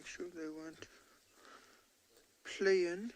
make sure they won't play in.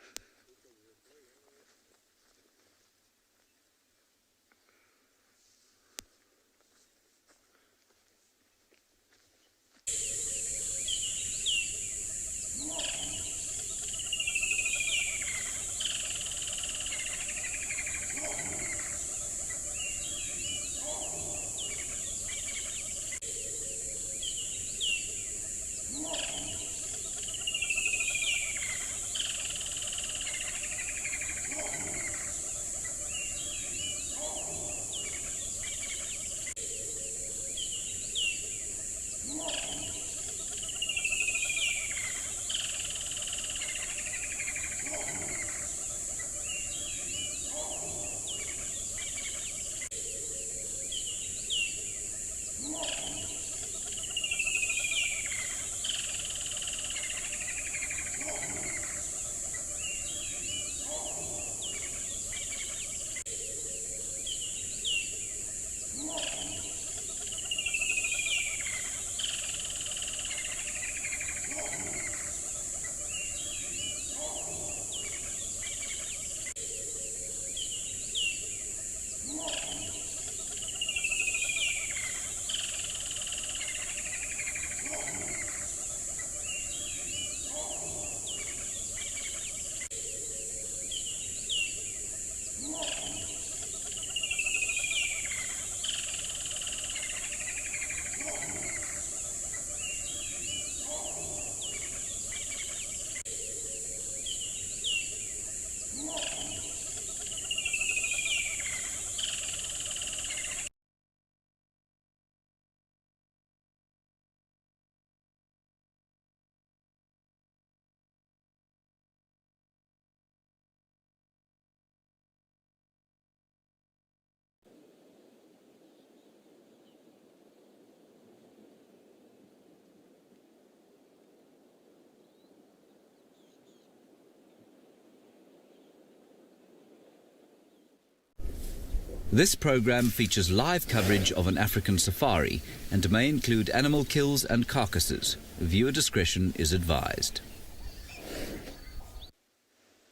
This program features live coverage of an African safari and may include animal kills and carcasses. Viewer discretion is advised.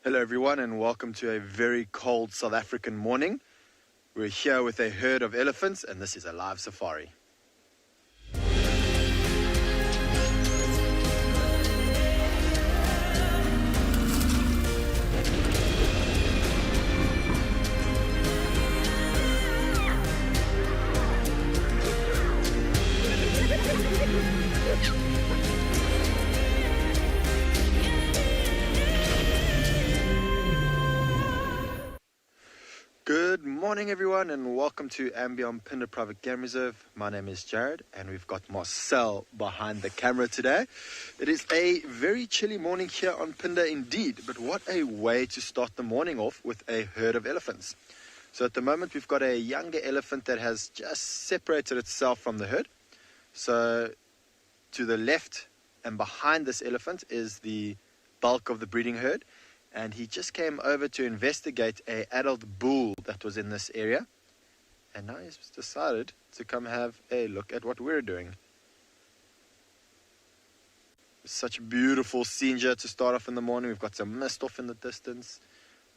Hello everyone and welcome to a very cold South African morning. We're here with a herd of elephants and this is a live safari. Good morning everyone and welcome to andBeyond Phinda Private Game Reserve. My name is Jared and we've got Marcel behind the camera today. It is a very chilly morning here on Phinda indeed, but what a way to start the morning off with a herd of elephants. So at the moment we've got a younger elephant that has just separated itself from the herd. So to the left and behind this elephant is the bulk of the breeding herd. And he just came over to investigate an adult bull that was in this area. And now he's decided to come have a look at what we're doing. Such a beautiful scene here to start off in the morning. We've got some mist off in the distance.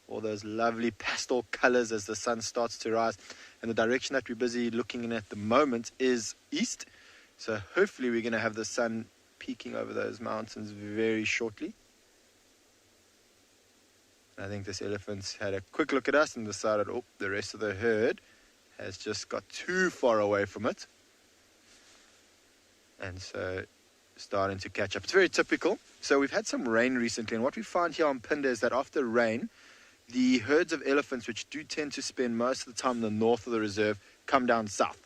All those lovely pastel colors as the sun starts to rise. And the direction that we're busy looking in at the moment is east. So hopefully we're going to have the sun peeking over those mountains very shortly. I think this elephant's had a quick look at us and decided, oh, the rest of the herd has just got too far away from it. And so starting to catch up. It's very typical. So we've had some rain recently, and what we find here on Phinda is that after rain, the herds of elephants, which do tend to spend most of the time in the north of the reserve, come down south.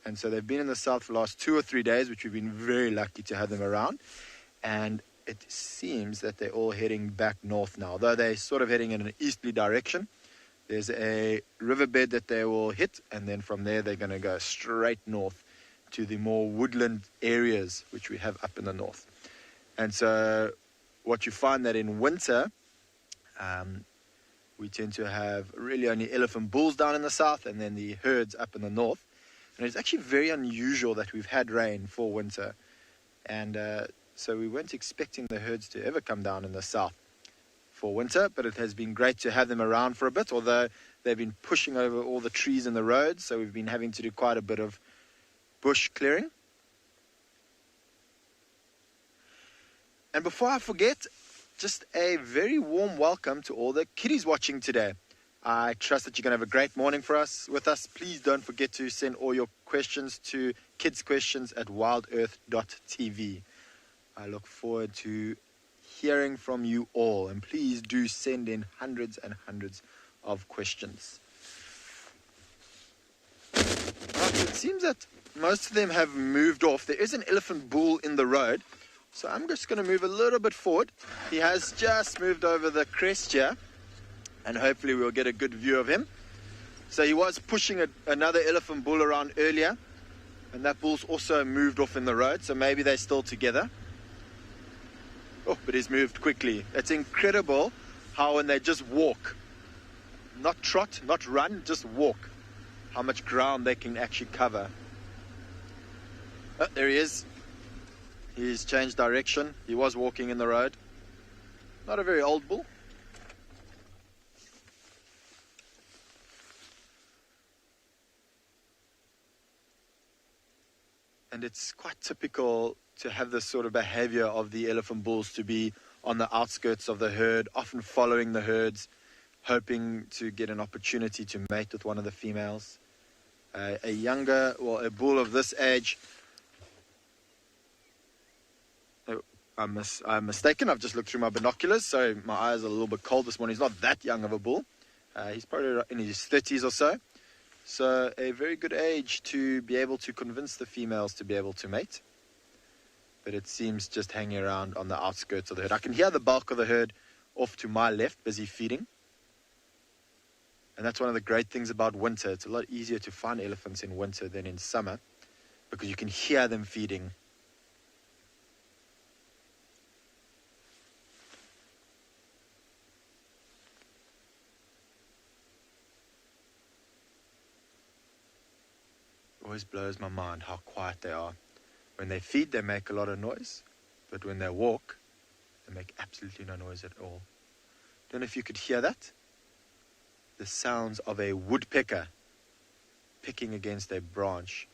And so they've been in the south for the last 2 or 3 days, which we've been very lucky to have them around. And it seems that they're all heading back north now, though they're sort of heading in an easterly direction. There's a riverbed that they will hit, and then from there they're going to go straight north to the more woodland areas which we have up in the north. And so what you find that in winter, we tend to have really only elephant bulls down in the south and then the herds up in the north. And it's actually very unusual that we've had rain for winter. And So we weren't expecting the herds to ever come down in the south for winter, but it has been great to have them around for a bit, although they've been pushing over all the trees in the roads, so we've been having to do quite a bit of bush clearing. And before I forget, just a very warm welcome to all the kiddies watching today. I trust that you're going to have a great morning with us. Please don't forget to send all your questions to kidsquestions@wildearth.tv. I look forward to hearing from you all, and please do send in hundreds and hundreds of questions. It seems that most of them have moved off. There is an elephant bull in the road, so I'm just going to move a little bit forward. He has just moved over the crest here, and hopefully we'll get a good view of him. So he was pushing another elephant bull around earlier, and that bull's also moved off in the road, so maybe they're still together. Oh, but he's moved quickly. It's incredible how when they just walk, not trot, not run, just walk, how much ground they can actually cover. Oh, there he is. He's changed direction. He was walking in the road. Not a very old bull. And it's quite typical to have this sort of behavior of the elephant bulls, to be on the outskirts of the herd, often following the herds, hoping to get an opportunity to mate with one of the females. A bull of this age, I'm mistaken, I've just looked through my binoculars, so my eyes are a little bit cold this morning. He's not that young of a bull. He's probably in his 30s or so. So a very good age to be able to convince the females to be able to mate. But it seems just hanging around on the outskirts of the herd. I can hear the bulk of the herd off to my left, busy feeding. And that's one of the great things about winter. It's a lot easier to find elephants in winter than in summer, because you can hear them feeding. Always blows my mind how quiet they are. When they feed, they make a lot of noise, but when they walk, they make absolutely no noise at all. Don't know if you could hear that. The sounds of a woodpecker picking against a branch.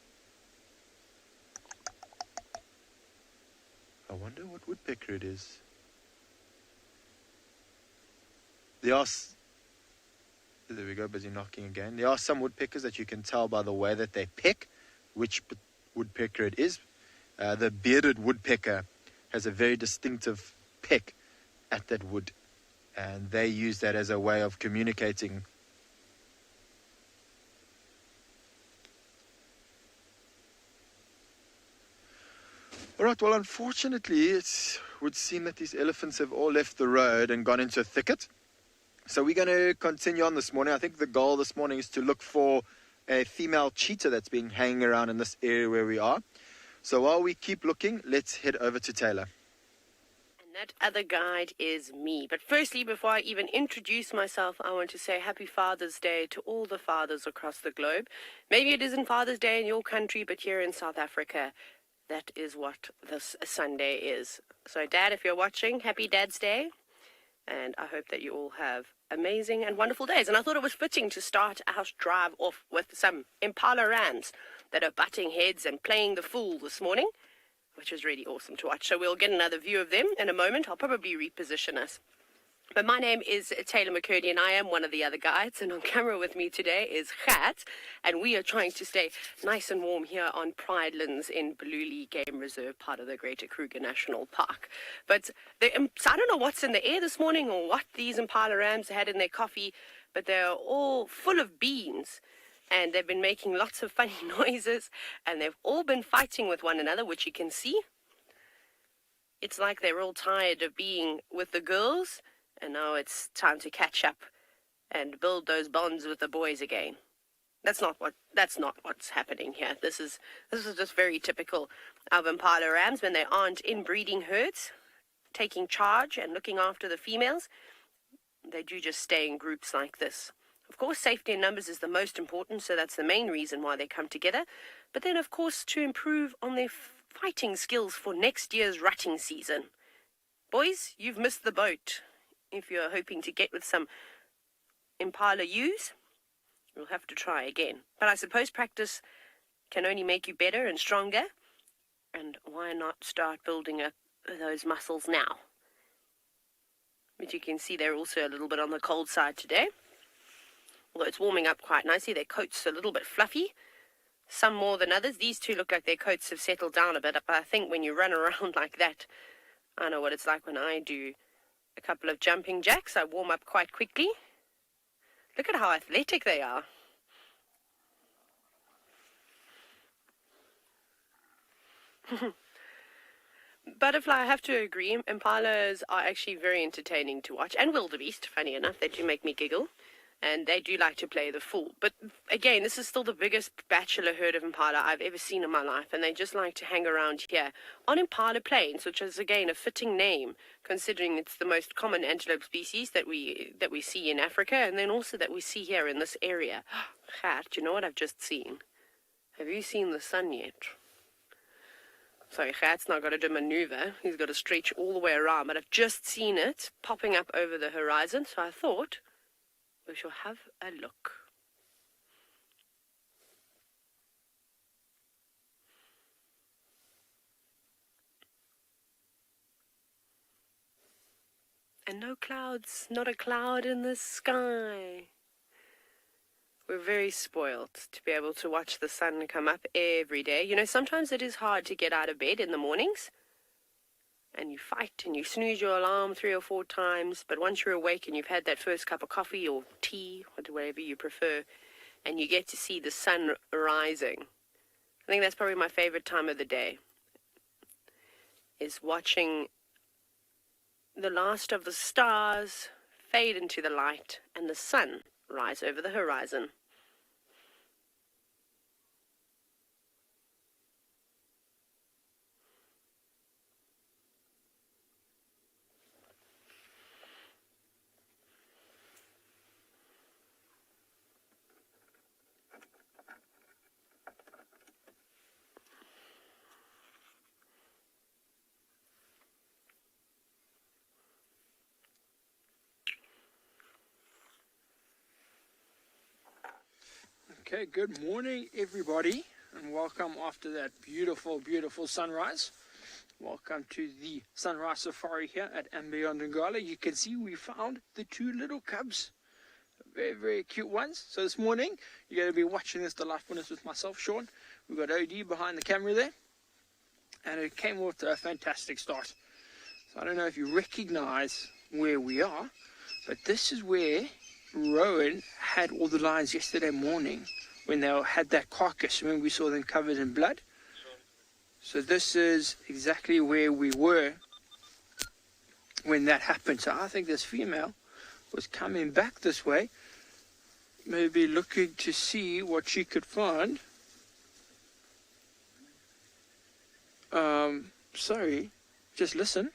I wonder what woodpecker it is. There we go, busy knocking again. There are some woodpeckers that you can tell by the way that they peck which woodpecker it is. The bearded woodpecker has a very distinctive peck at that wood, and they use that as a way of communicating. All right, well, unfortunately, it would seem that these elephants have all left the road and gone into a thicket. So we're going to continue on this morning. I think the goal this morning is to look for a female cheetah that's been hanging around in this area where we are. So while we keep looking, let's head over to Taylor. And that other guide is me. But firstly, before I even introduce myself, I want to say Happy Father's Day to all the fathers across the globe. Maybe it isn't Father's Day in your country, but here in South Africa, that is what this Sunday is. So Dad, if you're watching, Happy Dad's Day. And I hope that you all have amazing and wonderful days. And I thought it was fitting to start our drive off with some Impala rams that are butting heads and playing the fool this morning, which is really awesome to watch. So we'll get another view of them in a moment. I'll probably reposition us. But my name is Taylor McCurdy, and I am one of the other guides. And on camera with me today is Gat, and we are trying to stay nice and warm here on Pridelands in Tswalu Game Reserve, part of the Greater Kruger National Park. But so I don't know what's in the air this morning or what these Impala rams had in their coffee, but they're all full of beans. And they've been making lots of funny noises, and they've all been fighting with one another, which you can see. It's like they're all tired of being with the girls, and now it's time to catch up and build those bonds with the boys again. That's not what's happening here. This is just very typical of Impala rams when they aren't in breeding herds, taking charge and looking after the females. They do just stay in groups like this. Of course, safety in numbers is the most important, so that's the main reason why they come together. But then, of course, to improve on their fighting skills for next year's rutting season. Boys, you've missed the boat. If you're hoping to get with some Impala ewes, you'll have to try again. But I suppose practice can only make you better and stronger. And why not start building up those muscles now? But you can see they're also a little bit on the cold side today. Although it's warming up quite nicely. Their coat's a little bit fluffy. Some more than others. These two look like their coats have settled down a bit. But I think when you run around like that, I know what it's like when I do a couple of jumping jacks. I warm up quite quickly. Look at how athletic they are. Butterfly, I have to agree. Impalas are actually very entertaining to watch. And wildebeest, funny enough, they do make me giggle. And they do like to play the fool. But again, this is still the biggest bachelor herd of Impala I've ever seen in my life. And they just like to hang around here on Impala Plains, which is, again, a fitting name, considering it's the most common antelope species that we see in Africa, and then also that we see here in this area. Gert, do you know what I've just seen? Have you seen the sun yet? Sorry, Gert's not got to do maneuver. He's got to stretch all the way around. But I've just seen it popping up over the horizon, so I thought we shall have a look. And no clouds, not a cloud in the sky. We're very spoiled to be able to watch the sun come up every day. You know, sometimes it is hard to get out of bed in the mornings. And you fight and you snooze your alarm 3 or 4 times. But once you're awake and you've had that first cup of coffee or tea, or whatever you prefer, and you get to see the sun rising, I think that's probably my favorite time of the day, is watching the last of the stars fade into the light and the sun rise over the horizon. Okay, good morning everybody, and welcome after that beautiful, beautiful sunrise. Welcome to the sunrise safari here at andBeyond Ngala. You can see we found the 2 little cubs, very, very cute ones. So this morning, you're going to be watching this delightfulness with myself, Sean. We've got OD behind the camera there, and it came off to a fantastic start. So I don't know if you recognize where we are, but this is where Rowan had all the lions yesterday morning when they had that carcass. Remember, we saw them covered in blood? So this is exactly where we were when that happened. So I think this female was coming back this way, maybe looking to see what she could find. Sorry, just listen.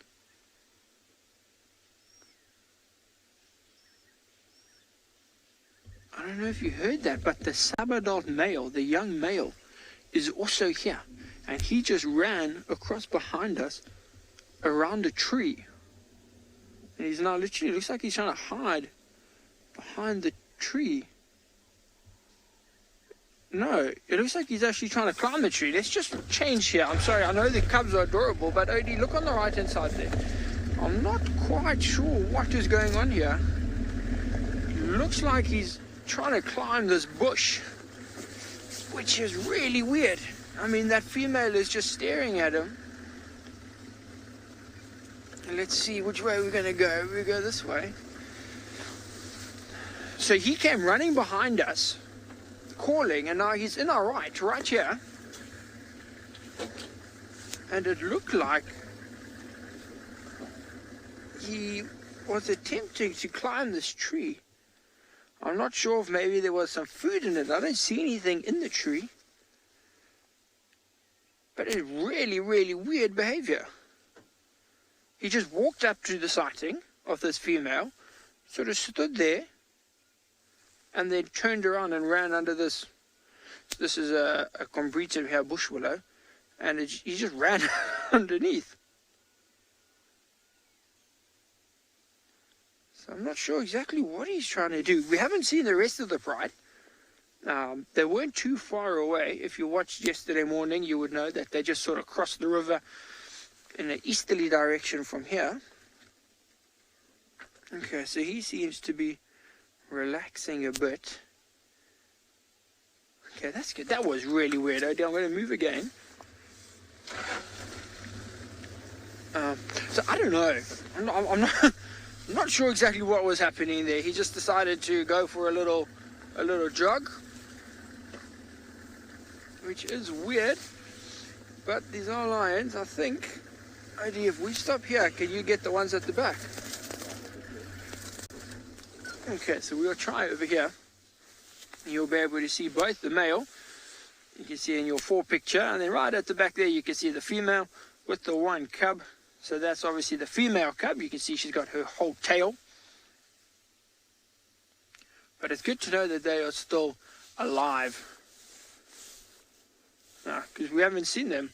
I don't know if you heard that, but the sub-adult male, the young male, is also here. And he just ran across behind us around a tree. And he's now literally, looks like he's trying to hide behind the tree. No, it looks like he's actually trying to climb the tree. Let's just change here. I'm sorry, I know the cubs are adorable, but Odie, look on the right-hand side there. I'm not quite sure what is going on here. Looks like he's trying to climb this bush, which is really weird. I mean, that female is just staring at him. And let's see which way we're going to go. We go this way. So he came running behind us, calling, and now he's in our right here. And it looked like he was attempting to climb this tree. I'm not sure if maybe there was some food in it. I don't see anything in the tree. But it's really, really weird behavior. He just walked up to the sighting of this female, sort of stood there, and then turned around and ran under this. This is a combrita here, bush willow. and he just ran underneath. So I'm not sure exactly what he's trying to do. We haven't seen the rest of the pride. They weren't too far away. If you watched yesterday morning, you would know that they just sort of crossed the river in an easterly direction from here. Okay, so he seems to be relaxing a bit. Okay, that's good. That was really weird. I'm going to move again. So I don't know. I'm not sure exactly what was happening there. He just decided to go for a little jog, which is weird. But these are lions, I think. Maybe if we stop here, can you get the ones at the back? Okay, so we'll try over here. You'll be able to see both the male, you can see in your 4 picture, and then right at the back there you can see the female with the 1 cub. So that's obviously the female cub. You can see she's got her whole tail. But it's good to know that they are still alive, because we haven't seen them.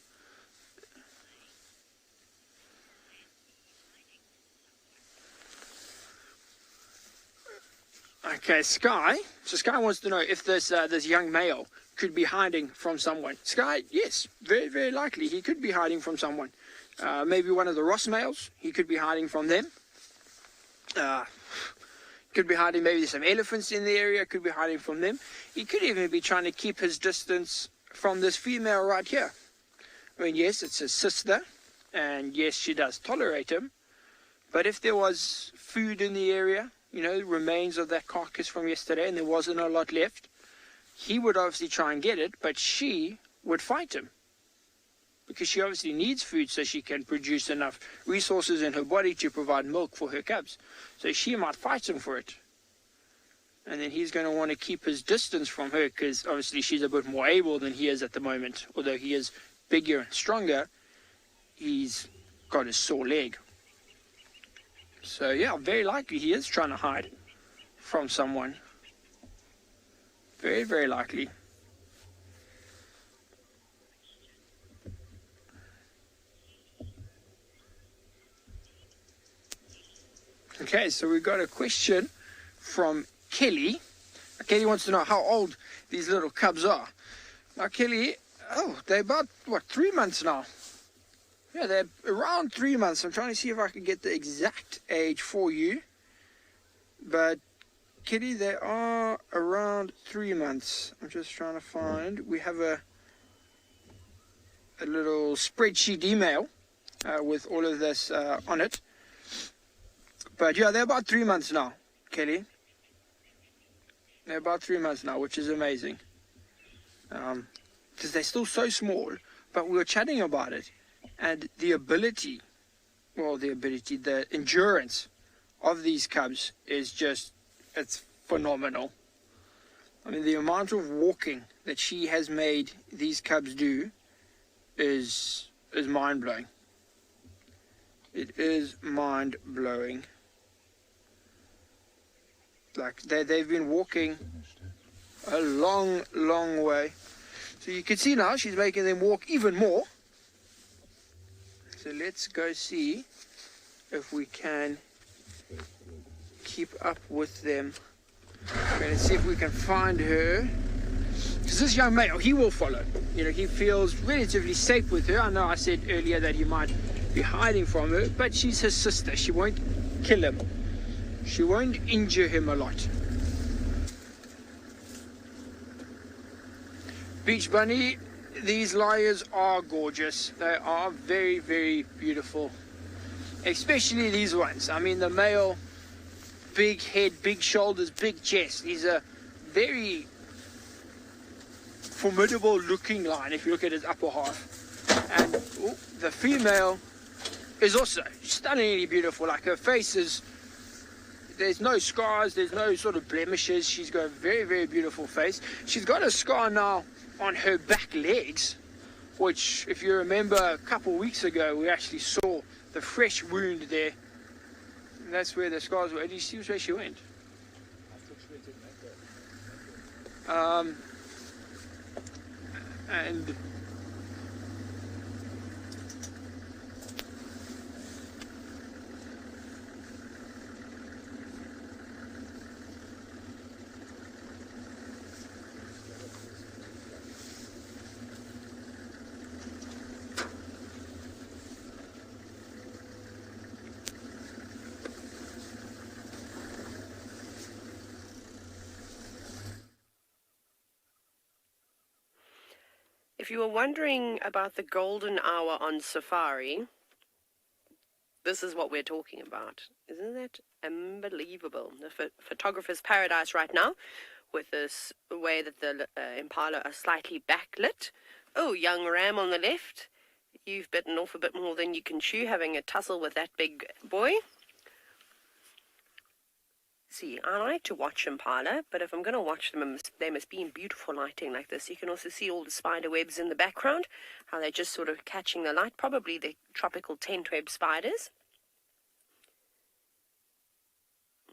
Okay, Sky. So Sky wants to know if this young male could be hiding from someone. Sky, yes, very, very likely he could be hiding from someone. Maybe one of the Ross males. He could be hiding from them. Could be hiding, maybe there's some elephants in the area. Could be hiding from them. He could even be trying to keep his distance from this female right here. I mean, yes, it's his sister, and yes, she does tolerate him. But if there was food in the area, you know, remains of that carcass from yesterday, and there wasn't a lot left, he would obviously try and get it, but she would fight him. Because she obviously needs food so she can produce enough resources in her body to provide milk for her cubs. So she might fight him for it. And then he's going to want to keep his distance from her, because obviously she's a bit more able than he is at the moment. Although he is bigger and stronger, he's got a sore leg. So yeah, very likely he is trying to hide from someone. Very, very likely. Okay, so we've got a question from Kelly. Kelly wants to know how old these little cubs are. Now, Kelly, they're about, 3 months now? Yeah, they're around 3 months. I'm trying to see if I can get the exact age for you. But, Kelly, they are around 3 months. I'm just trying to find. We have a little spreadsheet email with all of this on it. But yeah, they're about 3 months now, Kelly. They're about 3 months now, which is amazing. Because they're still so small. But we were chatting about it. And the endurance of these cubs is just, it's phenomenal. I mean, the amount of walking that she has made these cubs do is mind-blowing. It is mind-blowing. Like, they've been walking a long, long way. So you can see now she's making them walk even more. So let's go see if we can keep up with them. We're going to see if we can find her. Because this young male, he will follow. You know, he feels relatively safe with her. I know I said earlier that he might be hiding from her, but she's his sister. She won't kill him. She won't injure him a lot. Beach Bunny, these lions are gorgeous. They are very, very beautiful. Especially these ones. I mean, the male, big head, big shoulders, big chest. He's a very formidable looking lion if you look at his upper half. And the female is also stunningly beautiful. Like, her face is, there's no scars, there's no sort of blemishes. She's got a very, very beautiful face. She's got a scar now on her back legs, which, if you remember, a couple of weeks ago we actually saw the fresh wound there. And that's where the scars were. Did you see where she went? And If you were wondering about the golden hour on safari, this is what we're talking about. Isn't that unbelievable? The photographer's paradise right now, with this way that the Impala are slightly backlit. Oh, young ram on the left. You've bitten off a bit more than you can chew, having a tussle with that big boy. See, I like to watch Impala, but if I'm going to watch them, they must be in beautiful lighting like this. You can also see all the spider webs in the background, how they're just sort of catching the light, probably the tropical tent web spiders.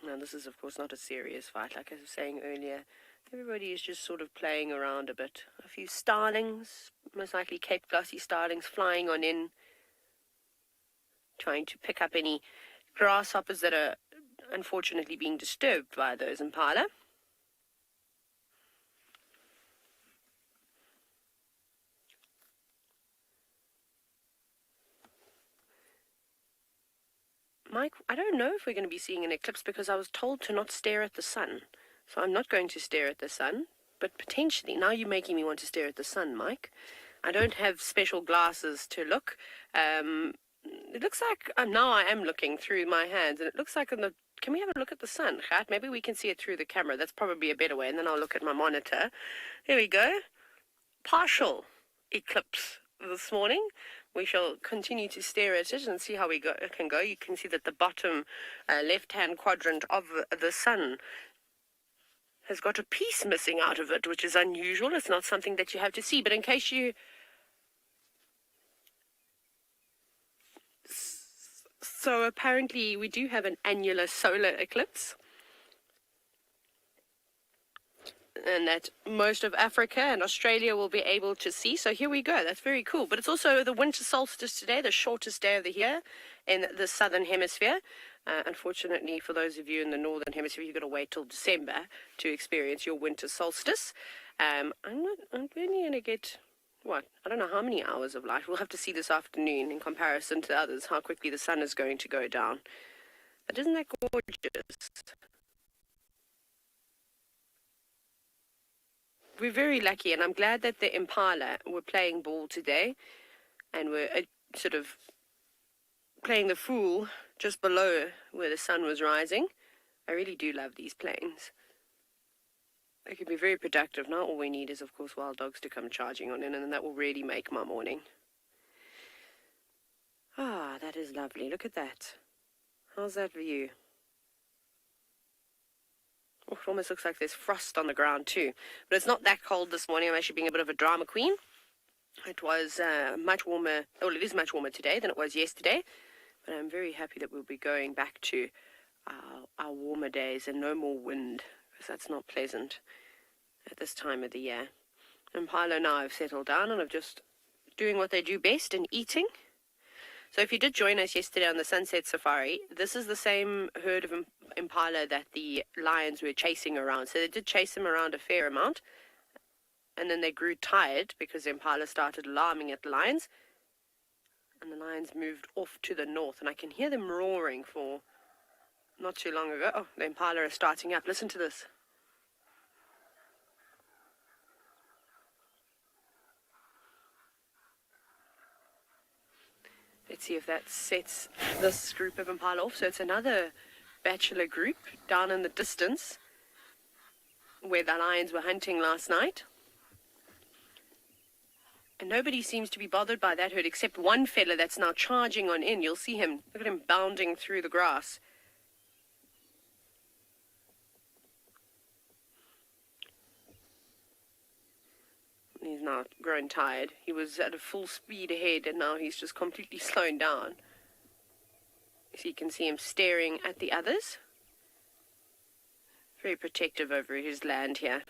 Now, this is, of course, not a serious fight. Like I was saying earlier, everybody is just sort of playing around a bit. A few starlings, most likely Cape Glossy starlings, flying on in, trying to pick up any grasshoppers that are unfortunately being disturbed by those Impala. Mike, I don't know if we're going to be seeing an eclipse because I was told to not stare at the sun. So I'm not going to stare at the sun, but potentially, now you're making me want to stare at the sun, Mike. I don't have special glasses to look. It looks like, now I am looking through my hands, and it looks like can we have a look at the sun, Gert? Maybe we can see it through the camera. That's probably a better way, and then I'll look at my monitor. Here we go. Partial eclipse this morning. We shall continue to stare at it and see how it can go. You can see that the bottom left-hand quadrant of the sun has got a piece missing out of it, which is unusual. It's not something that you have to see. But in case you... So apparently we do have an annular solar eclipse, and that most of Africa and Australia will be able to see. So here we go. That's very cool. But it's also the winter solstice today, the shortest day of the year in the southern hemisphere. Unfortunately, for those of you in the northern hemisphere, you've got to wait till December to experience your winter solstice. I'm only going to get... what? I don't know how many hours of light. We'll have to see this afternoon in comparison to others, how quickly the sun is going to go down. But isn't that gorgeous? We're very lucky, and I'm glad that the Impala were playing ball today and were sort of playing the fool just below where the sun was rising. I really do love these planes. They can be very productive. Now all we need is, of course, wild dogs to come charging on in, and then that will really make my morning. Ah, that is lovely. Look at that. How's that view? Oh, it almost looks like there's frost on the ground too. But it's not that cold this morning. I'm actually being a bit of a drama queen. It was much warmer, well, it is much warmer today than it was yesterday. But I'm very happy that we'll be going back to our warmer days and no more wind, because that's not pleasant at this time of the year. Impala now have settled down and are just doing what they do best in eating. So if you did join us yesterday on the Sunset Safari, this is the same herd of Impala that the lions were chasing around. So they did chase them around a fair amount, and then they grew tired because the Impala started alarming at the lions, and the lions moved off to the north, and I can hear them roaring for not too long ago. Oh, the Impala are starting up. Listen to this. Let's see if that sets this group of Impala off. So it's another bachelor group down in the distance where the lions were hunting last night. And nobody seems to be bothered by that herd except one fella that's now charging on in. You'll see him. Look at him bounding through the grass. He's now grown tired. He was at a full speed ahead, and now he's just completely slowing down. So you can see him staring at the others. Very protective over his land here.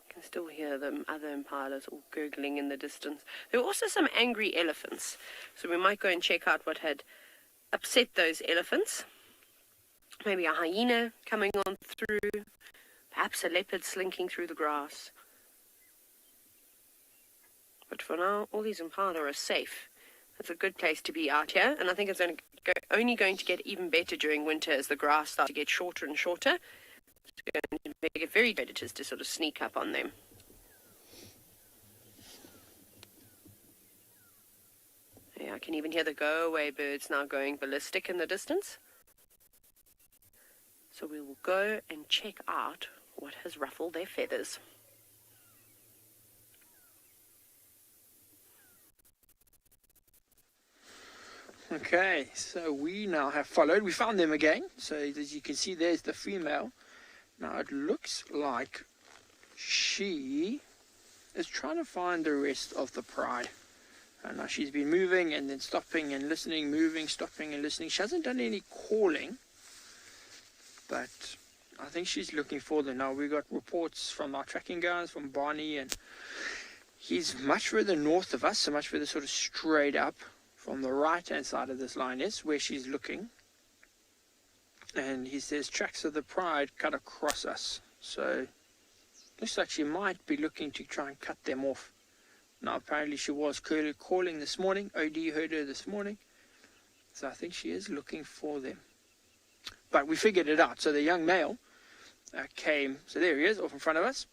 You can still hear the other impalas all gurgling in the distance. There were also some angry elephants, so we might go and check out what had upset those elephants. Maybe a hyena coming on through. Perhaps a leopard slinking through the grass. But for now, all these Impala are safe. It's a good place to be out here, and I think it's only going to get even better during winter as the grass starts to get shorter and shorter. It's going to make it very predators to sort of sneak up on them. I can even hear the go-away birds now going ballistic in the distance. So we will go and check out what has ruffled their feathers. Okay, so we now have followed. We found them again. So as you can see, there's the female. Now it looks like she is trying to find the rest of the pride. And now she's been moving and then stopping and listening, moving, stopping and listening. She hasn't done any calling, but I think she's looking for them. Now we got reports from our tracking guys, from Barney, and he's much further north of us, so much further sort of straight up from the right-hand side of this line is where she's looking. And he says tracks of the pride cut across us. So looks like she might be looking to try and cut them off. Now apparently she was calling this morning. OD heard her this morning. So I think she is looking for them. But we figured it out. So the young male came. So there he is off in front of us.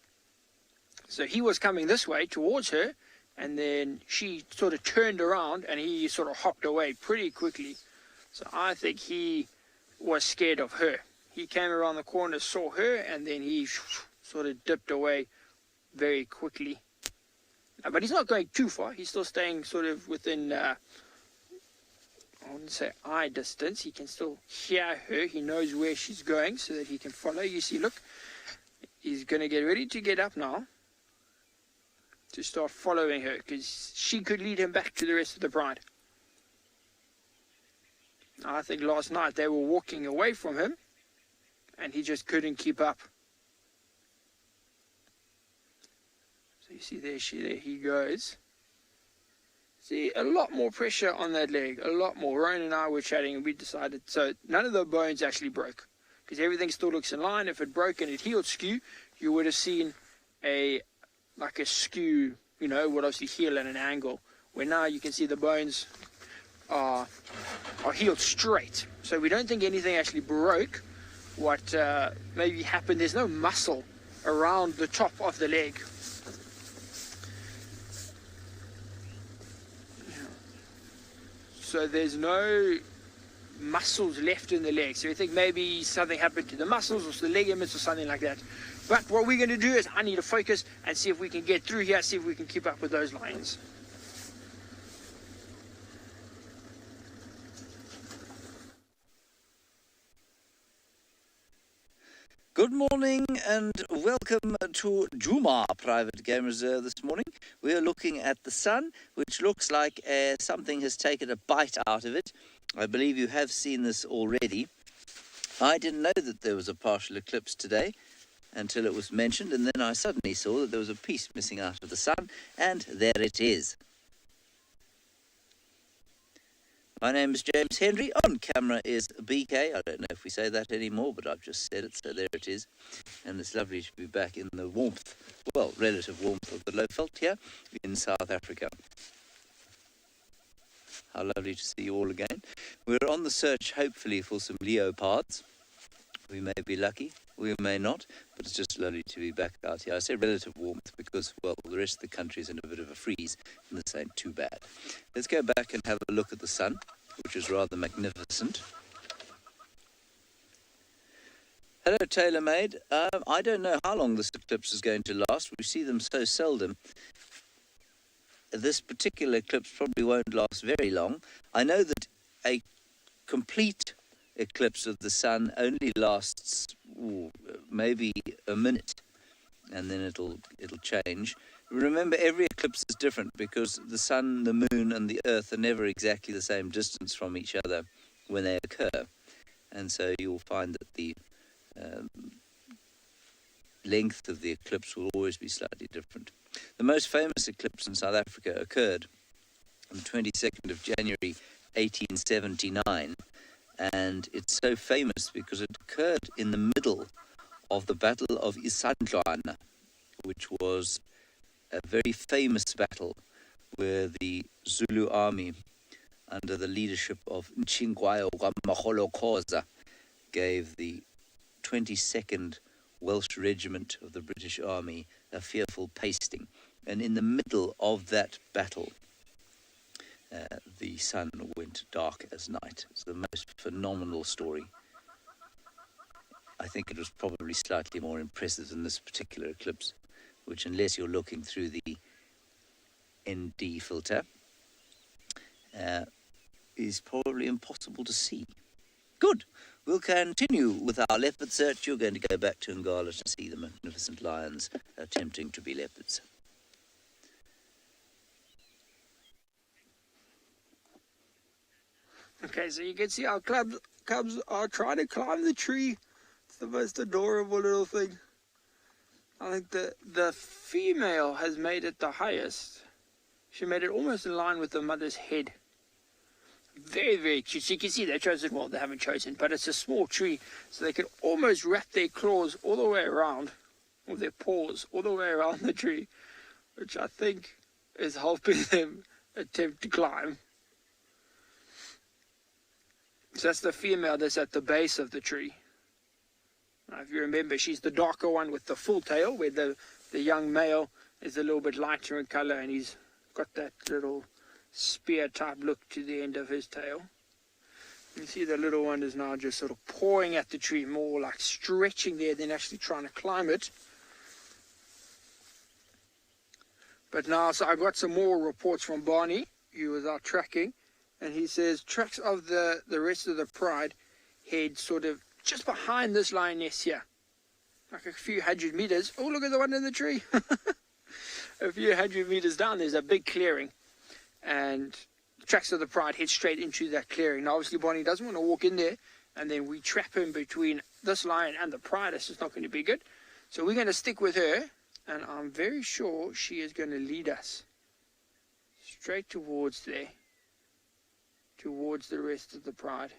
So he was coming this way towards her. And then she sort of turned around and he sort of hopped away pretty quickly. So I think he was scared of her. He came around the corner, saw her, and then he sort of dipped away very quickly. But he's not going too far. He's still staying sort of within, I wouldn't say eye distance. He can still hear her. He knows where she's going so that he can follow. You see, look, he's going to get ready to get up now to start following her, because she could lead him back to the rest of the pride. I think last night they were walking away from him and he just couldn't keep up. So you see there he goes. See, a lot more pressure on that leg, a lot more. Rowan and I were chatting and we decided, so none of the bones actually broke, because everything still looks in line. If it broke and it healed skew, you would have seen like a skew, you know, would obviously heal at an angle, where now you can see the bones are healed straight. So we don't think anything actually broke. What maybe happened, there's no muscle around the top of the leg. So there's no muscles left in the leg. So we think maybe something happened to the muscles or the ligaments or something like that. But what we're going to do is I need to focus and see if we can get through here, see if we can keep up with those lines. Good morning and welcome to Djuma Private Game Reserve this morning. We are looking at the sun, which looks like something has taken a bite out of it. I believe you have seen this already. I didn't know that there was a partial eclipse today until it was mentioned, and then I suddenly saw that there was a piece missing out of the sun, and there it is. My name is James Henry. On camera is BK. I don't know if we say that anymore, but I've just said it, so there it is. And it's lovely to be back in the warmth, well, relative warmth of the Leopard here in South Africa. How lovely to see you all again. We're on the search, hopefully, for some leopards. We may be lucky, we may not, but it's just lovely to be back out here. I say relative warmth because, well, the rest of the country is in a bit of a freeze, and this ain't too bad. Let's go back and have a look at the sun, which is rather magnificent. Hello, TaylorMade. I don't know how long this eclipse is going to last. We see them so seldom. This particular eclipse probably won't last very long. I know that a complete eclipse of the sun only lasts maybe a minute, and then it'll change. Remember, every eclipse is different because the sun, the moon, and the earth are never exactly the same distance from each other when they occur, and so you'll find that the length of the eclipse will always be slightly different. The most famous eclipse in South Africa occurred on the 22nd of January 1879, and it's so famous because it occurred in the middle of the Battle of Isandlwana, which was a very famous battle where the Zulu army, under the leadership of Nchingwayo Khoza, gave the 22nd Welsh Regiment of the British Army a fearful pasting. And in the middle of that battle, the sun went dark as night. It's the most phenomenal story. I think it was probably slightly more impressive than this particular eclipse, which, unless you're looking through the ND filter, is probably impossible to see. Good. We'll continue with our leopard search. You're going to go back to Ngala to see the magnificent lions attempting to be leopards. Okay, so you can see our cubs are trying to climb the tree. It's the most adorable little thing. I think the female has made it the highest. She made it almost in line with the mother's head. Very, very cute. So you can see they chosen, well, they haven't chosen, but it's a small tree, so they can almost wrap their claws all the way around, or their paws all the way around the tree, which I think is helping them attempt to climb. So that's the female that's at the base of the tree. Now, if you remember, she's the darker one with the full tail, where the young male is a little bit lighter in color, and he's got that little spear type look to the end of his tail. You see the little one is now just sort of pawing at the tree, more like stretching there than actually trying to climb it. But now, so I got some more reports from Barney, who was out tracking, and he says tracks of the rest of the pride head sort of just behind this lioness here, like a few hundred meters. Oh, look at the one in the tree. A few hundred meters down, there's a big clearing, and tracks of the pride head straight into that clearing. Now, obviously, Bonnie doesn't want to walk in there, and then we trap him between this lion and the pride. This is not going to be good. So we're going to stick with her, and I'm very sure she is going to lead us straight towards there, towards the rest of the pride.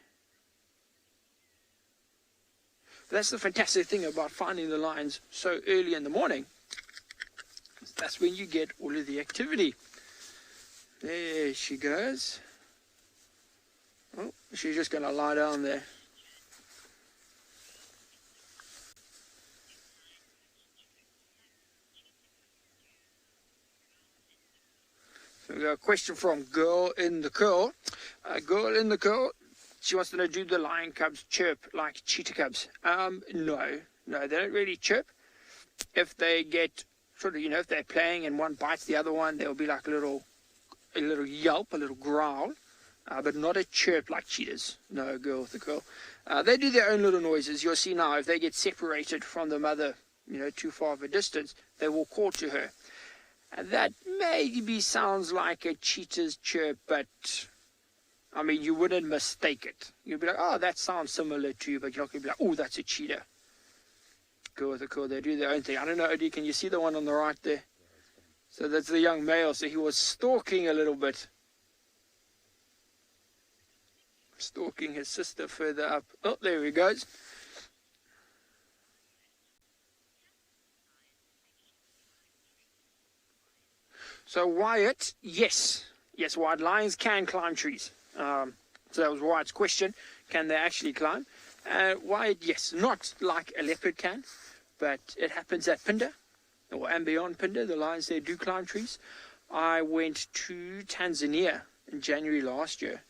That's the fantastic thing about finding the lions so early in the morning. That's when you get all of the activity. There she goes. Oh, she's just going to lie down there. So we got a question from Girl in the Curl. Girl in the Curl, she wants to know, do the lion cubs chirp like cheetah cubs? No, they don't really chirp. If they get sort of, if they're playing and one bites the other one, there'll be like a little yelp, a little growl, but not a chirp like cheetahs. No, Girl with the Curl. They do their own little noises. You'll see now, if they get separated from the mother, too far of a distance, they will call to her. And that maybe sounds like a cheetah's chirp, but I mean, you wouldn't mistake it. You'd be like, oh, that sounds similar to you, but you're not going to be like, oh, that's a cheetah. Girl with the Curl, they do their own thing. I don't know, Odie, can you see the one on the right there? So that's the young male, so he was stalking a little bit. Stalking his sister further up. Oh, there he goes. So Wyatt, yes, Wyatt, lions can climb trees. So that was Wyatt's question. Can they actually climb? Wyatt, yes, not like a leopard can, but it happens at Phinda, or andBeyond Phinda. The lions there do climb trees. I went to Tanzania in January last year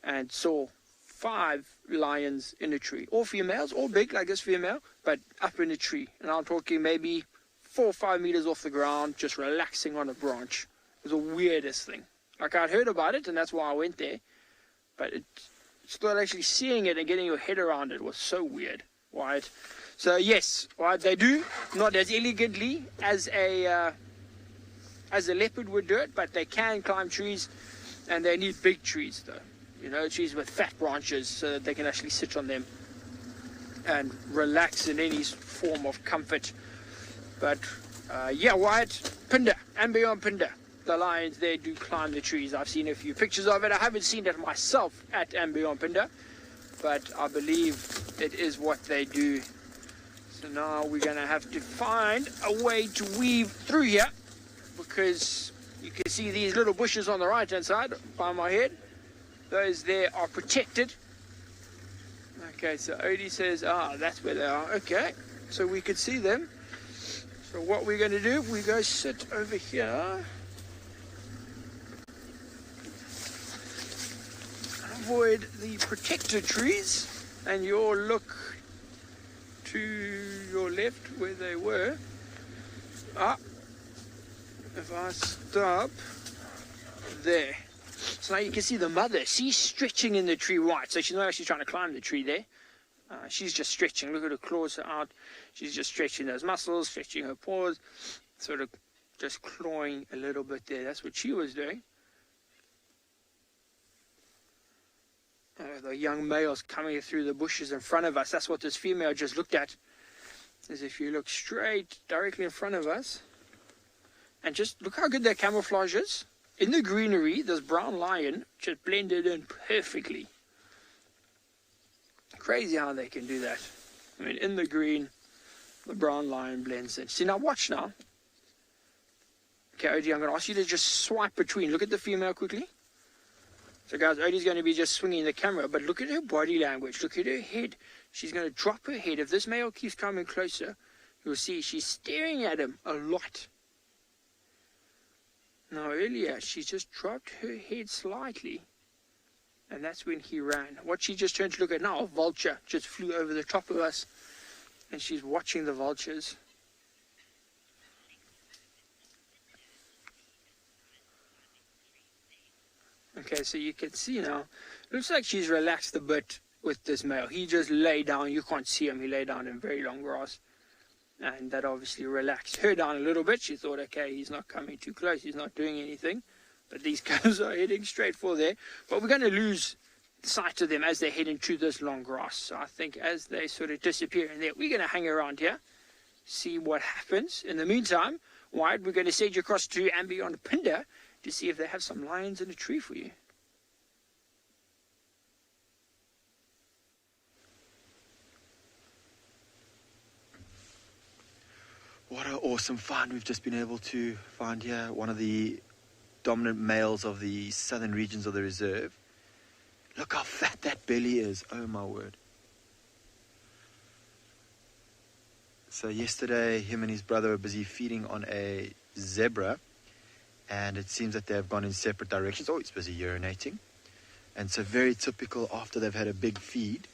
and saw 5 lions in a tree. All females, all big like this female, but up in a tree. And I'm talking maybe 4 or 5 meters off the ground, just relaxing on a branch. It was the weirdest thing. Like, I'd heard about it, and that's why I went there. But still actually seeing it and getting your head around it was so weird. Right? So yes, right, they do, not as elegantly as a leopard would do it, but they can climb trees, and they need big trees though. Trees with fat branches so that they can actually sit on them and relax in any form of comfort. But yeah, Wyatt, Phinda, andBeyond Phinda. The lions there do climb the trees. I've seen a few pictures of it. I haven't seen it myself at andBeyond Phinda, but I believe it is what they do. So now we're going to have to find a way to weave through here, because you can see these little bushes on the right hand side by my head. Those there are protected. Okay, so Odie says, that's where they are. Okay, so we can see them. So what we're going to do, we go sit over here. avoid the protector trees, and you'll look to your left where they were. If I stop there. So now you can see the mother. She's stretching in the tree right. So she's not actually trying to climb the tree there. She's just stretching. Look at her claws are out. She's just stretching those muscles, stretching her paws, sort of just clawing a little bit there. That's what she was doing. The young male's coming through the bushes in front of us. That's what this female just looked at. As if you look straight directly in front of us. And just look how good their camouflage is. In the greenery, this brown lion just blended in perfectly. Crazy how they can do that. I mean, in the green, the brown lion blends in. See, now watch now. Okay, Odie, I'm going to ask you to just swipe between. Look at the female quickly. So guys, Odie's going to be just swinging the camera, but look at her body language. Look at her head. She's going to drop her head. If this male keeps coming closer, you'll see she's staring at him a lot. Now earlier, she just dropped her head slightly, and that's when he ran. What she just turned to look at now, a vulture just flew over the top of us, and she's watching the vultures. Okay, so you can see now, looks like she's relaxed a bit with this male. He just lay down, you can't see him, he lay down in very long grass. And that obviously relaxed her down a little bit. She thought, okay, he's not coming too close, he's not doing anything. But these guys are heading straight for there. But we're going to lose sight of them as they're heading through this long grass. So I think as they sort of disappear in there, we're going to hang around here, see what happens. In the meantime, Wide, we're going to send you across to andBeyond Phinda to see if they have some lions in a tree for you. What an awesome find we've just been able to find here. One of the dominant males of the southern regions of the reserve. Look how fat that belly is. Oh my word. So yesterday, him and his brother were busy feeding on a zebra. And it seems that they have gone in separate directions. Oh, he's busy urinating. And so very typical, after they've had a big feed,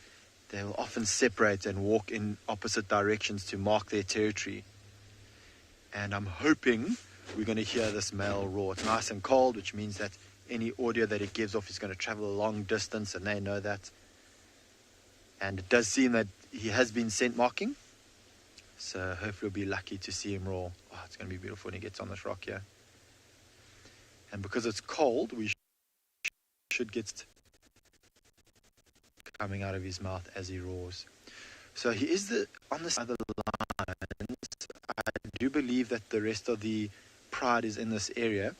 they will often separate and walk in opposite directions to mark their territory. And I'm hoping we're going to hear this male roar. It's nice and cold, which means that any audio that it gives off is going to travel a long distance, and they know that. And it does seem that he has been scent marking. So hopefully we'll be lucky to see him roar. Oh, it's going to be beautiful when he gets on this rock here. And because it's cold, we should get coming out of his mouth as he roars. So he is on the side of the lines. I do believe that the rest of the pride is in this area.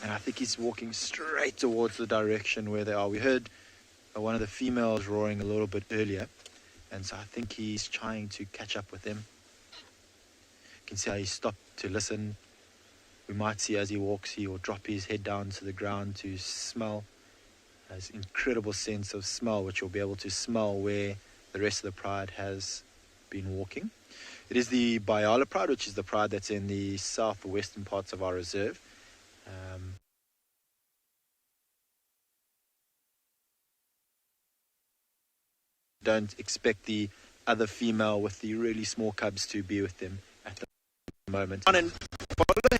And I think he's walking straight towards the direction where they are. We heard one of the females roaring a little bit earlier. And so I think he's trying to catch up with them. You can see how he stopped to listen. We might see as he walks, he will drop his head down to the ground to smell. Has incredible sense of smell, which you'll be able to smell where the rest of the pride has been walking. It is the Ngala Pride, which is the pride that's in the southwestern parts of our reserve. Don't expect the other female with the really small cubs to be with them at the moment. And follow him.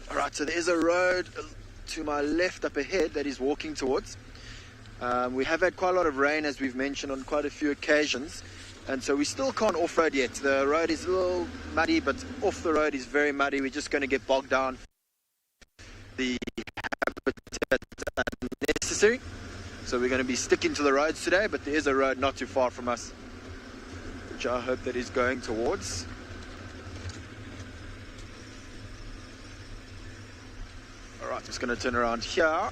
Alright, so there's a road to my left up ahead that he's walking towards. We have had quite a lot of rain, as we've mentioned, on quite a few occasions, and so we still can't off-road yet. The road is a little muddy, but off the road is very muddy. We're just going to get bogged down. The habitat is unnecessary, so we're going to be sticking to the roads today, but there is a road not too far from us, which I hope that he's going towards. Alright, I'm just going to turn around here.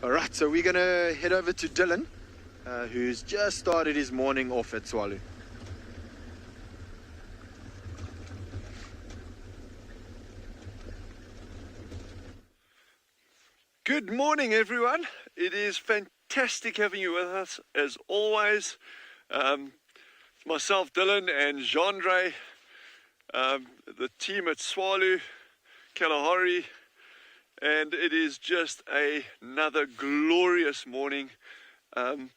All right, so we're going to head over to Dylan, who's just started his morning off at Tswalu. Good morning, everyone. It is fantastic having you with us, as always. Myself, Dylan, and Jean-Dre, the team at Tswalu Kalahari, and it is just another glorious morning. I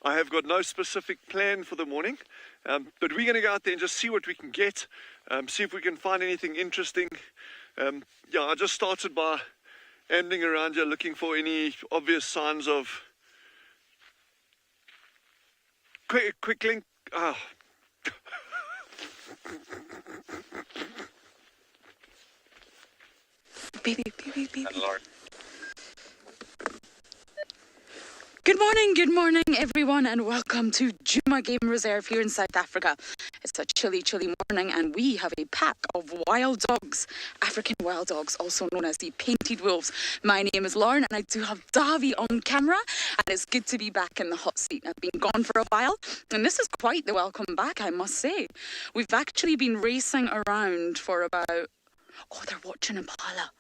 have got no specific plan for the morning, but we're going to go out there and just see what we can get, see if we can find anything interesting. I just started by ambling around here looking for any obvious signs of quick link. Baby. Good morning, everyone, and welcome to Djuma Game Reserve here in South Africa. It's a chilly morning, and we have a pack of wild dogs, African wild dogs, also known as the painted wolves. My name is Lauren, and I do have Davy on camera, and it's good to be back in the hot seat. I've been gone for a while, and this is quite the welcome back, I must say. We've actually been racing around for about... Oh, they're watching Impala.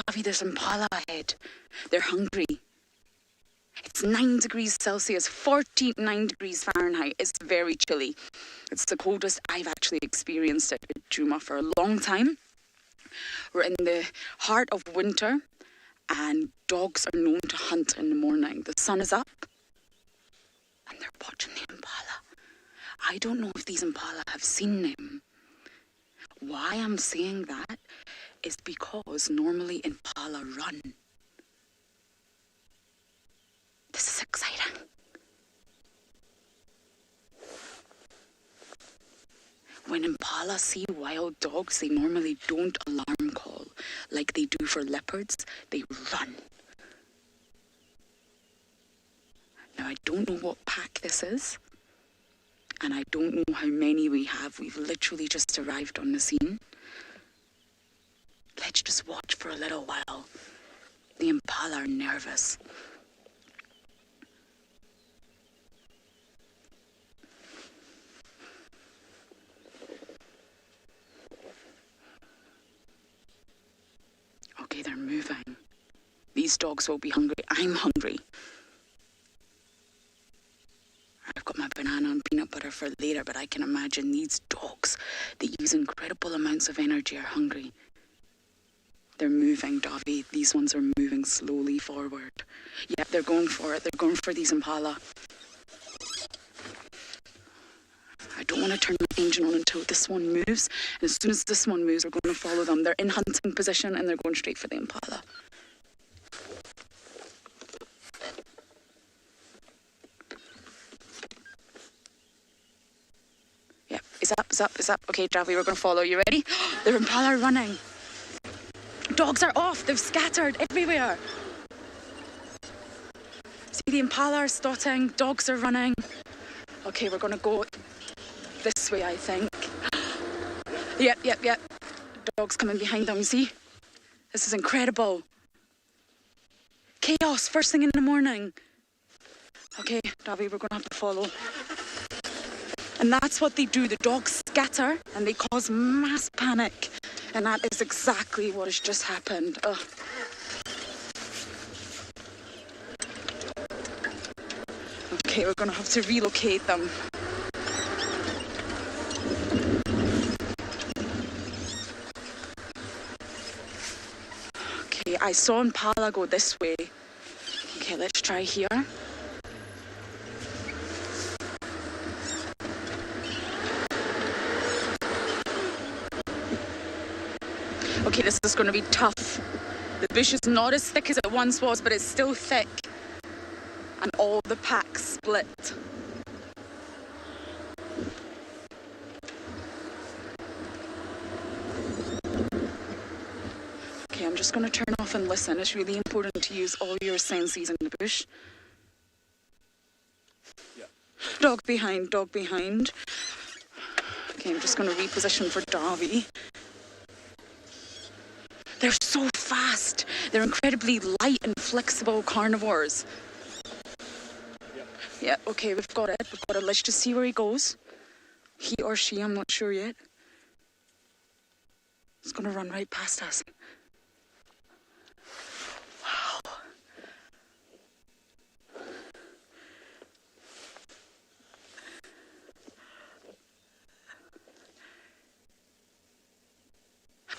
Davy, there's Impala ahead. They're hungry. It's 9 degrees Celsius, 49 degrees Fahrenheit. It's very chilly. It's the coldest I've actually experienced it at Djuma for a long time. We're in the heart of winter, and dogs are known to hunt in the morning. The sun is up, and they're watching the Impala. I don't know if these Impala have seen them. Why I'm saying that is because normally Impala run. This is exciting. When Impala see wild dogs, they normally don't alarm call like they do for leopards. They run. Now, I don't know what pack this is, and I don't know how many we have. We've literally just arrived on the scene. Let's just watch for a little while. The Impala are nervous. Okay, they're moving. These dogs will be hungry. I'm hungry. I've got my banana and peanut butter for later, but I can imagine these dogs, they use incredible amounts of energy, are hungry. They're moving, Davy. These ones are moving slowly forward. Yeah, they're going for it. They're going for these Impala. I don't want to turn my engine on until this one moves. And as soon as this one moves, we're going to follow them. They're in hunting position and they're going straight for the Impala. Yeah, it's up. Okay, Davy, we're going to follow. You ready? The Impala are running. Dogs are off. They've scattered everywhere. See, the Impala are starting. Dogs are running. Okay, we're going to go this way, I think. Yep. Dogs coming behind them, you see? This is incredible. Chaos, first thing in the morning. Okay, Davy, we're going to have to follow. And that's what they do. The dogs scatter and they cause mass panic. And that is exactly what has just happened. Ugh. Okay, we're going to have to relocate them. Okay, I saw Impala go this way. Okay, let's try here. Okay, this is going to be tough. The bush is not as thick as it once was, but it's still thick. And all the packs split. Okay, I'm just going to turn off and listen. It's really important to use all your senses in the bush. Yeah. Dog behind. Okay, I'm just going to reposition for Davy. They're so fast. fast. They're incredibly light and flexible carnivores. Yeah, okay, we've got it. Let's just see where he goes. He or she, I'm not sure yet. It's going to run right past us. Wow.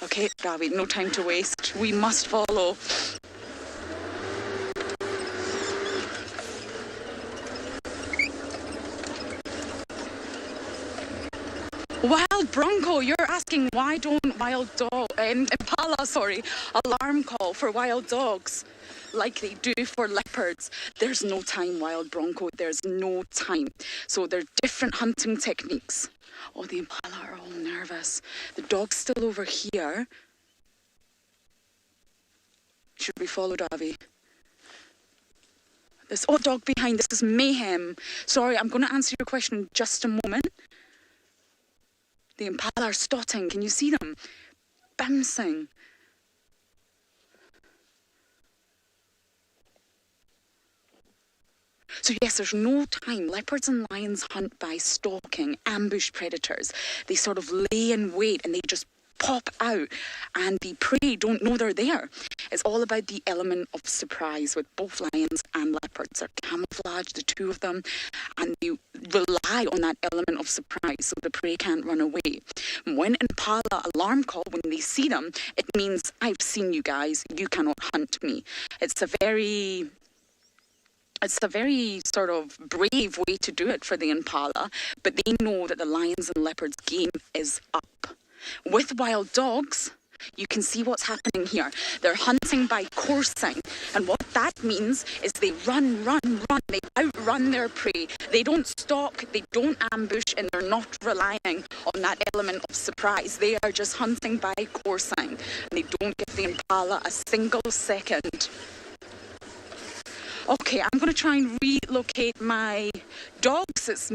Okay, David, no time to waste. We must follow. Wild Bronco, you're asking why don't Impala, alarm call for wild dogs like they do for leopards. There's no time, Wild Bronco, there's no time. So they're different hunting techniques. Oh, the Impala are all nervous. The dog's still over here. Should we follow Davy? This old dog behind, this is mayhem. Sorry, I'm going to answer your question in just a moment. The Impala are stotting. Can you see them? Bouncing. So yes, there's no time. Leopards and lions hunt by stalking, ambush predators. They sort of lay in wait and they just pop out and the prey don't know they're there. It's all about the element of surprise with both lions and leopards. They're camouflaged, the two of them, and they rely on that element of surprise so the prey can't run away. When Impala alarm call, when they see them, it means, I've seen you guys, you cannot hunt me. It's a very sort of brave way to do it for the Impala, but they know that the lions and leopards game is up. With wild dogs, you can see what's happening here. They're hunting by coursing, and what that means is they run. They outrun their prey. They don't stalk, they don't ambush, and they're not relying on that element of surprise. They are just hunting by coursing, and they don't give the Impala a single second. Okay, I'm going to try and relocate my dogs. It's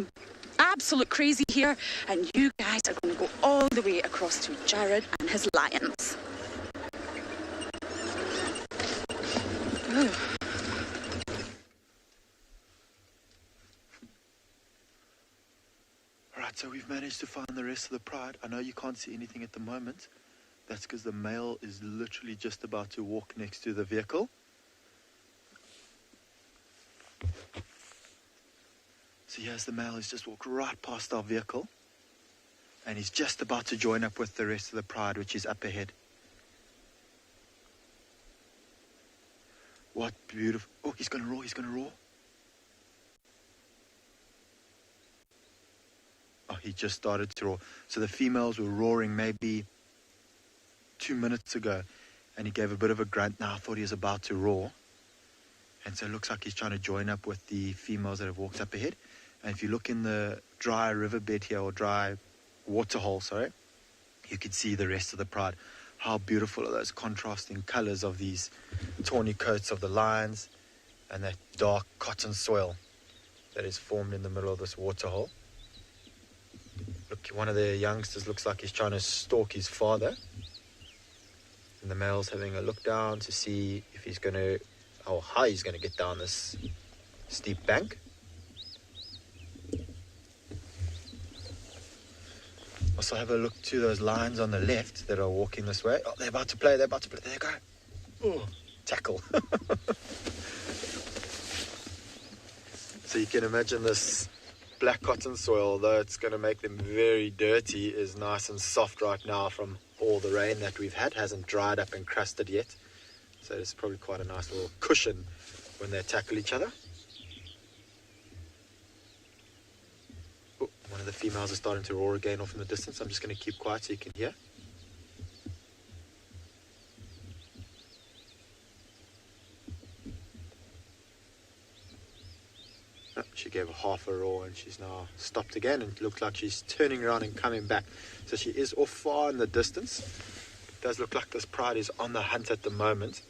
absolute crazy here, and you guys are going to go all the way across to Jared and his lions. Alright, so we've managed to find the rest of the pride. I know you can't see anything at the moment. That's because the male is literally just about to walk next to the vehicle. So here's the male, he's just walked right past our vehicle. And he's just about to join up with the rest of the pride, which is up ahead. What beautiful... Oh, he's going to roar. Oh, he just started to roar. So the females were roaring maybe 2 minutes ago. And he gave a bit of a grunt. Now I thought he was about to roar. And so it looks like he's trying to join up with the females that have walked up ahead. And if you look in the dry riverbed here, or dry waterhole, you can see the rest of the pride. How beautiful are those contrasting colors of these tawny coats of the lions and that dark cotton soil that is formed in the middle of this waterhole. Look, one of the youngsters looks like he's trying to stalk his father. And the male's having a look down to see if he's going to, how high he's going to get down this steep bank. Also have a look to those lions on the left that are walking this way. Oh, they're about to play. There they go. Oh, tackle. So you can imagine this black cotton soil, though it's going to make them very dirty, is nice and soft right now from all the rain that we've had. Hasn't dried up and crusted yet. So it's probably quite a nice little cushion when they tackle each other. Oh, one of the females is starting to roar again off in the distance. I'm just going to keep quiet so you can hear. Oh, she gave a half a roar and she's now stopped again, and it looked like she's turning around and coming back. So she is off far in the distance. It does look like this pride is on the hunt at the moment.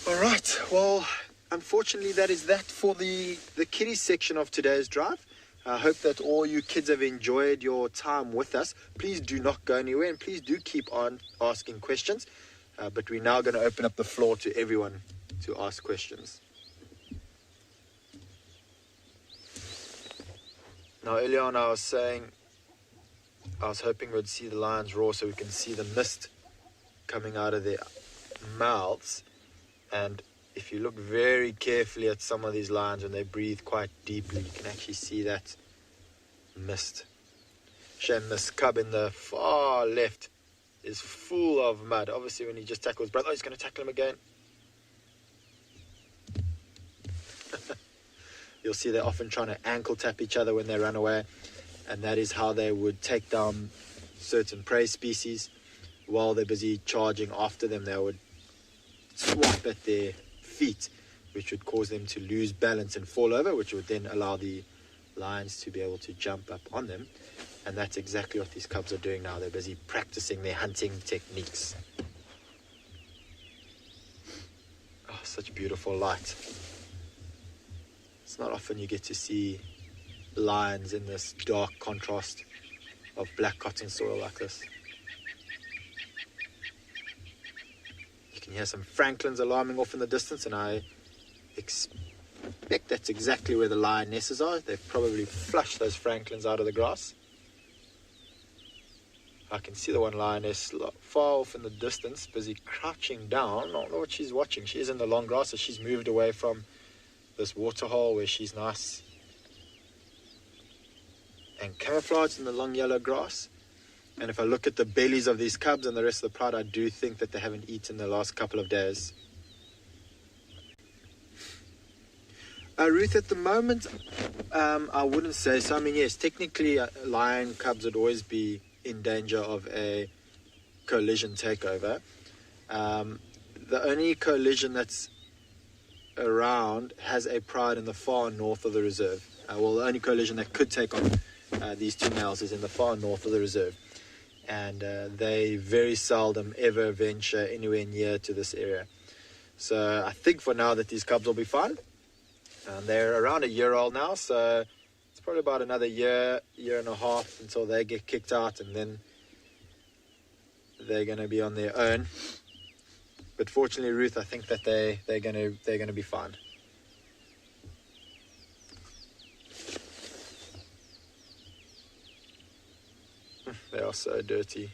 Alright, well, unfortunately, that is that for the kiddies section of today's drive. I hope that all you kids have enjoyed your time with us. Please do not go anywhere, and please do keep on asking questions. But we're now going to open up the floor to everyone to ask questions. Now, earlier on, I was hoping we'd see the lions roar so we can see the mist coming out of their mouths. And if you look very carefully at some of these lions, when they breathe quite deeply, you can actually see that mist. Shame this cub in the far left is full of mud. Obviously, when he just tackles his brother, he's going to tackle him again. You'll see they're often trying to ankle tap each other when they run away, and that is how they would take down certain prey species. While they're busy charging after them, they would swap at their feet, which would cause them to lose balance and fall over, which would then allow the lions to be able to jump up on them. And that's exactly what these cubs are doing now. They're busy practicing their hunting techniques. Oh, such beautiful light. It's not often you get to see lions in this dark contrast of black cotton soil like this. You can hear some francolins alarming off in the distance, and I expect that's exactly where the lionesses are. They've probably flushed those francolins out of the grass. I can see the one lioness far off in the distance, busy crouching down. I don't know what she's watching. She is in the long grass, so she's moved away from this waterhole where she's nice and camouflaged in the long yellow grass. And if I look at the bellies of these cubs and the rest of the pride, I do think that they haven't eaten the last couple of days. Ruth, at the moment, I wouldn't say so. I mean, yes, technically lion cubs would always be in danger of a collision takeover. The only collision that's around has a pride in the far north of the reserve. Well, the only collision that could take on these two males is in the far north of the reserve. And they very seldom ever venture anywhere near to this area. So I think for now that these cubs will be fine. They're around a year old now, so it's probably about another year and a half until they get kicked out, and then they're going to be on their own. But fortunately, Ruth, I think that they're going to be fine. They are so dirty.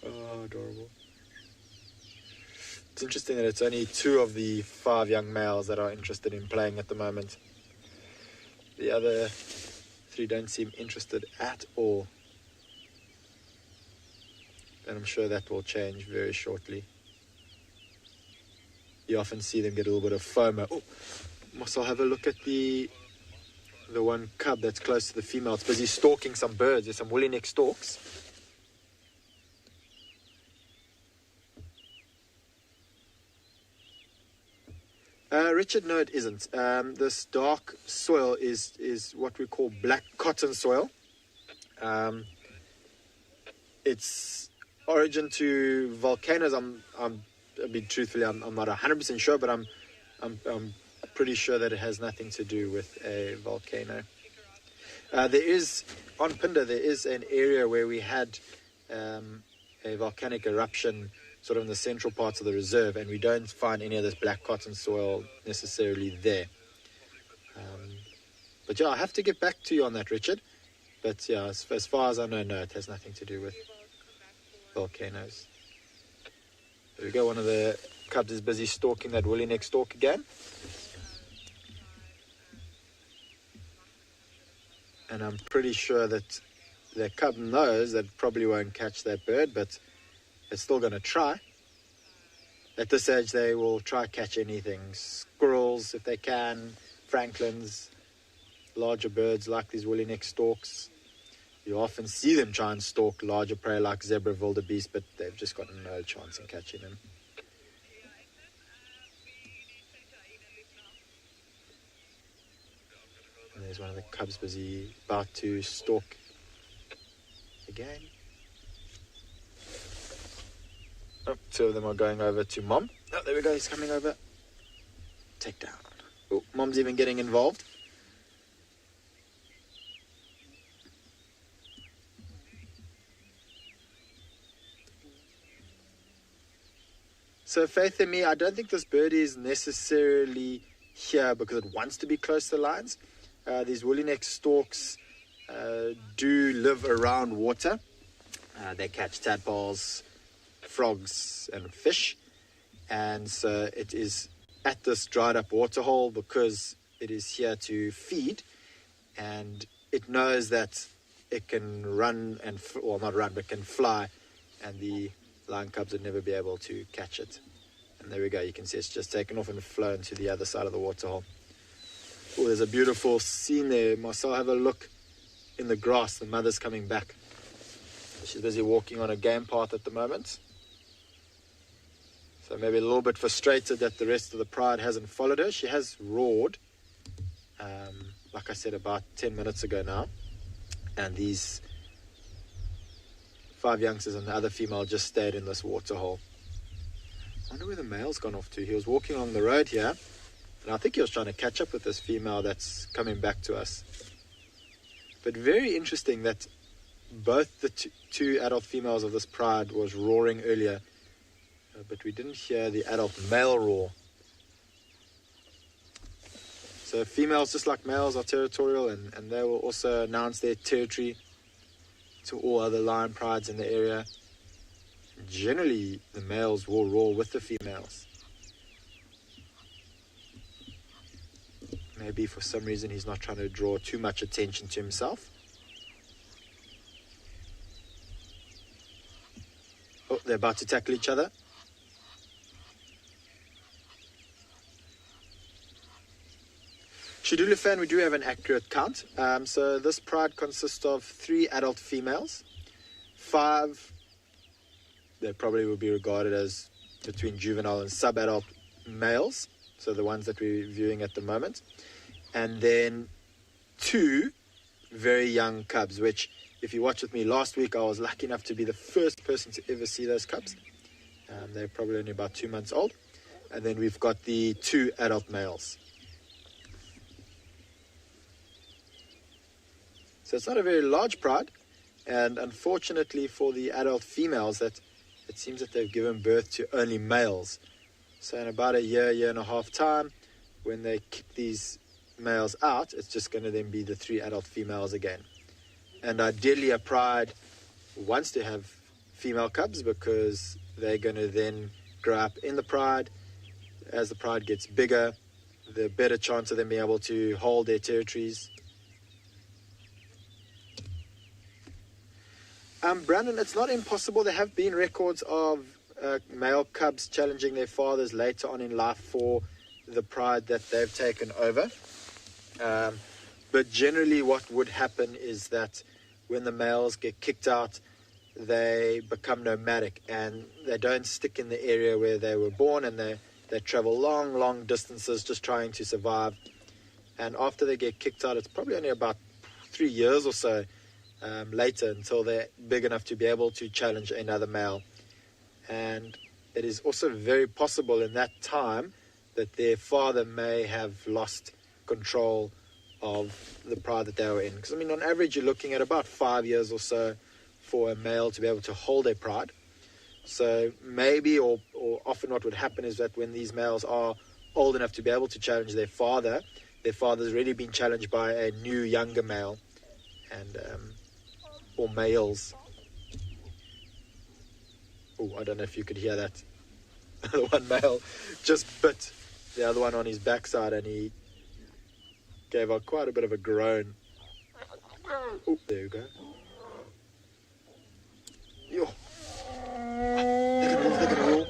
Oh, adorable. It's interesting that it's only 2 of the 5 young males that are interested in playing at the moment. The other 3 don't seem interested at all. And I'm sure that will change very shortly. You often see them get a little bit of FOMO. Oh, must I have a look at the one cub that's close to the female? It's busy stalking some birds. There's some woolly neck storks. Richard, no, it isn't. This dark soil is what we call black cotton soil. Its origin to volcanoes, I mean, truthfully, I'm not 100% sure, but I'm pretty sure that it has nothing to do with a volcano. There is, on Phinda, there is an area where we had a volcanic eruption sort of in the central parts of the reserve, and we don't find any of this black cotton soil necessarily there. But yeah, I have to get back to you on that, Richard. But yeah, as far as I know, no, it has nothing to do with volcanoes. There we go, one of the cubs is busy stalking that woolly neck stork again. And I'm pretty sure that the cub knows that it probably won't catch that bird, but it's still going to try. At this age, they will try catch anything. Squirrels, if they can, francolins, larger birds like these woolly neck storks. You often see them try and stalk larger prey like zebra, wildebeest, but they've just got no chance in catching them. there's one of the cubs busy about to stalk again. Oh, two of them are going over to Mom. Oh, there we go, he's coming over. Take down. Oh, Mom's even getting involved. So Faith and me, I don't think this birdie is necessarily here because it wants to be close to the lines. These woolly neck storks do live around water. They catch tadpoles, frogs and fish. And so it is at this dried up waterhole because it is here to feed. And it knows that it can run and, well, not run, but can fly. And the lion cubs would never be able to catch it. And there we go, you can see it's just taken off and flown to the other side of the waterhole. Oh, there's a beautiful scene there. Marcel, have a look in the grass. The mother's coming back. She's busy walking on a game path at the moment. So maybe a little bit frustrated that the rest of the pride hasn't followed her. She has roared, like I said, about 10 minutes ago now. And these 5 youngsters and the other female just stayed in this waterhole. I wonder where the male's gone off to. He was walking along the road here, and I think he was trying to catch up with this female that's coming back to us. But very interesting that both the two adult females of this pride was roaring earlier, but we didn't hear the adult male roar. So females, just like males, are territorial, and they will also announce their territory to all other lion prides in the area. Generally, the males will roar with the females. Maybe for some reason he's not trying to draw too much attention to himself. Oh, they're about to tackle each other. Shidulu fan, we do have an accurate count. So this pride consists of 3 adult females, 5 they probably will be regarded as between juvenile and sub-adult males, so the ones that we're viewing at the moment, and then 2 very young cubs, which if you watched with me last week, I was lucky enough to be the first person to ever see those cubs. They're probably only about 2 months old. And then we've got the 2 adult males. So it's not a very large pride, and unfortunately for the adult females, that it seems that they've given birth to only males. So in about a year and a half time, when they kick these males out, it's just going to then be the 3 adult females again. And ideally a pride wants to have female cubs because they're going to then grow up in the pride. As the pride gets bigger, the better chance of them being able to hold their territories. Brandon, it's not impossible. There have been records of male cubs challenging their fathers later on in life for the pride that they've taken over. But generally what would happen is that when the males get kicked out, they become nomadic and they don't stick in the area where they were born, and they travel long distances just trying to survive. And after they get kicked out, it's probably only about 3 years or so later until they're big enough to be able to challenge another male. And it is also very possible in that time that their father may have lost control of the pride that they were in. Because, I mean, on average, you're looking at about 5 years or so for a male to be able to hold a pride. So maybe, or often what would happen is that when these males are old enough to be able to challenge their father's already been challenged by a new younger male, and or males. Oh, I don't know if you could hear that. The one male just bit the other one on his backside, and he gave out quite a bit of a groan. Oh, there you go. Yo. They're gonna roll.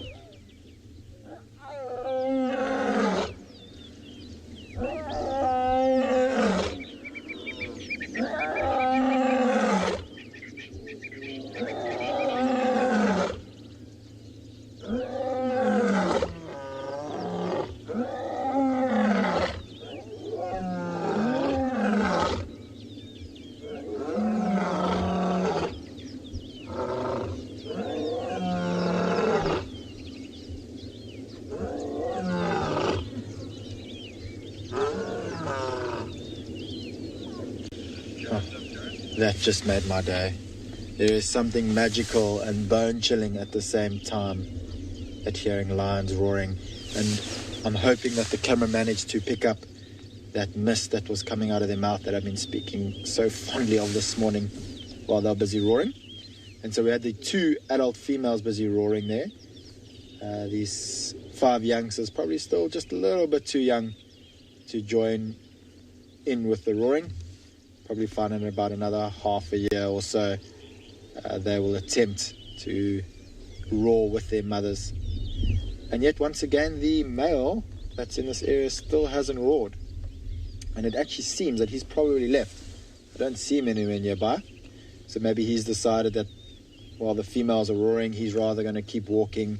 That just made my day. There is something magical and bone-chilling at the same time at hearing lions roaring. And I'm hoping that the camera managed to pick up that mist that was coming out of their mouth that I've been speaking so fondly of this morning while they're busy roaring. And so we had the 2 adult females busy roaring there. These 5 youngsters, probably still just a little bit too young to join in with the roaring. Probably find in about another half a year or so they will attempt to roar with their mothers. And yet once again the male that's in this area still hasn't roared, and it actually seems that he's probably left. I don't see him anywhere nearby, so maybe he's decided that while the females are roaring, he's rather going to keep walking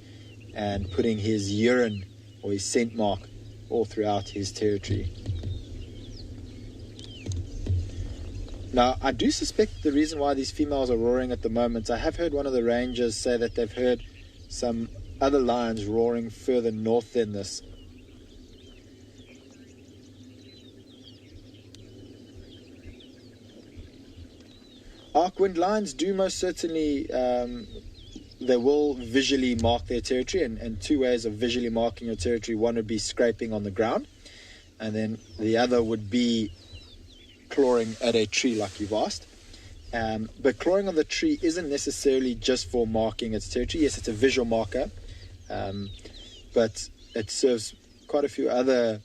and putting his urine or his scent mark all throughout his territory. Now, I do suspect the reason why these females are roaring at the moment, I have heard one of the rangers say that they've heard some other lions roaring further north than this. Arcwind lions do most certainly, they will visually mark their territory, and 2 ways of visually marking your territory. One would be scraping on the ground, and then the other would be clawing at a tree like you've asked. But clawing on the tree isn't necessarily just for marking its territory. Yes, it's a visual marker, but it serves quite a few other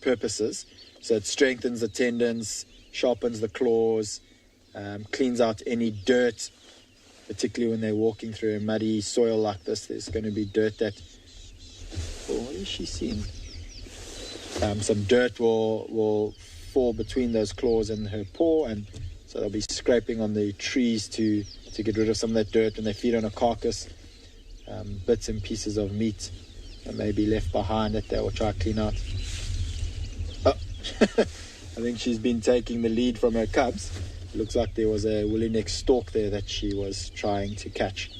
purposes. So it strengthens the tendons, sharpens the claws, cleans out any dirt, particularly when they're walking through a muddy soil like this. There's going to be dirt that... Oh, what is she seeing? Some dirt will fall between those claws and her paw, and so they'll be scraping on the trees to get rid of some of that dirt. When they feed on a carcass, bits and pieces of meat that may be left behind that they will try to clean out. Oh, I think she's been taking the lead from her cubs. It looks like there was a woolly neck stork there that she was trying to catch.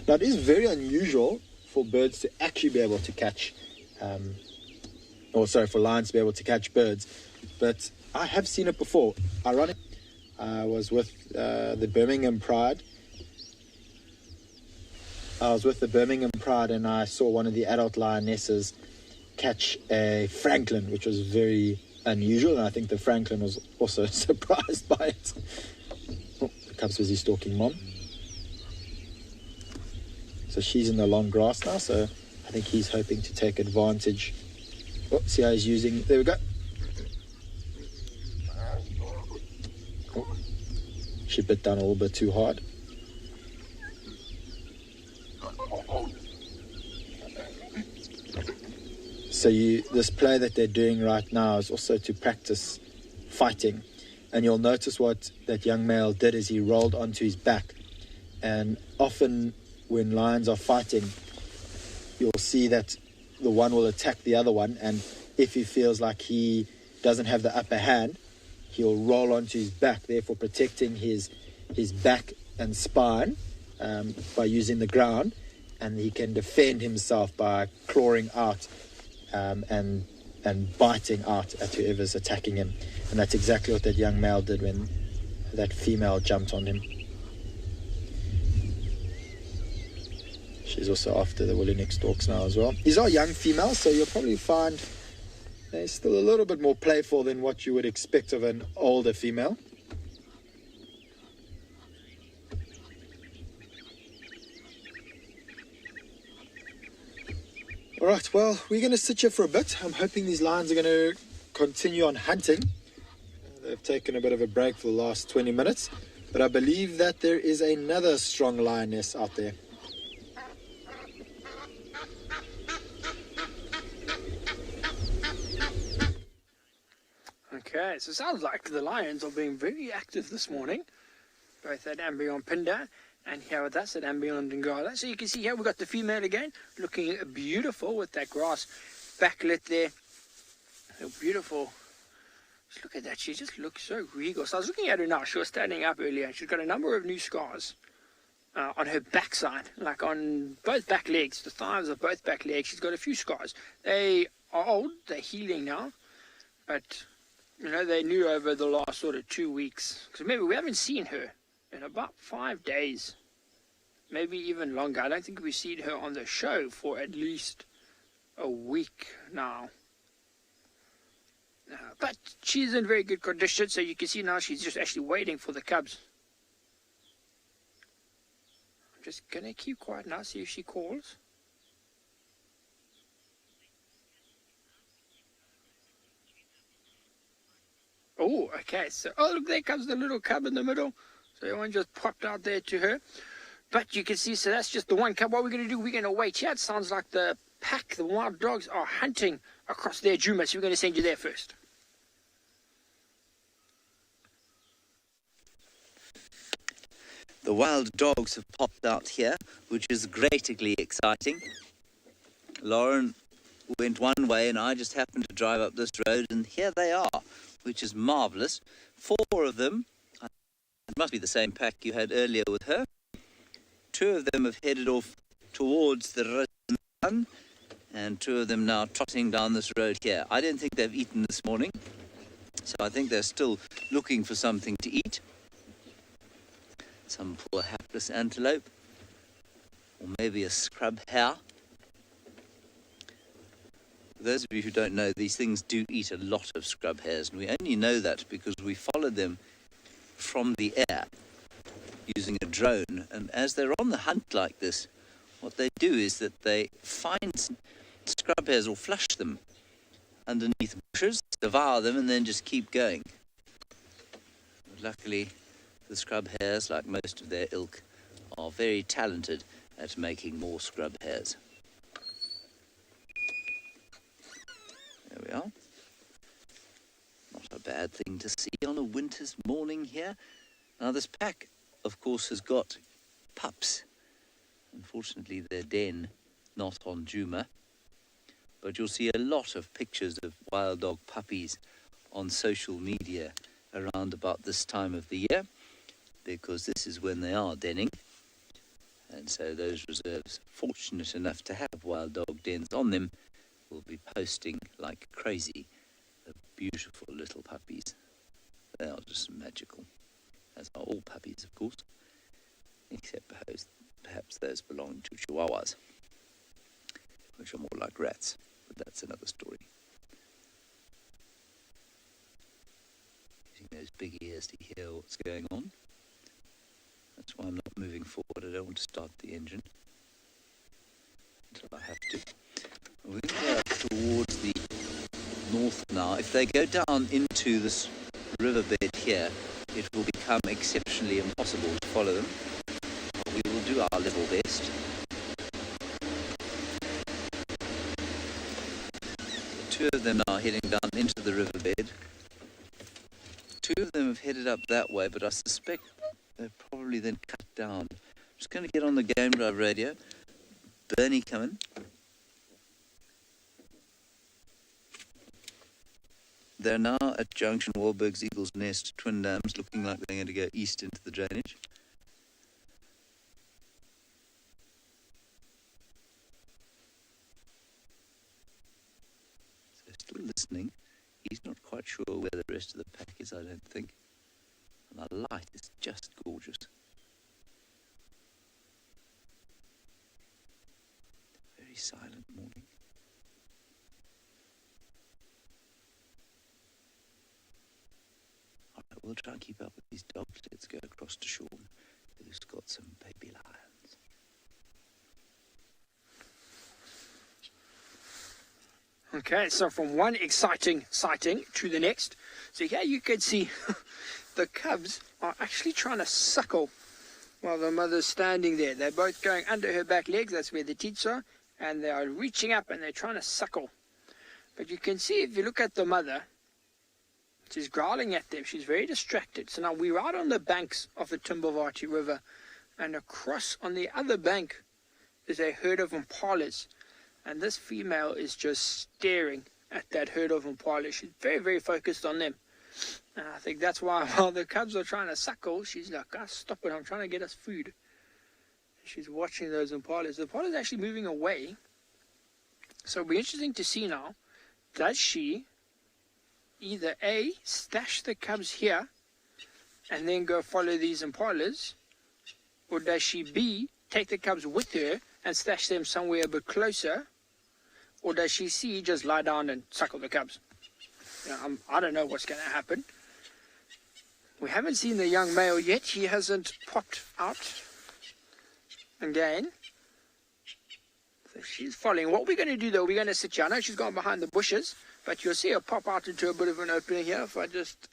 Now, it is very unusual for birds to actually be able to catch, for lions to be able to catch birds, but I have seen it before. Ironic, I was with the Birmingham Pride. And I saw one of the adult lionesses catch a francolin, which was very unusual, and I think the francolin was also surprised by it. Oh, the cub's busy stalking mom. So she's in the long grass now, so I think he's hoping to take advantage. Oh, see how he's using... There we go. Oh, she bit down a little bit too hard. So this play that they're doing right now is also to practice fighting. And you'll notice what that young male did is he rolled onto his back. And often when lions are fighting, you'll see that the one will attack the other one. And if he feels like he doesn't have the upper hand, he'll roll onto his back, therefore protecting his back and spine by using the ground. And he can defend himself by clawing out and biting out at whoever's attacking him. And that's exactly what that young male did when that female jumped on him. She's also after the woolly neck storks now as well. These are young females, so you'll probably find they're still a little bit more playful than what you would expect of an older female. Alright, well, we're going to sit here for a bit. I'm hoping these lions are going to continue on hunting. They've taken a bit of a break for the last 20 minutes, but I believe that there is another strong lioness out there. Okay, so it sounds like the lions are being very active this morning, both at andBeyond Phinda and here with us at andBeyond Ngala. So you can see here we've got the female again, looking beautiful with that grass backlit there. So beautiful. Just look at that, she just looks so regal. So I was looking at her now, she was standing up earlier, and she's got a number of new scars on her backside, like on both back legs, the thighs of both back legs. She's got a few scars. They are old, they're healing now, but You know, they knew over the last sort of 2 weeks. Because remember, we haven't seen her in about 5 days. Maybe even longer. I don't think we've seen her on the show for at least a week now. But she's in very good condition, so you can see now she's just actually waiting for the cubs. I'm just going to keep quiet now, see if she calls. Oh, okay. So, oh, look, there comes the little cub in the middle. So one just popped out there to her. But you can see, so that's just the one cub. What we're going to do, we're going to wait here. It sounds like the pack, the wild dogs, are hunting across their Djuma. So we're going to send you there first. The wild dogs have popped out here, which is greatly exciting. Lauren went one way and I just happened to drive up this road, and here they are, which is marvellous. 4 of them, it must be the same pack you had earlier with her. 2 of them have headed off towards the run, and 2 of them now trotting down this road here. I don't think they've eaten this morning, so I think they're still looking for something to eat. Some poor hapless antelope, or maybe a scrub hare. For those of you who don't know, these things do eat a lot of scrub hares, and we only know that because we followed them from the air using a drone. And as they're on the hunt like this, what they do is that they find scrub hares or flush them underneath bushes, devour them, and then just keep going. But luckily, the scrub hares, like most of their ilk, are very talented at making more scrub hares. There we are. Not a bad thing to see on a winter's morning here. Now this pack, of course, has got pups. Unfortunately, their den not on Djuma. But you'll see a lot of pictures of wild dog puppies on social media around about this time of the year, because this is when they are denning. And so those reserves, fortunate enough to have wild dog dens on them, will be posting like crazy the beautiful little puppies. They are just magical, as are all puppies, of course, except perhaps those belonging to chihuahuas, which are more like rats, but that's another story. Using those big ears to hear what's going on. That's why I'm not moving forward. I don't want to start the engine until I have to. We're going to go up towards the north now. If they go down into this riverbed here, it will become exceptionally impossible to follow them. But we will do our level best. Two of them now heading down into the riverbed. 2 of them have headed up that way, but I suspect they've probably then cut down. I'm just going to get on the game drive radio. Bernie coming. They're now at Junction Wahlberg's Eagle's Nest, Twin Dams, looking like they're going to go east into the drainage. So still listening. He's not quite sure where the rest of the pack is, I don't think. And the light is just gorgeous. Very silent morning. Alright, we'll try and keep up with these dogs. Let's go across to Sean, who's got some baby lions. Okay, so from one exciting sighting to the next. So here you can see the cubs are actually trying to suckle while the mother's standing there. They're both going under her back legs, that's where the teats are, and they are reaching up and they're trying to suckle. But you can see if you look at the mother, she's growling at them. She's very distracted. So now we're out on the banks of the Timbavati River, and across on the other bank is a herd of impalas. And this female is just staring at that herd of impalas. She's very, very focused on them. And I think that's why while the cubs are trying to suckle, she's like, "Ah, stop it, I'm trying to get us food." She's watching those impalas. The impala's actually moving away. So it'll be interesting to see now, does she either A, stash the cubs here and then go follow these impalas, or does she B, take the cubs with her and stash them somewhere a bit closer, or does she C, just lie down and suckle the cubs? I don't know what's going to happen. We haven't seen the young male yet. He hasn't popped out again. So she's following. What we're going to do, though, we're going to sit here. I know she's gone behind the bushes, but you'll see her pop out into a bit of an opening here. If I just...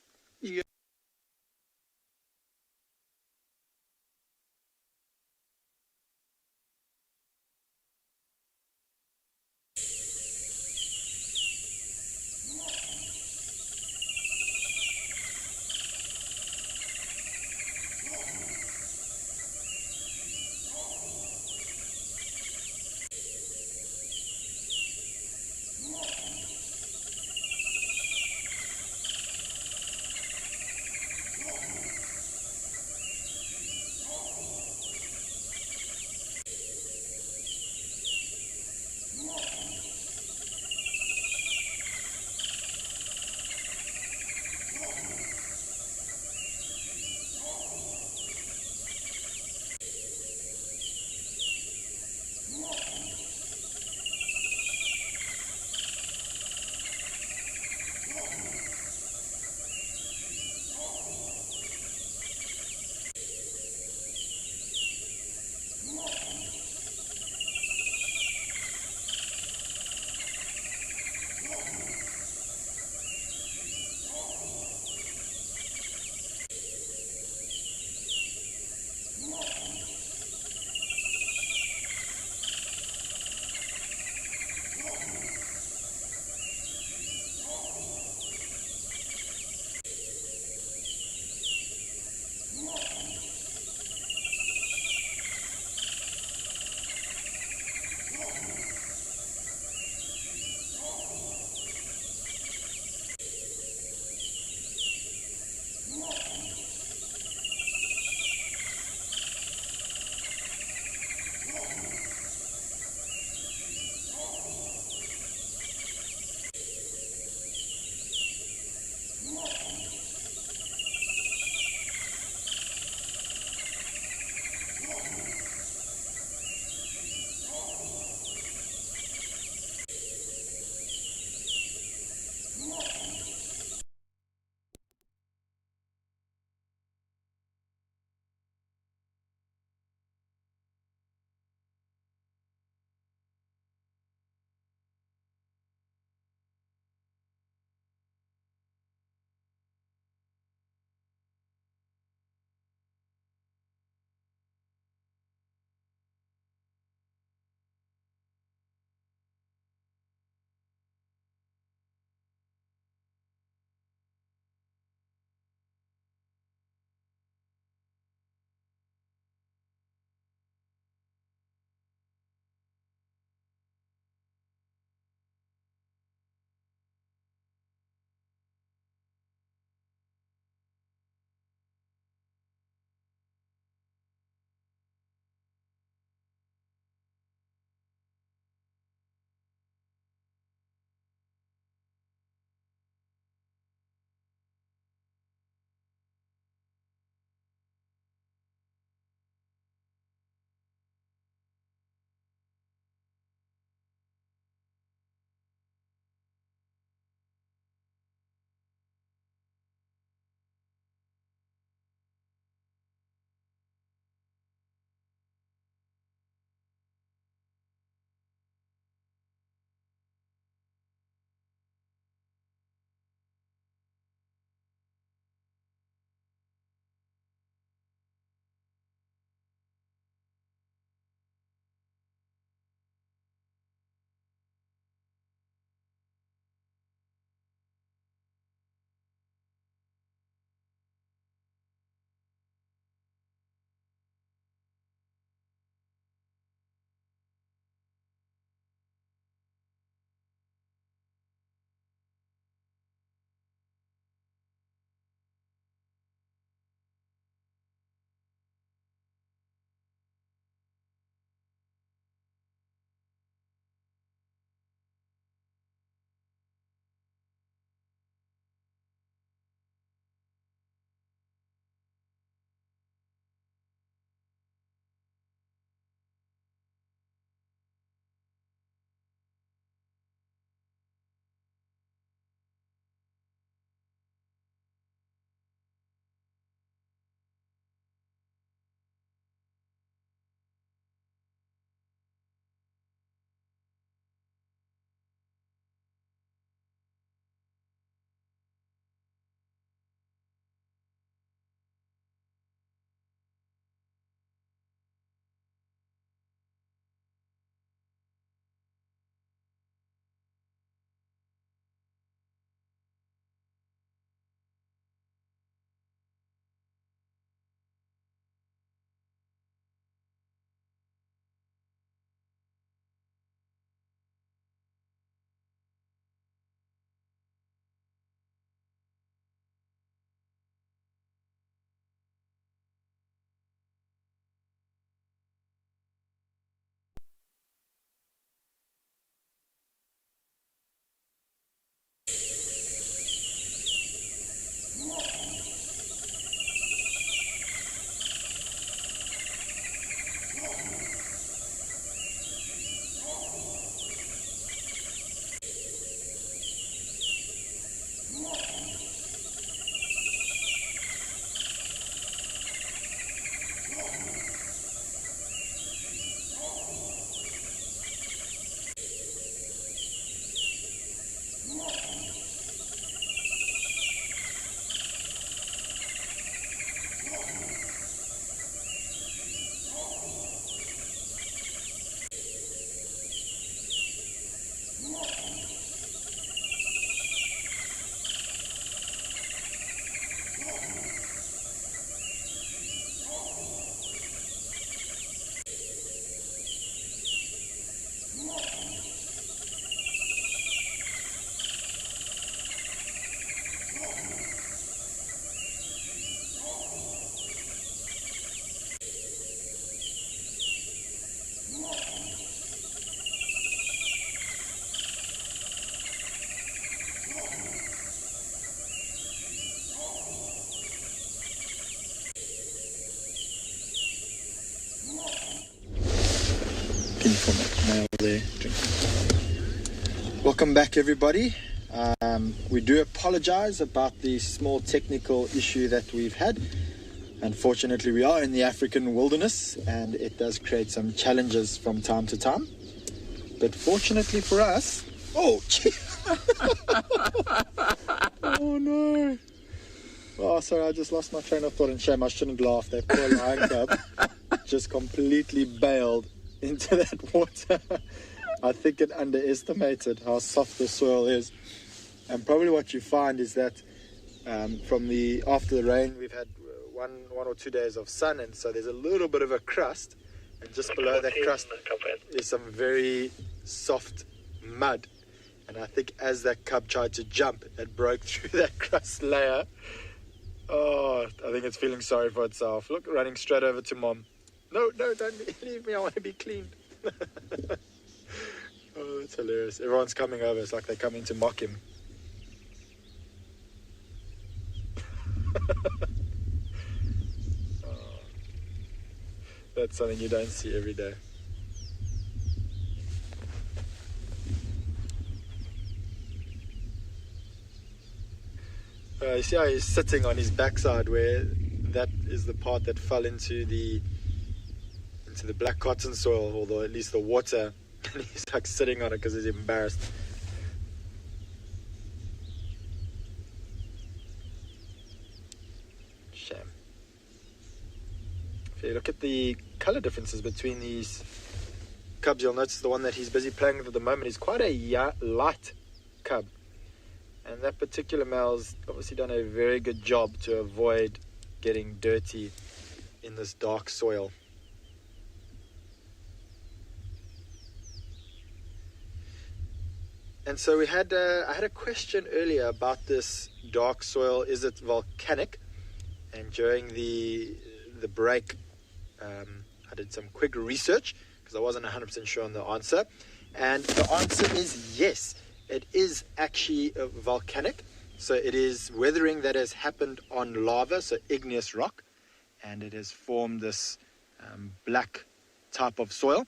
from a male there. Welcome back, everybody. We do apologize about the small technical issue that we've had. Unfortunately, we are in the African wilderness and it does create some challenges from time to time. But fortunately for us... Oh, gee. Oh, no. Oh, sorry, I just lost my train of thought, and shame, I shouldn't laugh. That poor lion cub just completely bailed into that water. I think it underestimated how soft the soil is. And probably what you find is that after the rain, we've had one or 2 days of sun, and so there's a little bit of a crust, and just below that crust is some very soft mud. And I think as that cub tried to jump, it broke through that crust layer. Oh, I think it's feeling sorry for itself. Look, running straight over to mom. No, don't leave me. I want to be clean. Oh, it's hilarious. Everyone's coming over. It's like they're coming to mock him. Oh, that's something you don't see every day. You see how he's sitting on his backside, where that is the part that fell into the black cotton soil, or at least the water, and he's like sitting on it because he's embarrassed. Shame. If you look at the color differences between these cubs, you'll notice the one that he's busy playing with at the moment is quite a light cub. And that particular male's obviously done a very good job to avoid getting dirty in this dark soil. And so I had a question earlier about this dark soil. Is it volcanic? And during the break, I did some quick research because I wasn't 100% sure on the answer. And the answer is yes. It is actually volcanic, so it is weathering that has happened on lava, so igneous rock, and it has formed this black type of soil.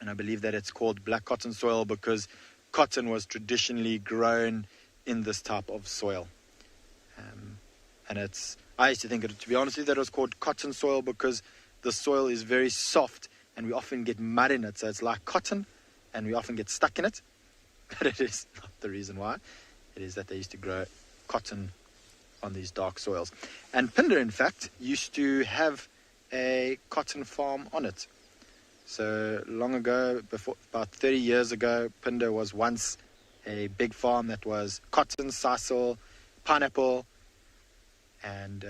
And I believe that it's called black cotton soil because cotton was traditionally grown in this type of soil. And I used to think, to be honest with you, that it was called cotton soil because the soil is very soft and we often get mud in it, so it's like cotton and we often get stuck in it. But it is not the reason why. It is that they used to grow cotton on these dark soils. And Phinda, in fact, used to have a cotton farm on it. So long ago, about 30 years ago, Phinda was once a big farm that was cotton, sisal, pineapple, and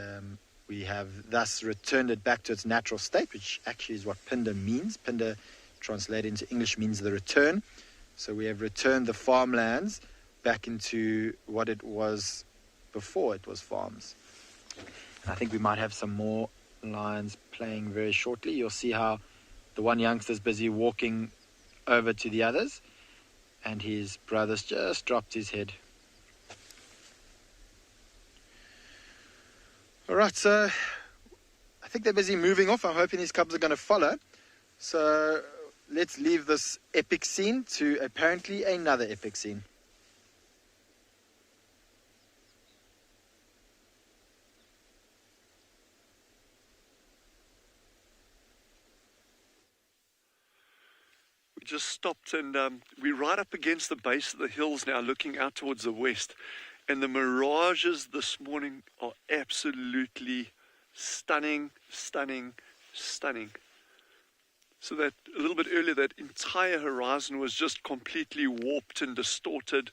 we have thus returned it back to its natural state, which actually is what Phinda means. Phinda, translated into English, means the return. So we have returned the farmlands back into what it was before it was farms. And I think we might have some more lions playing very shortly. You'll see how the one youngster's busy walking over to the others, and his brother's just dropped his head. All right, so I think they're busy moving off. I'm hoping these cubs are going to follow. So let's leave this epic scene to apparently another epic scene. We just stopped and we're right up against the base of the hills now, looking out towards the west. And the mirages this morning are absolutely stunning, stunning, stunning. So that a little bit earlier, that entire horizon was just completely warped and distorted.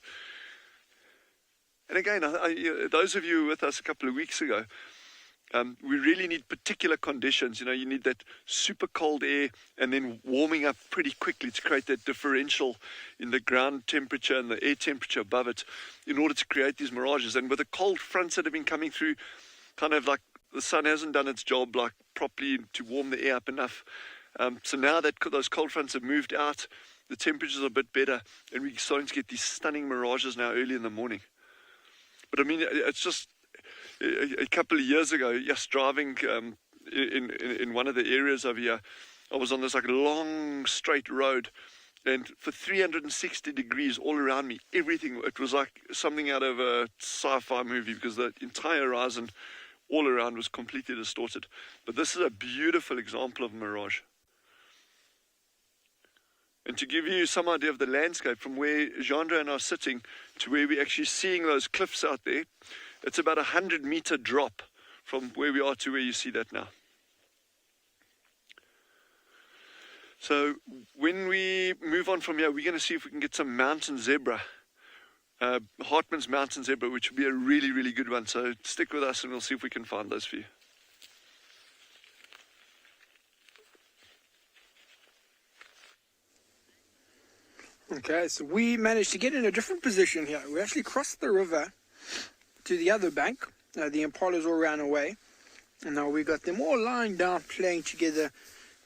And again, those of you who were with us a couple of weeks ago, we really need particular conditions. You know, you need that super cold air and then warming up pretty quickly to create that differential in the ground temperature and the air temperature above it in order to create these mirages. And with the cold fronts that have been coming through, kind of like the sun hasn't done its job like properly to warm the air up enough. So now that those cold fronts have moved out, the temperatures are a bit better, and we're starting to get these stunning mirages now early in the morning. But I mean, it's just a couple of years ago, just driving in one of the areas over here, I was on this like long straight road, and for 360 degrees all around me, everything, it was like something out of a sci-fi movie, because the entire horizon all around was completely distorted. But this is a beautiful example of mirage. And to give you some idea of the landscape, from where Jandre and I are sitting to where we're actually seeing those cliffs out there, it's about a 100-meter drop from where we are to where you see that now. So when we move on from here, we're going to see if we can get some mountain zebra, Hartman's mountain zebra, which would be a really, really good one. So stick with us and we'll see if we can find those for you. Okay, so we managed to get in a different position here. We actually crossed the river to the other bank. The Impalas all ran away. And now we got them all lying down playing together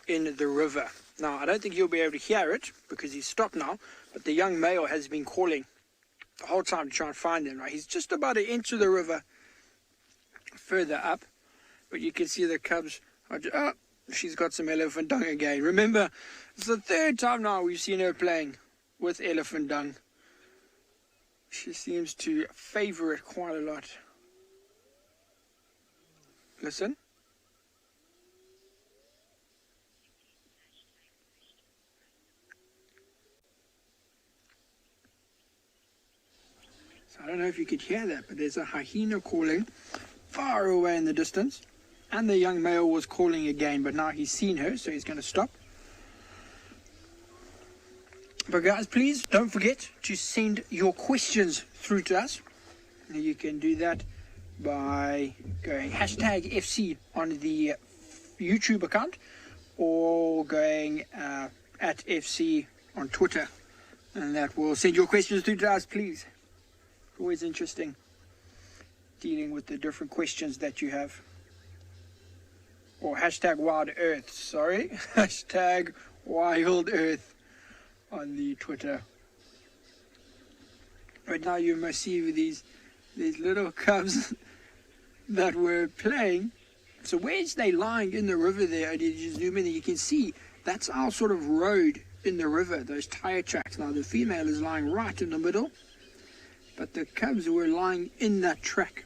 in the river. Now, I don't think you'll be able to hear it because he's stopped now, but the young male has been calling the whole time to try and find them. Now, he's just about to enter the river further up, but you can see the cubs are just, oh, she's got some elephant dung again. Remember, it's the third time now we've seen her playing with elephant dung. She seems to favor it quite a lot. Listen. So I don't know if you could hear that, but there's a hyena calling far away in the distance. And the young male was calling again, but now he's seen her, so he's going to stop. But guys, please don't forget to send your questions through to us. You can do that by going hashtag FC on the YouTube account, or going at FC on Twitter, and that will send your questions through to us, please. Always interesting dealing with the different questions that you have. Or hashtag WildEarth, sorry. Hashtag WildEarth on the Twitter. Right now you must see these little cubs that were playing. So where's they lying in the river there? Did you zoom in and you can see that's our sort of road in the river, those tire tracks. Now the female is lying right in the middle, but the cubs were lying in that track.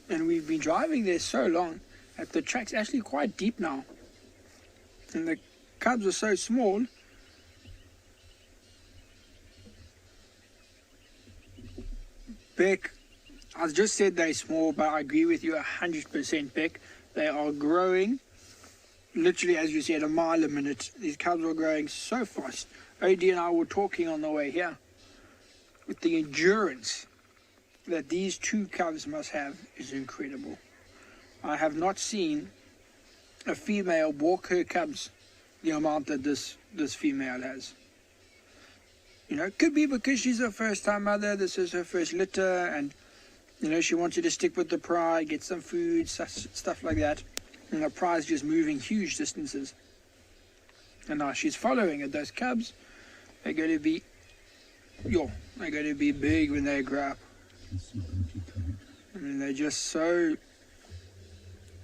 And we've been driving there so long that the track's actually quite deep now. And the cubs are so small. Beck, I just said they're small, but I agree with you 100%, Beck. They are growing, literally, as you said, a mile a minute. These cubs are growing so fast. OD and I were talking on the way here with the endurance that these two cubs must have is incredible. I have not seen a female walk her cubs the amount that this female has. You know, it could be because she's a first-time mother, this is her first litter, and, you know, she wanted to stick with the pride, get some food, stuff like that. And the pride's just moving huge distances. And now she's following it. Those cubs are going to be, they're going to be big when they grow up. I mean, they're just so,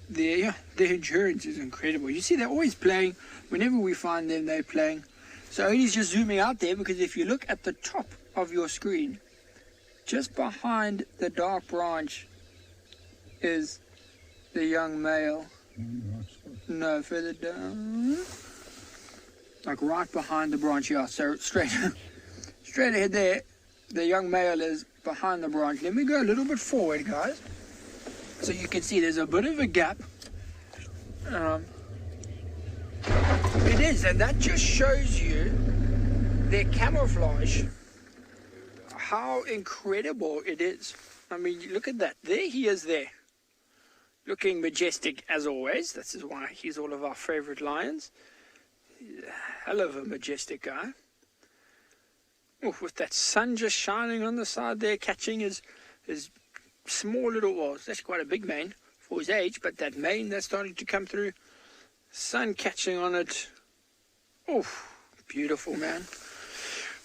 their endurance is incredible. You see, they're always playing. Whenever we find them, they're playing. So Odie's just zooming out there, because if you look at the top of your screen, just behind the dark branch is the young male. No, further down. Like right behind the branch, yeah. So straight ahead there, the young male is behind the branch. Let me go a little bit forward, guys. So you can see there's a bit of a gap. It is, and that just shows you their camouflage, how incredible it is. I mean, look at that. There he is there, looking majestic as always. This is why he's all of our favorite lions. He's a hell of a majestic guy. Oh, with that sun just shining on the side there, catching his small little, well, it's actually quite a big mane for his age, but that mane that's starting to come through, sun catching on it. Oh, beautiful, man.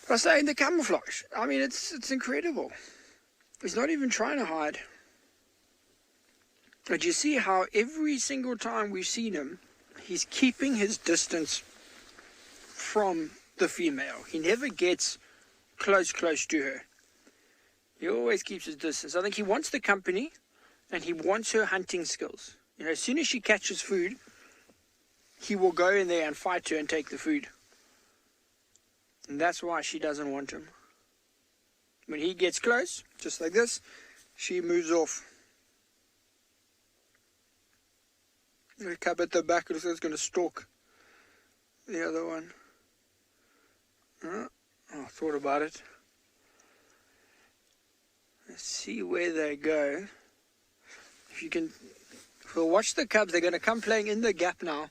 But I say, the camouflage, I mean, it's incredible. He's not even trying to hide. But you see how every single time we've seen him, he's keeping his distance from the female. He never gets close to her. He always keeps his distance. I think he wants the company and he wants her hunting skills. You know, as soon as she catches food, he will go in there and fight her and take the food. And that's why she doesn't want him. When he gets close, just like this, she moves off. The cub at the back looks like it's going to stalk the other one. I thought about it. Let's see where they go. If we'll watch the cubs, they're going to come playing in the gap now.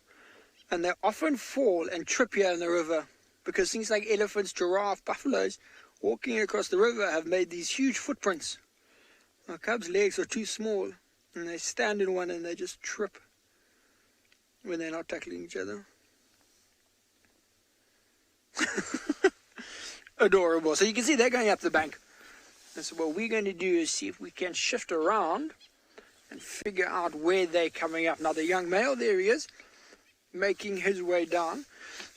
And they often fall and trip here in the river. Because things like elephants, giraffe, buffaloes, walking across the river have made these huge footprints. Our cubs' legs are too small. And they stand in one and they just trip when they're not tackling each other. Adorable. So you can see they're going up the bank. And so what we're going to do is see if we can shift around and figure out where they're coming up. Now the young male, there he is, making his way down.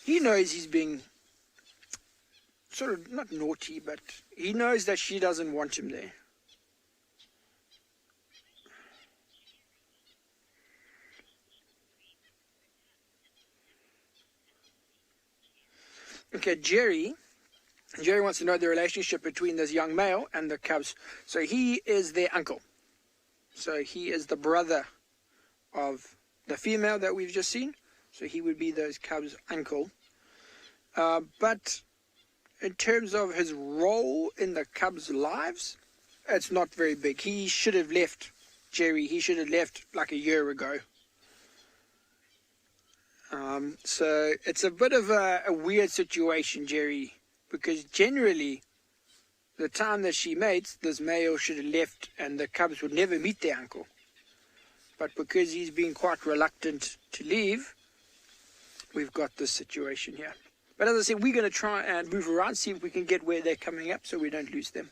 He knows he's being sort of, not naughty, but he knows that she doesn't want him there. Okay, Jerry wants to know the relationship between this young male and the cubs. So he is their uncle. So he is the brother of the female that we've just seen. So he would be those cubs' uncle. But in terms of his role in the cubs' lives, it's not very big. He should have left, Jerry. He should have left like a year ago. So it's a bit of a weird situation, Jerry, because generally the time that she mates, this male should have left and the cubs would never meet their uncle. But because he's been quite reluctant to leave, we've got this situation here. But as I said, we're going to try and move around, see if we can get where they're coming up so we don't lose them.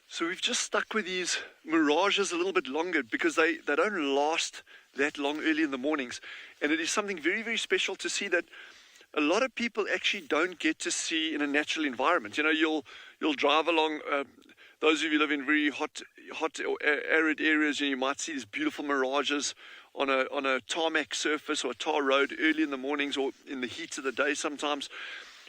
So we've just stuck with these Mirages a little bit longer because they don't last that long early in the mornings. And it is something very, very special to see that a lot of people actually don't get to see in a natural environment. You know, you'll drive along, those of you who live in very hot or arid areas, you might see these beautiful Mirages on a tarmac surface or a tar road early in the mornings or in the heat of the day sometimes.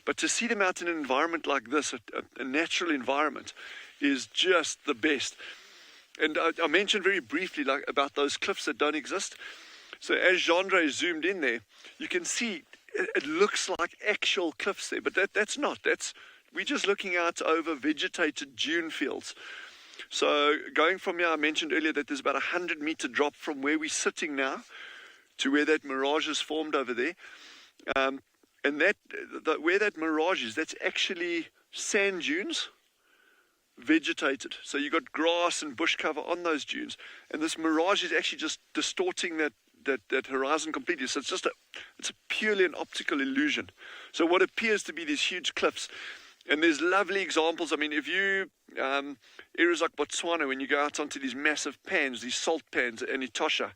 But to see them out in an environment like this, a natural environment, is just the best. And I mentioned very briefly about those cliffs that don't exist. So as Jandre zoomed in there, you can see it looks like actual cliffs there, but that's not. We're just looking out over vegetated dune fields. So going from here, I mentioned earlier that there's about 100-meter drop from where we're sitting now to where that mirage is formed over there. And where that mirage is, that's actually sand dunes, vegetated. So you've got grass and bush cover on those dunes, and this mirage is actually just distorting that horizon completely. So it's a purely an optical illusion. So what appears to be these huge cliffs, and there's lovely examples. I mean, if you areas like Botswana, when you go out onto these massive pans, these salt pans, and Etosha,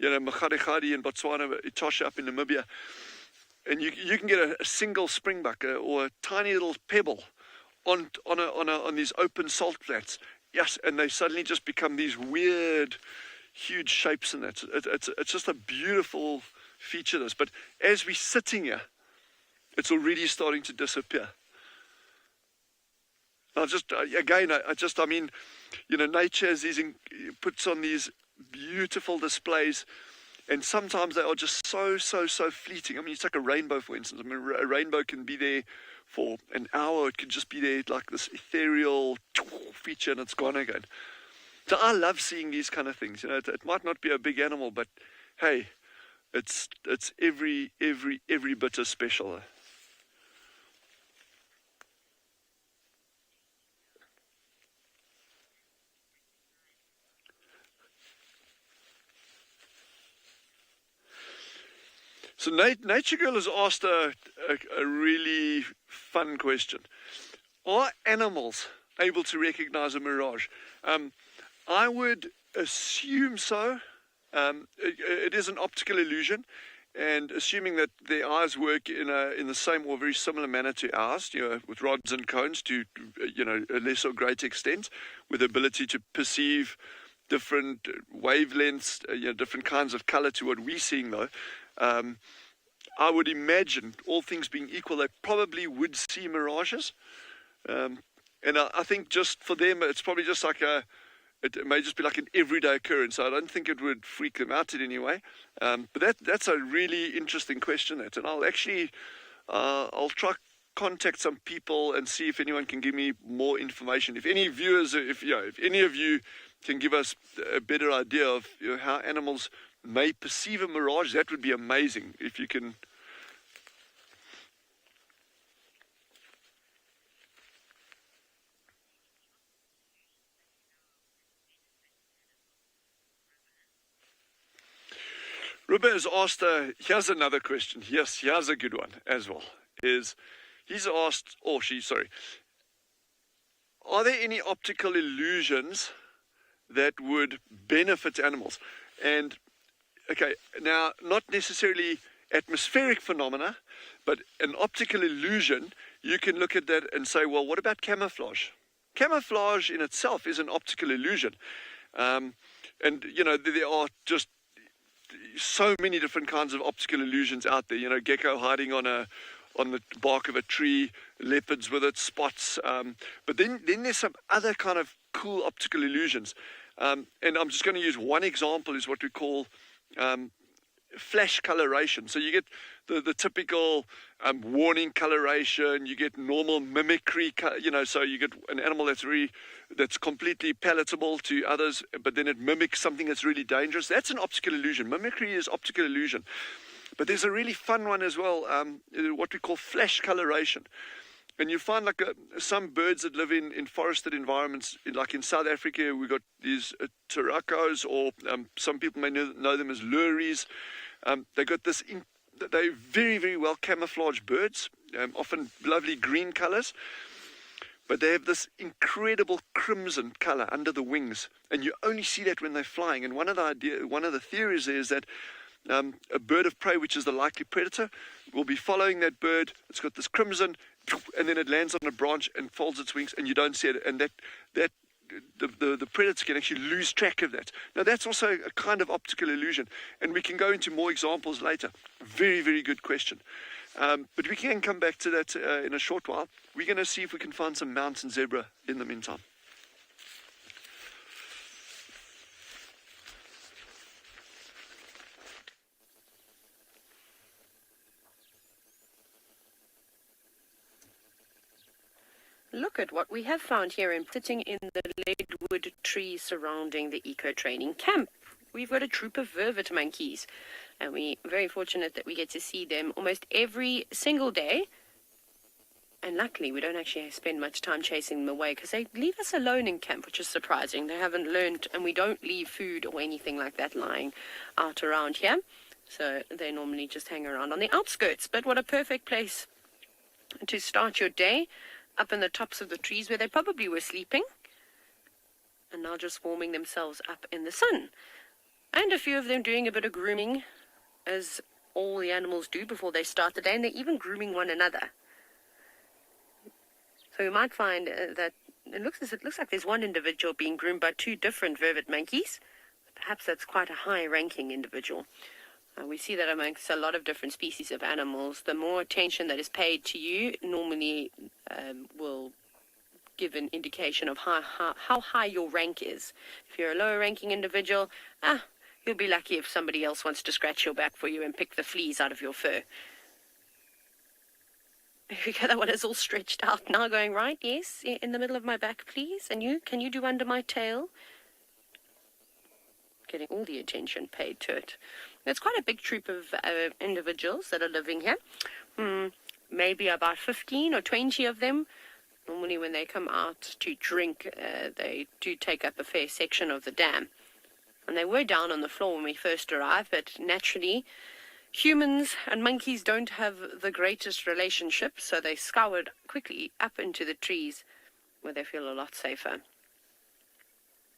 Machadechadi in Botswana, Etosha up in Namibia, and you can get a single springbuck or a tiny little pebble on these open salt flats. Yes, and they suddenly just become these weird, huge shapes in that. It's just a beautiful feature, this. But as we're sitting here, it's already starting to disappear. I mean, nature has puts on these beautiful displays, and sometimes they are just so fleeting. I mean, you take a rainbow, for instance. I mean, a rainbow can be there for an hour. It could just be there like this ethereal feature, and it's gone again. So I love seeing these kind of things. It might not be a big animal, but hey, it's every bit as special. So Nature Girl has asked a really fun question. Are animals able to recognize a mirage? I would assume so. It is an optical illusion, and assuming that their eyes work in the same or very similar manner to ours, with rods and cones to a less or greater extent, with the ability to perceive different wavelengths, different kinds of color to what we're seeing, though. I would imagine, all things being equal, they probably would see mirages. And I think just for them, it's probably just like it may just be like an everyday occurrence. So I don't think it would freak them out in any way. But that's a really interesting question, and I'll actually, I'll try contact some people and see if anyone can give me more information. If any viewers, if any of you can give us a better idea of how animals may perceive a mirage, that would be amazing. If you can. Ruben has asked, here's another question. Yes, here's a good one as well. He's asked, are there any optical illusions that would benefit animals? And, okay, now, not necessarily atmospheric phenomena, but an optical illusion, you can look at that and say, well, what about camouflage? Camouflage in itself is an optical illusion. And, there are just so many different kinds of optical illusions out there. Gecko hiding on the bark of a tree, leopards with its spots. But then there's some other kind of cool optical illusions. And I'm just going to use one example, is what we call flash coloration. So you get the typical warning coloration, you get normal mimicry, so you get an animal that's completely palatable to others, but then it mimics something that's really dangerous. That's an optical illusion. Mimicry is optical illusion. But there's a really fun one as well, what we call flash coloration. And you find some birds that live in forested environments, like in South Africa, we've got these turacos, or some people may know them as luries. They got this, they're very, very well camouflaged birds, often lovely green colors. But they have this incredible crimson color under the wings, and you only see that when they're flying. And one of the theories is that a bird of prey, which is the likely predator, will be following that bird. It's got this crimson, and then it lands on a branch and folds its wings, and you don't see it. And the predator can actually lose track of that. Now, that's also a kind of optical illusion, and we can go into more examples later. Very, very good question. But we can come back to that in a short while. We're going to see if we can find some mountain zebra in the meantime. Look at what we have found here sitting in the leadwood trees surrounding the eco-training camp. We've got a troop of Vervet monkeys, and we're very fortunate that we get to see them almost every single day. And luckily, we don't actually spend much time chasing them away, because they leave us alone in camp, which is surprising. They haven't learned, and we don't leave food or anything like that lying out around here. So they normally just hang around on the outskirts. But what a perfect place to start your day, up in the tops of the trees where they probably were sleeping, and now just warming themselves up in the sun. And a few of them doing a bit of grooming, as all the animals do before they start the day, and they're even grooming one another. So you might find that it looks like there's one individual being groomed by two different Vervet monkeys. Perhaps that's quite a high-ranking individual. We see that amongst a lot of different species of animals. The more attention that is paid to you normally will give an indication of how high your rank is. If you're a lower-ranking individual, you'll be lucky if somebody else wants to scratch your back for you and pick the fleas out of your fur. That one is all stretched out now, going, right, yes, in the middle of my back, please. And you, can you do under my tail? Getting all the attention paid to it. It's quite a big troop of individuals that are living here. Maybe about 15 or 20 of them. Normally when they come out to drink, they do take up a fair section of the dam. And they were down on the floor when we first arrived, but naturally humans and monkeys don't have the greatest relationship, so they scoured quickly up into the trees where they feel a lot safer.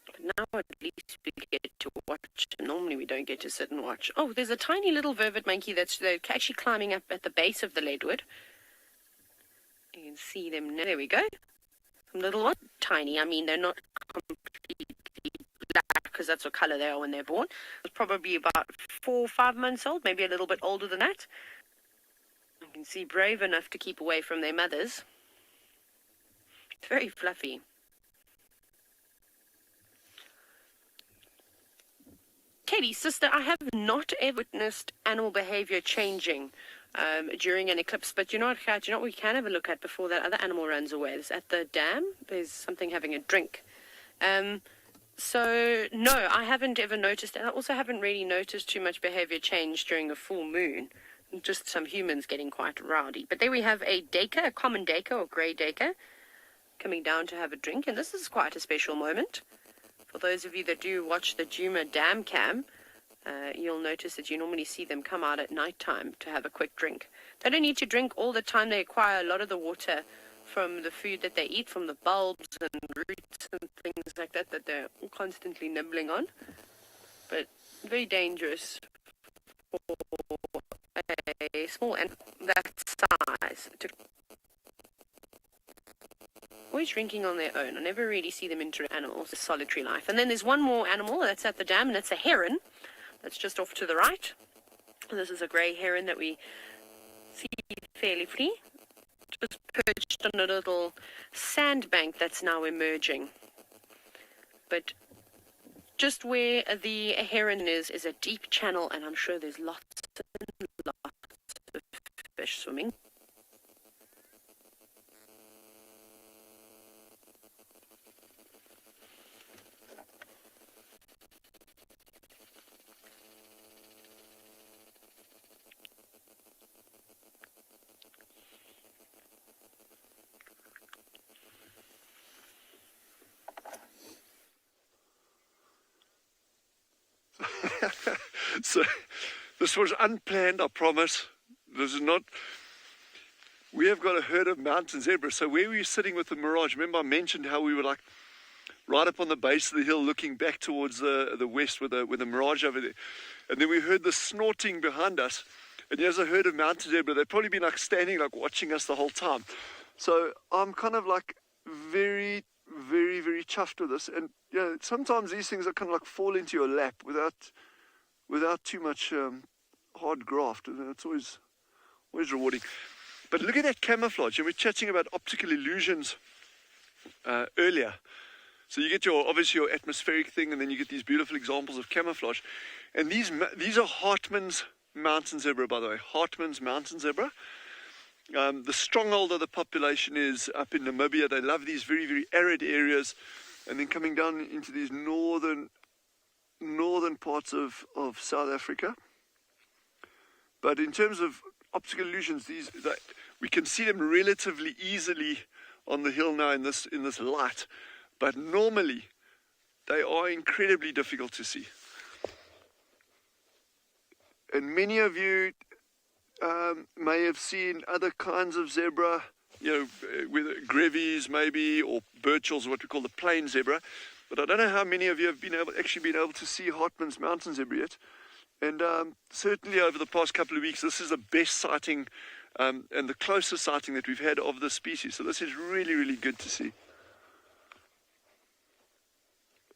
But now at least we get to watch. Normally we don't get to sit and watch. Oh, there's a tiny little Vervet monkey they're actually climbing up at the base of the leadwood. You can see them now. There we go. Some little ones. Tiny. I mean, they're not completely black because that's what color they are when they're born. It's probably about 4 or 5 months old, maybe a little bit older than that. You can see brave enough to keep away from their mothers. It's very fluffy. Katie, sister, I have not ever witnessed animal behavior changing during an eclipse, but you know what we can have a look at before that other animal runs away? It's at the dam. There's something having a drink. So, no, I haven't ever noticed, and I also haven't really noticed too much behavior change during a full moon. Just some humans getting quite rowdy. But there we have a duiker, a common duiker or grey duiker, coming down to have a drink, and this is quite a special moment. For those of you that do watch the Djuma dam cam, you'll notice that you normally see them come out at night time to have a quick drink. They don't need to drink all the time. They acquire a lot of the water from the food that they eat, from the bulbs and roots and things like that they're constantly nibbling on. But very dangerous for a small animal that size to always drinking on their own. I never really see them interact with animals, a solitary life. And then there's one more animal that's at the dam, and that's a heron. That's just off to the right. This is a grey heron that we see fairly free, just perched on a little sandbank that's now emerging. But just where the heron is a deep channel, and I'm sure there's lots and lots of fish swimming. So this was unplanned, I promise. This is not. We have got a herd of mountain zebras. So where we were sitting with the Mirage, remember I mentioned how we were like right up on the base of the hill looking back towards the west with the Mirage over there. And then we heard the snorting behind us. And there's a herd of mountain zebra. They've probably been like standing, like watching us the whole time. So I'm kind of like very, very, very chuffed with this. And yeah, sometimes these things are kind of like fall into your lap without too much hard graft. And it's always rewarding. But look at that camouflage. And we're chatting about optical illusions earlier. So you get obviously your atmospheric thing, and then you get these beautiful examples of camouflage. And these are Hartmann's mountain zebra, by the way. Hartmann's mountain zebra. The stronghold of the population is up in Namibia. They love these very, very arid areas. And then coming down into these northern parts of South Africa. But in terms of optical illusions, we can see them relatively easily on the hill now in this light. But normally, they are incredibly difficult to see. And many of you may have seen other kinds of zebra, with grevies maybe, or birchals, what we call the plain zebra. But I don't know how many of you have been able to see Hartmann's mountain zebra yet. And certainly over the past couple of weeks, this is the best sighting and the closest sighting that we've had of this species. So this is really, really good to see.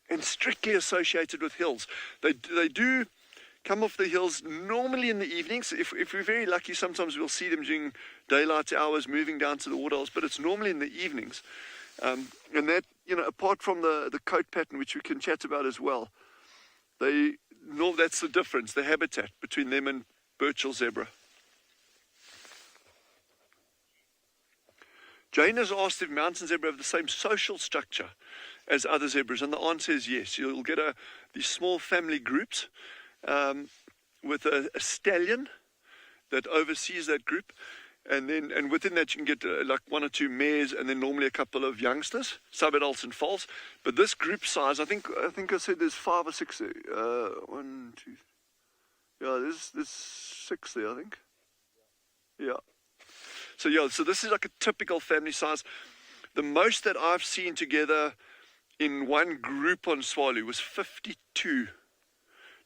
And strictly associated with hills. They do come off the hills normally in the evenings. If we're very lucky, sometimes we'll see them during daylight hours moving down to the waterholes, but it's normally in the evenings. And that, apart from the coat pattern, which we can chat about as well, that's the difference, the habitat between them and Burchell zebra. Jane has asked if mountain zebra have the same social structure as other zebras, and the answer is yes. You'll get these small family groups with a stallion that oversees that group, and within that you can get like 1 or 2 mares, and then normally a couple of youngsters, sub-adults and foals. But this group size, I think I said there's 5 or 6. 1, 2. Yeah, there's 6 there, I think. Yeah. So this is like a typical family size. the most that I've seen together in one group on Tswalu was 52.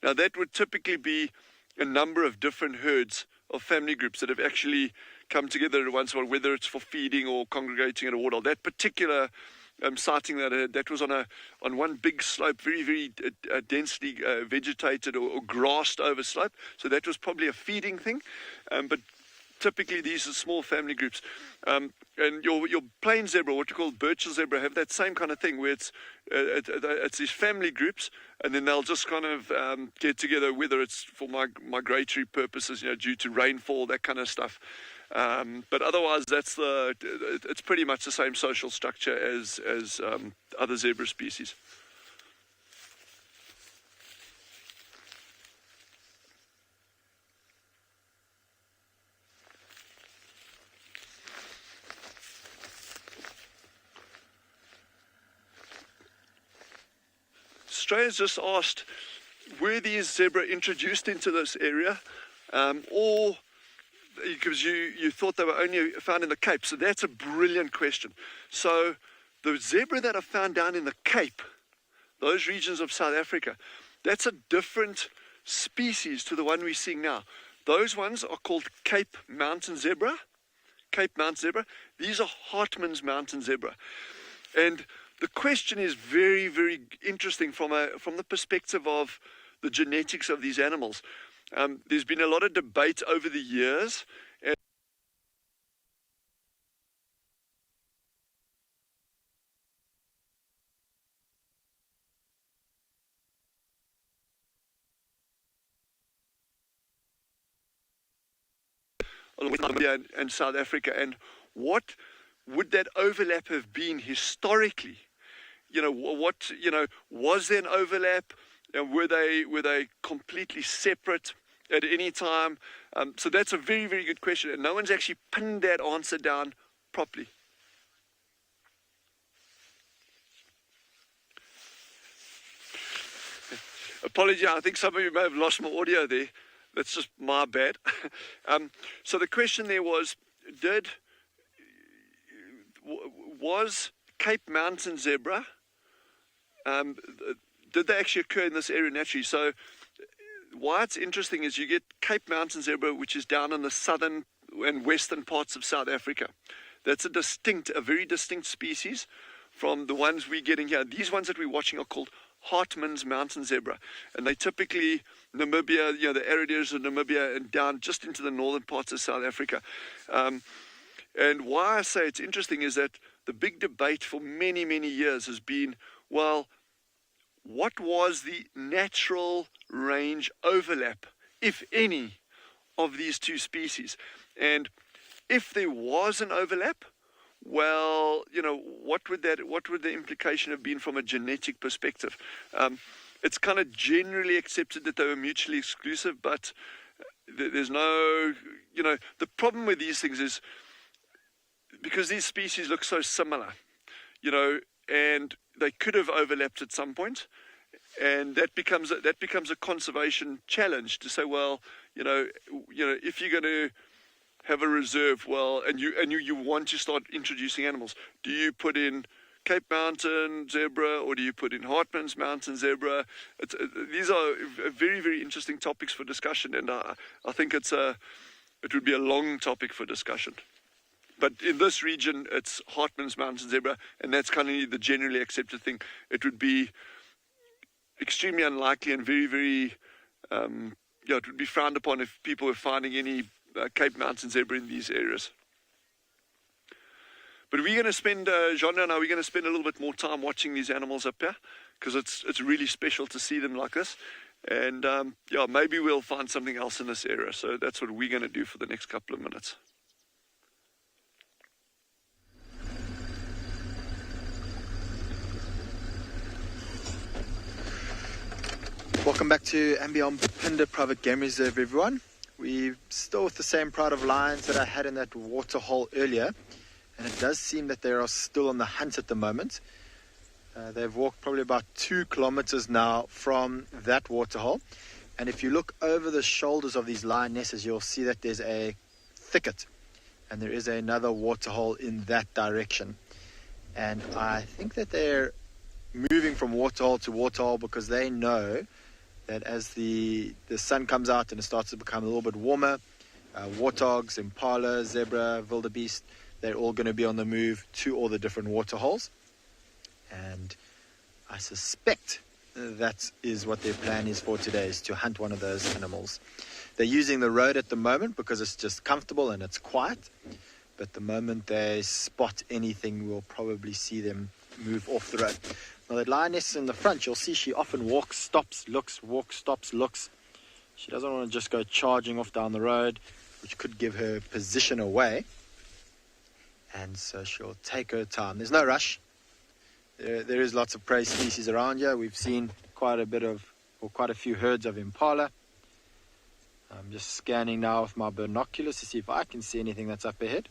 Now that would typically be a number of different herds of family groups that have actually come together at once, whether it's for feeding or congregating at a waterhole. That particular sighting that was on one big slope, very, very densely vegetated or grassed over slope. So that was probably a feeding thing. But typically these are small family groups. And your plain zebra, what you call birch zebra, have that same kind of thing where it's these family groups, and then they'll just kind of get together, whether it's for migratory purposes, due to rainfall, that kind of stuff. But otherwise, it's pretty much the same social structure as other zebra species. Australia's just asked, were these zebra introduced into this area, or because you thought they were only found in the Cape? So that's a brilliant question. So the zebra that are found down in the Cape, those regions of South Africa, that's a different species to the one we're seeing now. Those ones are called Cape Mountain Zebra. Cape Mountain Zebra. These are Hartmann's Mountain Zebra. And the question is very, very interesting from the perspective of the genetics of these animals. There's been a lot of debate over the years. Along with Namibia and South Africa, and what would that overlap have been historically? Was there an overlap? Were they completely separate at any time? So that's a very, very good question, and no one's actually pinned that answer down properly. Apology, I think some of you may have lost my audio there. That's just my bad. So the question there was, was Cape Mountain Zebra, did they actually occur in this area naturally? So why it's interesting is you get Cape Mountain Zebra, which is down in the southern and western parts of South Africa. That's a very distinct species from the ones we're getting here. These ones that we're watching are called Hartmann's Mountain Zebra, and they typically Namibia, the arid areas of Namibia and down just into the northern parts of South Africa. And why I say it's interesting is that the big debate for many, many years has been, well, what was the natural range overlap, if any, of these two species? And if there was an overlap, well, what would the implication have been from a genetic perspective? It's kind of generally accepted that they were mutually exclusive, but there's no, the problem with these things is because these species look so similar, and they could have overlapped at some point, and that becomes a conservation challenge to say, well, if you're going to have a reserve, well, and you want to start introducing animals, do you put in Cape Mountain Zebra or do you put in Hartmann's Mountain Zebra? These are very, very interesting topics for discussion, and I think it would be a long topic for discussion. But in this region, it's Hartmann's Mountain Zebra, and that's kind of the generally accepted thing. It would be extremely unlikely and very, very, it would be frowned upon if people were finding any Cape Mountain Zebra in these areas. But we're going to spend, Jean and I, we're going to spend a little bit more time watching these animals up here, because it's really special to see them like this. And maybe we'll find something else in this area. So that's what we're going to do for the next couple of minutes. Welcome back to andBeyond Phinda Private Game Reserve, everyone. We're still with the same pride of lions that I had in that waterhole earlier, and it does seem that they are still on the hunt at the moment. They've walked probably about 2 kilometers now from that waterhole, and if you look over the shoulders of these lionesses, you'll see that there's a thicket, and there is another waterhole in that direction. And I think that they're moving from waterhole to waterhole because they know that as the sun comes out and it starts to become a little bit warmer, warthogs, impala, zebra, wildebeest, they're all going to be on the move to all the different waterholes. And I suspect that is what their plan is for today, is to hunt one of those animals. They're using the road at the moment because it's just comfortable and it's quiet. But the moment they spot anything, we'll probably see them move off the road. Now, that lioness in the front, you'll see she often walks, stops, looks, walks, stops, looks. She doesn't want to just go charging off down the road, which could give her position away. And so she'll take her time. There's no rush. There is lots of prey species around here. We've seen quite a few herds of impala. I'm just scanning now with my binoculars to see if I can see anything that's up ahead.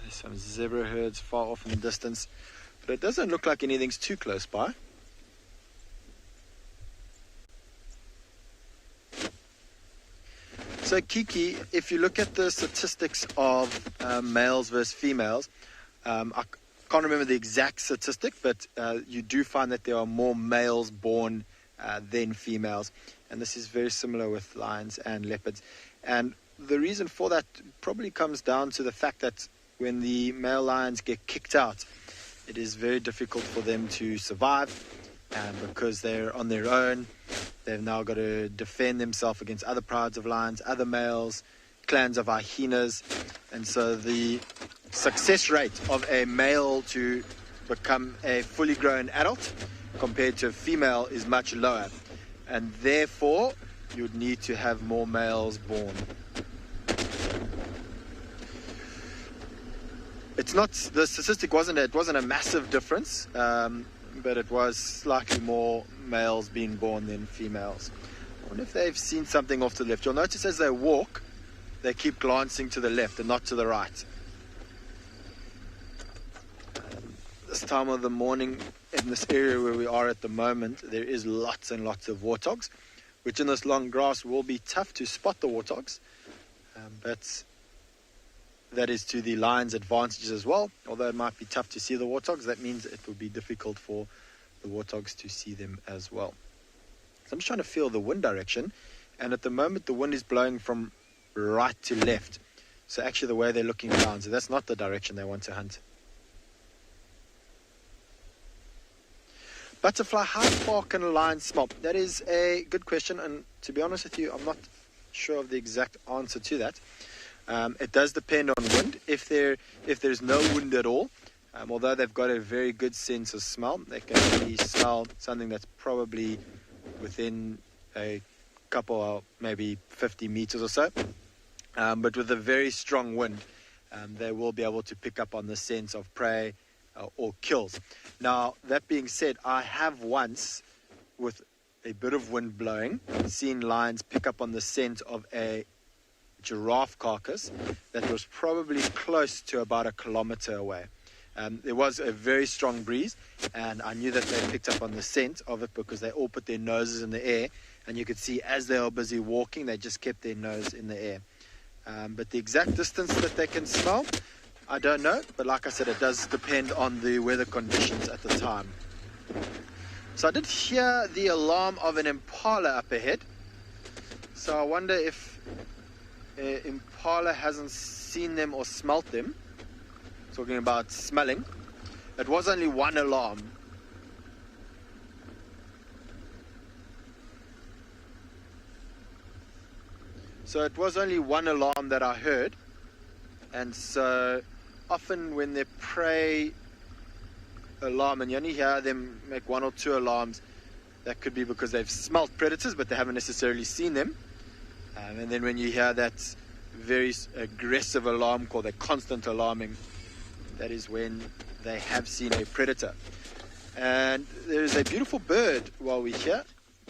There's some zebra herds far off in the distance, but it doesn't look like anything's too close by. So Kiki, if you look at the statistics of males versus females, I can't remember the exact statistic, but you do find that there are more males born than females. And this is very similar with lions and leopards. And the reason for that probably comes down to the fact that when the male lions get kicked out, it is very difficult for them to survive. Because they're on their own, they've now got to defend themselves against other prides of lions, other males, clans of hyenas. And so the success rate of a male to become a fully grown adult compared to a female is much lower. And therefore, you'd need to have more males born. The statistic wasn't a massive difference, but it was slightly more males being born than females. I wonder if they've seen something off to the left. You'll notice as they walk, they keep glancing to the left and not to the right. This time of the morning, in this area where we are at the moment, there is lots and lots of warthogs, which in this long grass will be tough to spot the warthogs, but that is to the lion's advantages as well. Although it might be tough to see the warthogs, that means it will be difficult for the warthogs to see them as well. So I'm just trying to feel the wind direction, and at the moment the wind is blowing from right to left. So actually the way they're looking down, so that's not the direction they want to hunt. Butterfly, how far can a lion smell? That is a good question, and to be honest with you, I'm not sure of the exact answer to that. It does depend on wind. If there's no wind at all, although they've got a very good sense of smell, they can only smell something that's probably within a couple of maybe 50 meters or so. But with a very strong wind, they will be able to pick up on the sense of prey or kills. Now, that being said, I have once, with a bit of wind blowing, seen lions pick up on the scent of a giraffe carcass that was probably close to about 1 kilometer away. There was a very strong breeze, and I knew that they picked up on the scent of it because they all put their noses in the air, and you could see as they were busy walking, they just kept their nose in the air. But the exact distance that they can smell, I don't know, but like I said, it does depend on the weather conditions at the time. So I did hear the alarm of an impala up ahead, so I wonder if impala hasn't seen them or smelt them. Talking about smelling, it was only one alarm. So it was only one alarm that I heard, and so often when they prey alarm and you only hear them make 1 or 2 alarms, that could be because they've smelt predators but they haven't necessarily seen them. And then when you hear that very aggressive alarm called a constant alarming, that is when they have seen a predator. And there is a beautiful bird while we're here.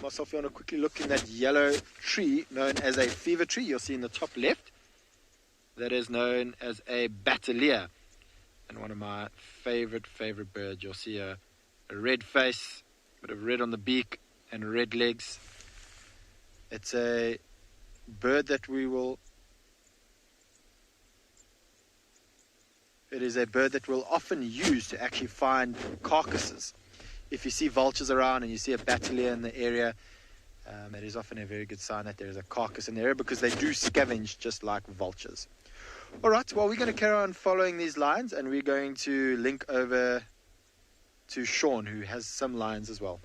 Myself, you want to quickly look in that yellow tree known as a fever tree. You'll see in the top left, that is known as a bachelor. And one of my favorite birds. You'll see a red face, a bit of red on the beak, and red legs. It's a bird that we will It is a bird that we'll often use to actually find carcasses. If you see vultures around and you see a bachelor in the area, it is often a very good sign that there is a carcass in the area, because they do scavenge just like vultures. All right, well, we're going to carry on following these lines, and we're going to link over to Sean, who has some lines as well.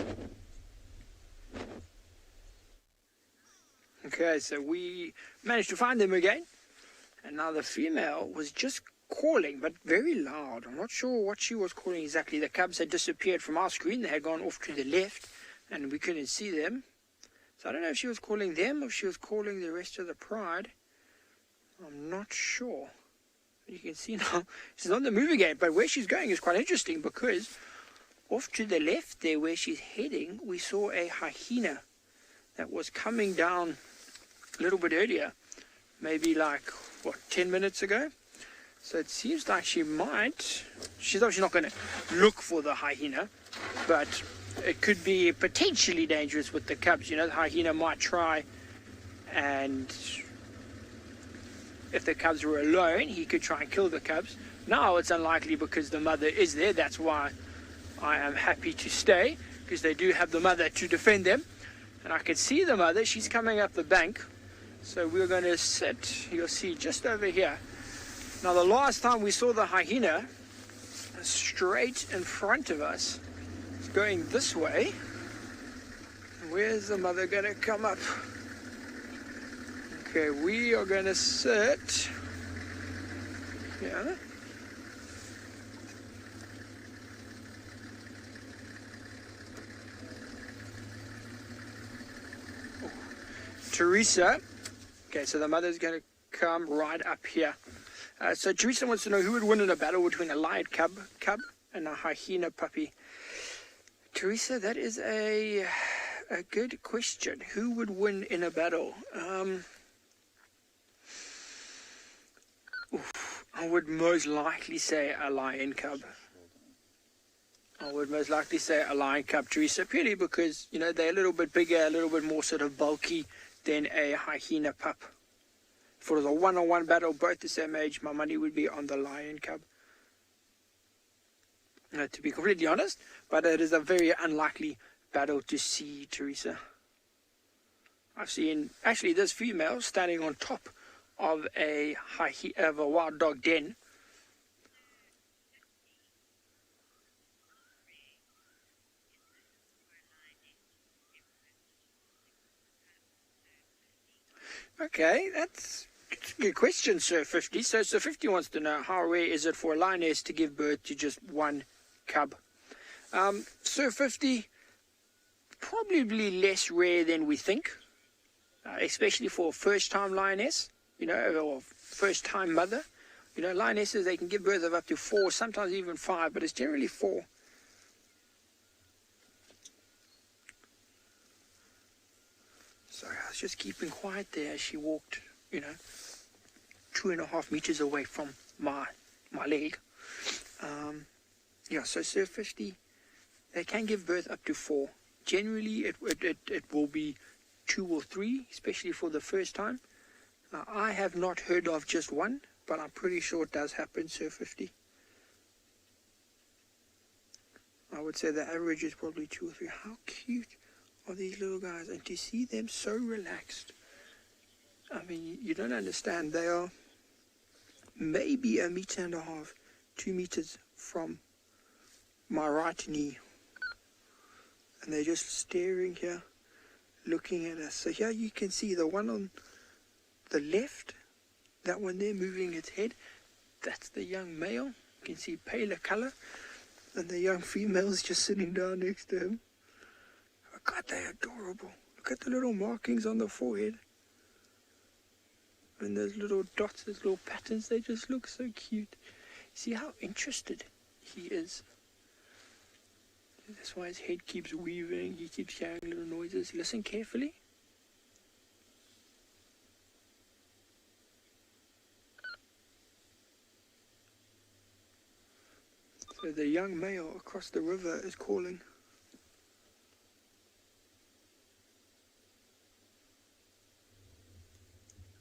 Okay, so we managed to find them again. And now the female was just calling, but very loud. I'm not sure what she was calling exactly. The cubs had disappeared from our screen. They had gone off to the left, and we couldn't see them. So I don't know if she was calling them or if she was calling the rest of the pride. I'm not sure. You can see now she's on the move again, but where she's going is quite interesting, because off to the left there where she's heading, we saw a hyena that was coming down a little bit earlier, maybe like, 10 minutes ago. So it seems like she's obviously not going to look for the hyena, but it could be potentially dangerous with the cubs. You know, the hyena might try, and if the cubs were alone, he could try and kill the cubs. Now it's unlikely because the mother is there. That's why I am happy to stay, because they do have the mother to defend them. And I can see the mother. She's coming up the bank. So we're going to sit, you'll see, just over here. Now the last time we saw the hyena, straight in front of us, it's going this way. Where's the mother going to come up? Okay, we are going to sit here. Teresa. Okay, so the mother's going to come right up here. So Teresa wants to know who would win in a battle between a lion cub and a hyena puppy. Teresa, that is a good question. Who would win in a battle? I would most likely say a lion cub. Teresa, purely because, you know, they're a little bit bigger, a little bit more sort of bulky than a hyena pup. If it was a one-on-one battle, both the same age, my money would be on the lion cub. To be completely honest, but it is a very unlikely battle to see, Teresa. I've seen, actually, this female standing on top of a wild dog den. Okay, that's a good question, Sir 50. So Sir 50 wants to know, how rare is it for a lioness to give birth to just one cub? Sir 50, probably less rare than we think, especially for a first-time lioness, you know, or first-time mother. You know, lionesses, they can give birth of up to 4, sometimes even 5, but it's generally 4. Sorry, I was just keeping quiet there as she walked, you know, 2.5 meters away from my leg. Yeah, so Sir 50, they can give birth up to 4. Generally, it will be 2 or 3, especially for the first time. I have not heard of just 1, but I'm pretty sure it does happen, Sir 50. I would say the average is probably 2 or 3. How cute are these little guys? And to see them so relaxed, I mean, you don't understand. They are maybe 1.5 meters, 2 meters from my right knee, and they're just staring here, looking at us. So here you can see the one on the left, that one there moving its head, that's the young male. You can see paler color, and the young female's just sitting down next to him. Oh God, they're adorable. Look at the little markings on the forehead, and those little dots, those little patterns, they just look so cute. See how interested he is. That's why his head keeps weaving, he keeps hearing little noises. Listen carefully. So the young male across the river is calling.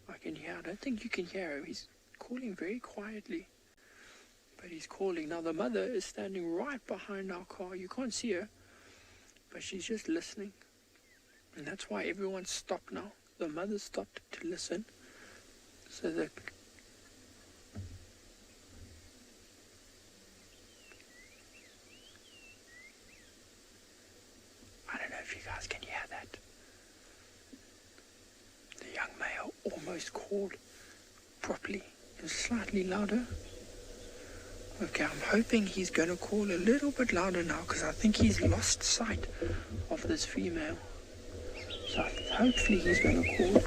I can hear, I don't think you can hear him. He's calling very quietly. But he's calling. Now the mother is standing right behind our car. You can't see her, but she's just listening. And that's why everyone's stopped now. The mother stopped to listen. So that I don't know if you guys can hear that. The young male almost called properly. It was slightly louder. Okay, I'm hoping he's going to call a little bit louder now because I think he's lost sight of this female. So hopefully he's going to call.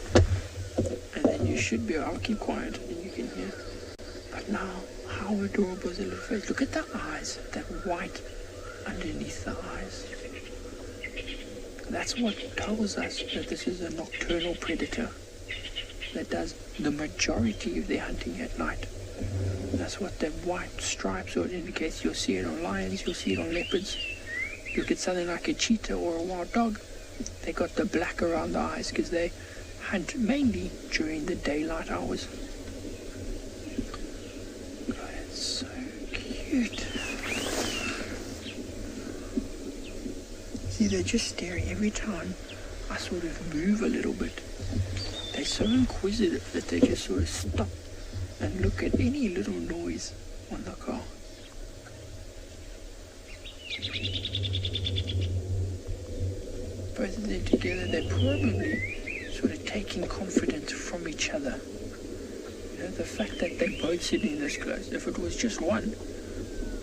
And then you should be, I'll keep quiet and you can hear. But now, how adorable is the little face. Look at the eyes, that white underneath the eyes. That's what tells us that this is a nocturnal predator that does the majority of their hunting at night. That's what the white stripes or it indicates. You'll see it on lions, you'll see it on leopards. Look at something like a cheetah or a wild dog. They got the black around the eyes because they hunt mainly during the daylight hours. God, it's so cute. See, they're just staring every time I sort of move a little bit. They're so inquisitive that they just sort of stop and look at any little noise on the car. Both of them together, they're probably sort of taking confidence from each other. You know, the fact that they're both sitting this close. If it was just one,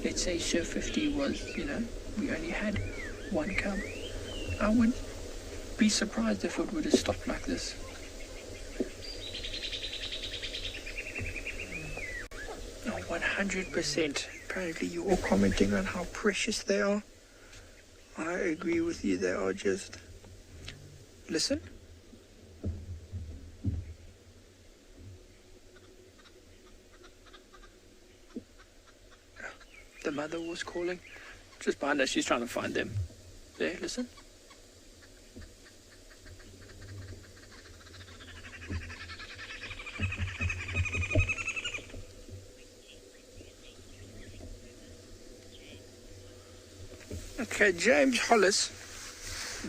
let's say Sir 50 was, you know, we only had one cub, I would be surprised if it would have stopped like this. Oh, 100%. Apparently you're all commenting on how precious they are. I agree with you, they are just... Listen. The mother was calling. Just behind us, she's trying to find them. There, listen. Okay, James Hollis,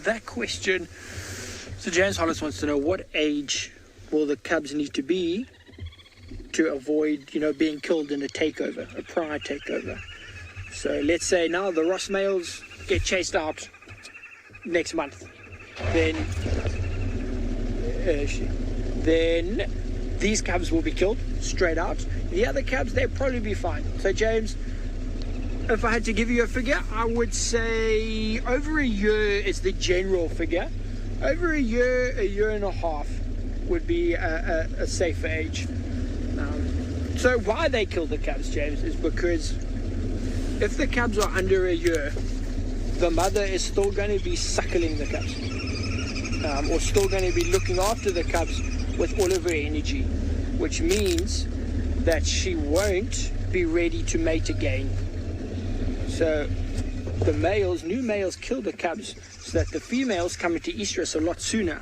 that question. So James Hollis wants to know what age will the cubs need to be to avoid, you know, being killed in a takeover, a prior takeover. So let's say now the Ross males get chased out next month. Then these cubs will be killed straight out. The other cubs, they'll probably be fine. So James, if I had to give you a figure, I would say over a year is the general figure. Over a year and a half would be a safer age. So why they kill the cubs, James, is because if the cubs are under a year, the mother is still going to be suckling the cubs, or still going to be looking after the cubs with all of her energy, which means that she won't be ready to mate again. So the males, new males, kill the cubs so that the females come into estrus a lot sooner.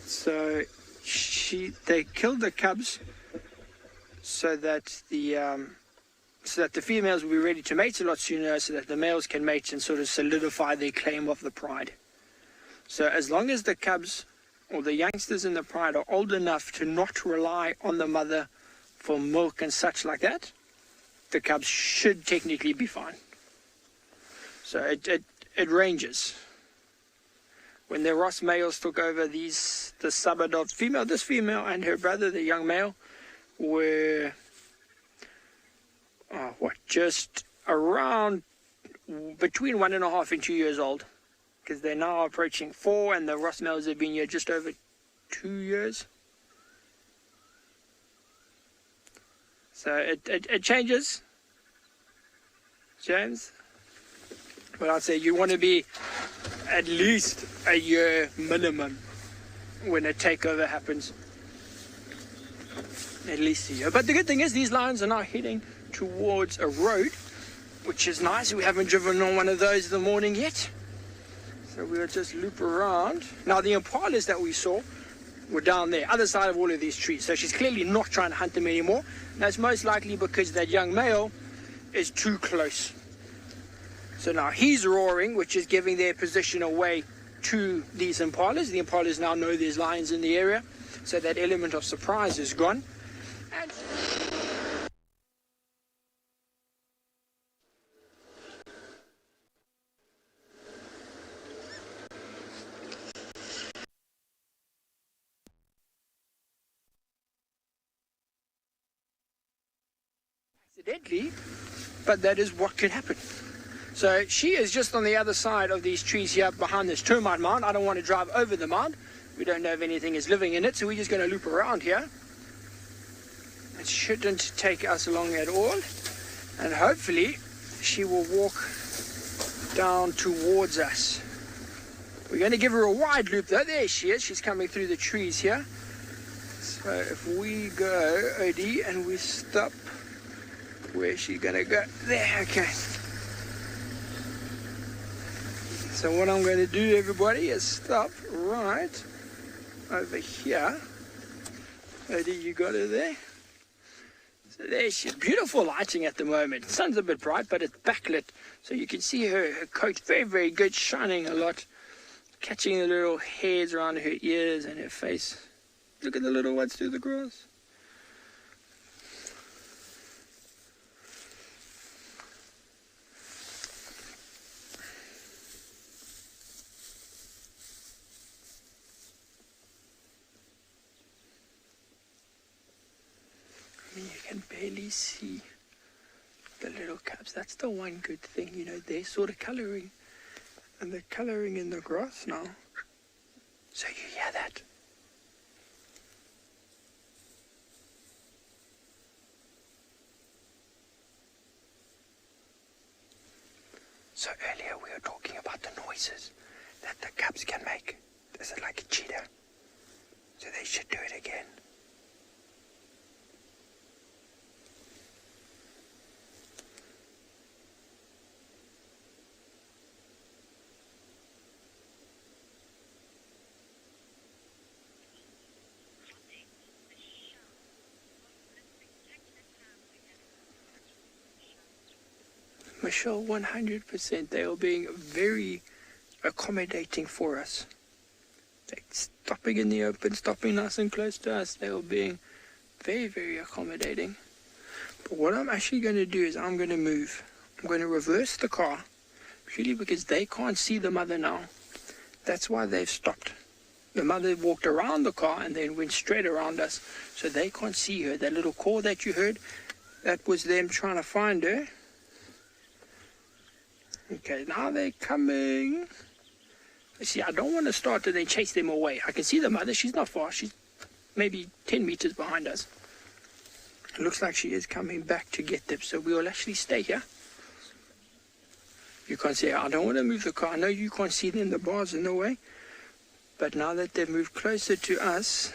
So they kill the cubs so that the females will be ready to mate a lot sooner, so that the males can mate and sort of solidify their claim of the pride. So as long as the cubs or the youngsters in the pride are old enough to not rely on the mother for milk and such like that, the cubs should technically be fine. So it ranges. When the Ross males took over the sub-adult female, this female and her brother, the young male, were just around between 1.5 and 2 years old, because they're now approaching 4, and the Ross males have been here just over 2 years. So it changes, James. But I'd say you want to be at least a year minimum when a takeover happens. At least a year. But the good thing is these lions are now heading towards a road, which is nice. We haven't driven on one of those in the morning yet. So we'll just loop around. Now the impalas that we saw, were down there, other side of all of these trees. So she's clearly not trying to hunt them anymore. And that's most likely because that young male is too close. So now he's roaring, which is giving their position away to these impalas. The impalas now know there's lions in the area, so that element of surprise is gone. And accidentally, but that is what could happen. So she is just on the other side of these trees here behind this termite mound. I don't want to drive over the mound. We don't know if anything is living in it, so we're just going to loop around here. It shouldn't take us long at all. And hopefully she will walk down towards us. We're going to give her a wide loop though. There she is. She's coming through the trees here. So if we go, Odie, and we stop, where's she going to go? There, okay. So what I'm going to do, everybody, is stop right over here. Odie, you got her there? So there she is. Beautiful lighting at the moment. The sun's a bit bright, but it's backlit. So you can see her coat very, very good, shining a lot. Catching the little hairs around her ears and her face. Look at the little ones through the grass. You can barely see the little cubs. That's the one good thing, you know, they're sort of colouring. And they're colouring in the grass now. So you hear that? So earlier we were talking about the noises that the cubs can make. This is like a cheetah. So they should do it again. Michelle, 100%, they are being very accommodating for us. They're stopping in the open, stopping nice and close to us. They are being very, very accommodating. But what I'm actually going to do is I'm going to move. I'm going to reverse the car, purely because they can't see the mother now. That's why they've stopped. The mother walked around the car and then went straight around us, so they can't see her. That little call that you heard, that was them trying to find her. Okay, now they're coming. See, I don't want to start to then chase them away. I can see the mother. She's not far. She's maybe 10 meters behind us. It looks like she is coming back to get them, so we will actually stay here. You can't see her. I don't want to move the car. I know you can't see them. The bar's in the way. But now that they've moved closer to us,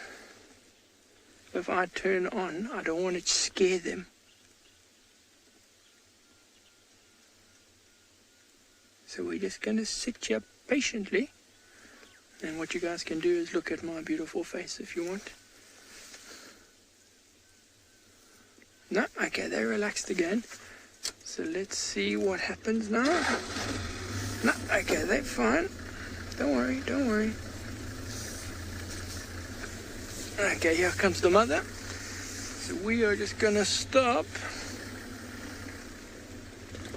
if I turn on, I don't want to scare them. So we're just going to sit here patiently. And what you guys can do is look at my beautiful face if you want. No, okay, they relaxed again. So let's see what happens now. No, okay, they're fine. Don't worry, don't worry. Okay, here comes the mother. So we are just going to stop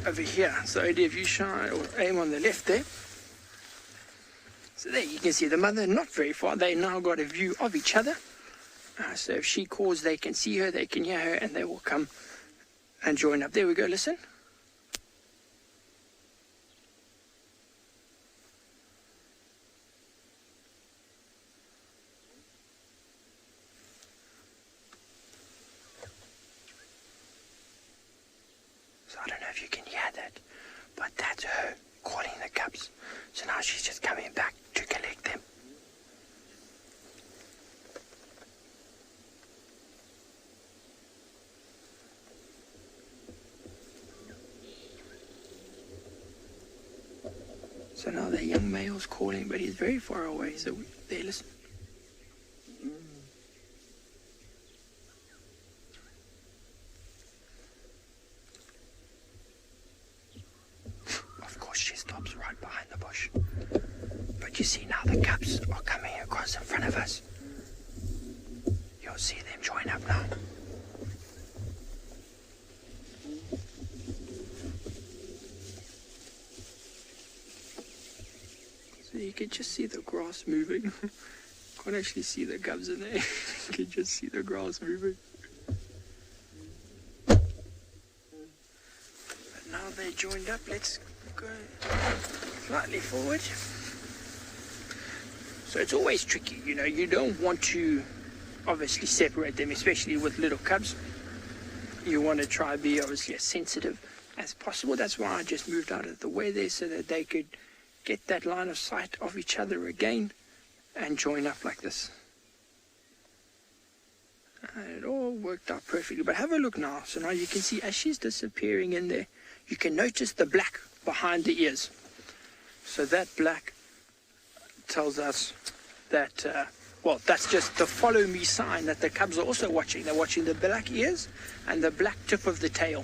over here. So if you shine or aim on the left there. So there you can see the mother, not very far. They now got a view of each other. So if she calls, they can see her, they can hear her, and they will come and join up. There we go, listen. So I don't know if you can hear that, but that's her calling the cubs. So now she's just coming back to collect them. So now the young male's calling, but he's very far away, so there, listen. see now the cubs are coming across in front of us. You'll see them join up now. So you can just see the grass moving. Can't actually see the cubs in there. You can just see the grass moving. But now they joined up. Let's go slightly forward. So it's always tricky, you know, you don't want to obviously separate them, especially with little cubs. You want to try to be obviously as sensitive as possible. That's why I just moved out of the way there so that they could get that line of sight of each other again and join up like this. And it all worked out perfectly. But have a look now. So now you can see as she's disappearing in there, you can notice the black behind the ears. So that black tells us that, well, that's just the follow me sign that the cubs are also watching. They're watching the black ears and the black tip of the tail,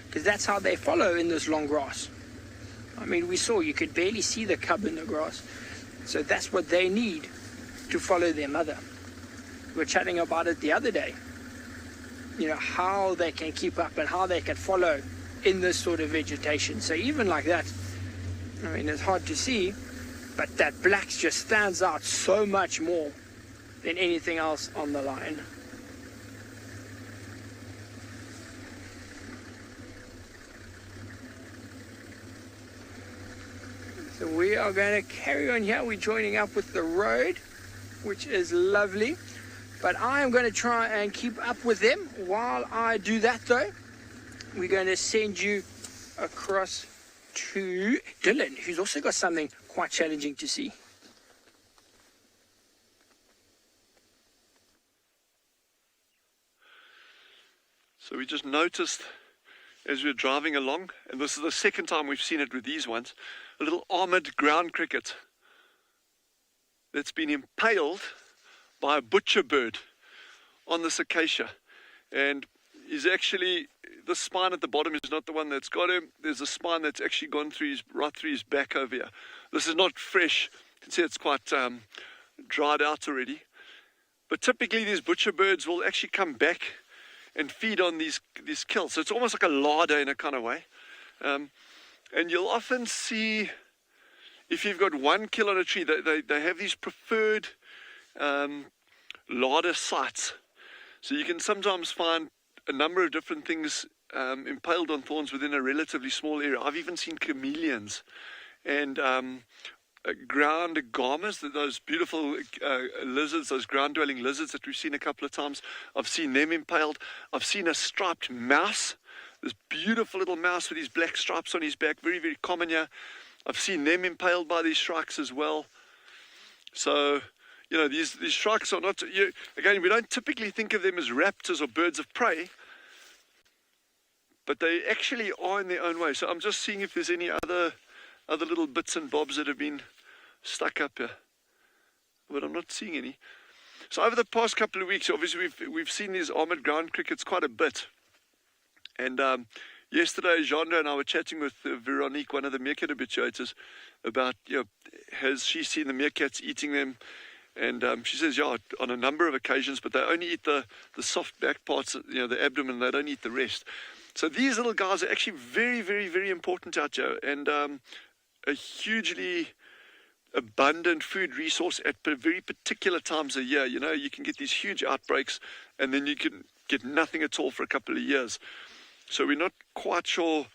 because that's how they follow in this long grass. I mean, we saw you could barely see the cub in the grass. So that's what they need to follow their mother. We were chatting about it the other day, you know, how they can keep up and how they can follow in this sort of vegetation. So even like that, I mean, it's hard to see, but that black just stands out so much more than anything else on the line. So we are going to carry on here. We're joining up with the road, which is lovely. But I am going to try and keep up with them. While I do that, though, we're going to send you across to Dylan, who's also got something quite challenging to see. So we just noticed as we were driving along, and this is the second time we've seen it with these ones, a little armored ground cricket that's been impaled by a butcher bird on this acacia. And he's actually, the spine at the bottom is not the one that's got him. There's a spine that's actually gone through right through his back over here. This is not fresh. You can see it's quite dried out already. But typically these butcher birds will actually come back and feed on these kills. So it's almost like a larder in a kind of way. And you'll often see, if you've got one kill on a tree, they have these preferred larder sites. So you can sometimes find a number of different things impaled on thorns within a relatively small area. I've even seen chameleons and ground agamas, those beautiful lizards, those ground-dwelling lizards that we've seen a couple of times. I've seen them impaled. I've seen a striped mouse, this beautiful little mouse with these black stripes on his back, very, very common here. I've seen them impaled by these shrikes as well. So, you know, these shrikes are not, again, we don't typically think of them as raptors or birds of prey, but they actually are in their own way. So I'm just seeing if there's any other little bits and bobs that have been stuck up here, but I'm not seeing any. So over the past couple of weeks, obviously we've seen these armored ground crickets quite a bit. And yesterday, Jeandra and I were chatting with Veronique, one of the meerkat habituators, about, you know, has she seen the meerkats eating them? And she says, yeah, on a number of occasions, but they only eat the soft back parts, you know, the abdomen. They don't eat the rest. So these little guys are actually very, very, very important out here, and a hugely abundant food resource at very particular times of year. You know, you can get these huge outbreaks, and then you can get nothing at all for a couple of years. So we're not quite sure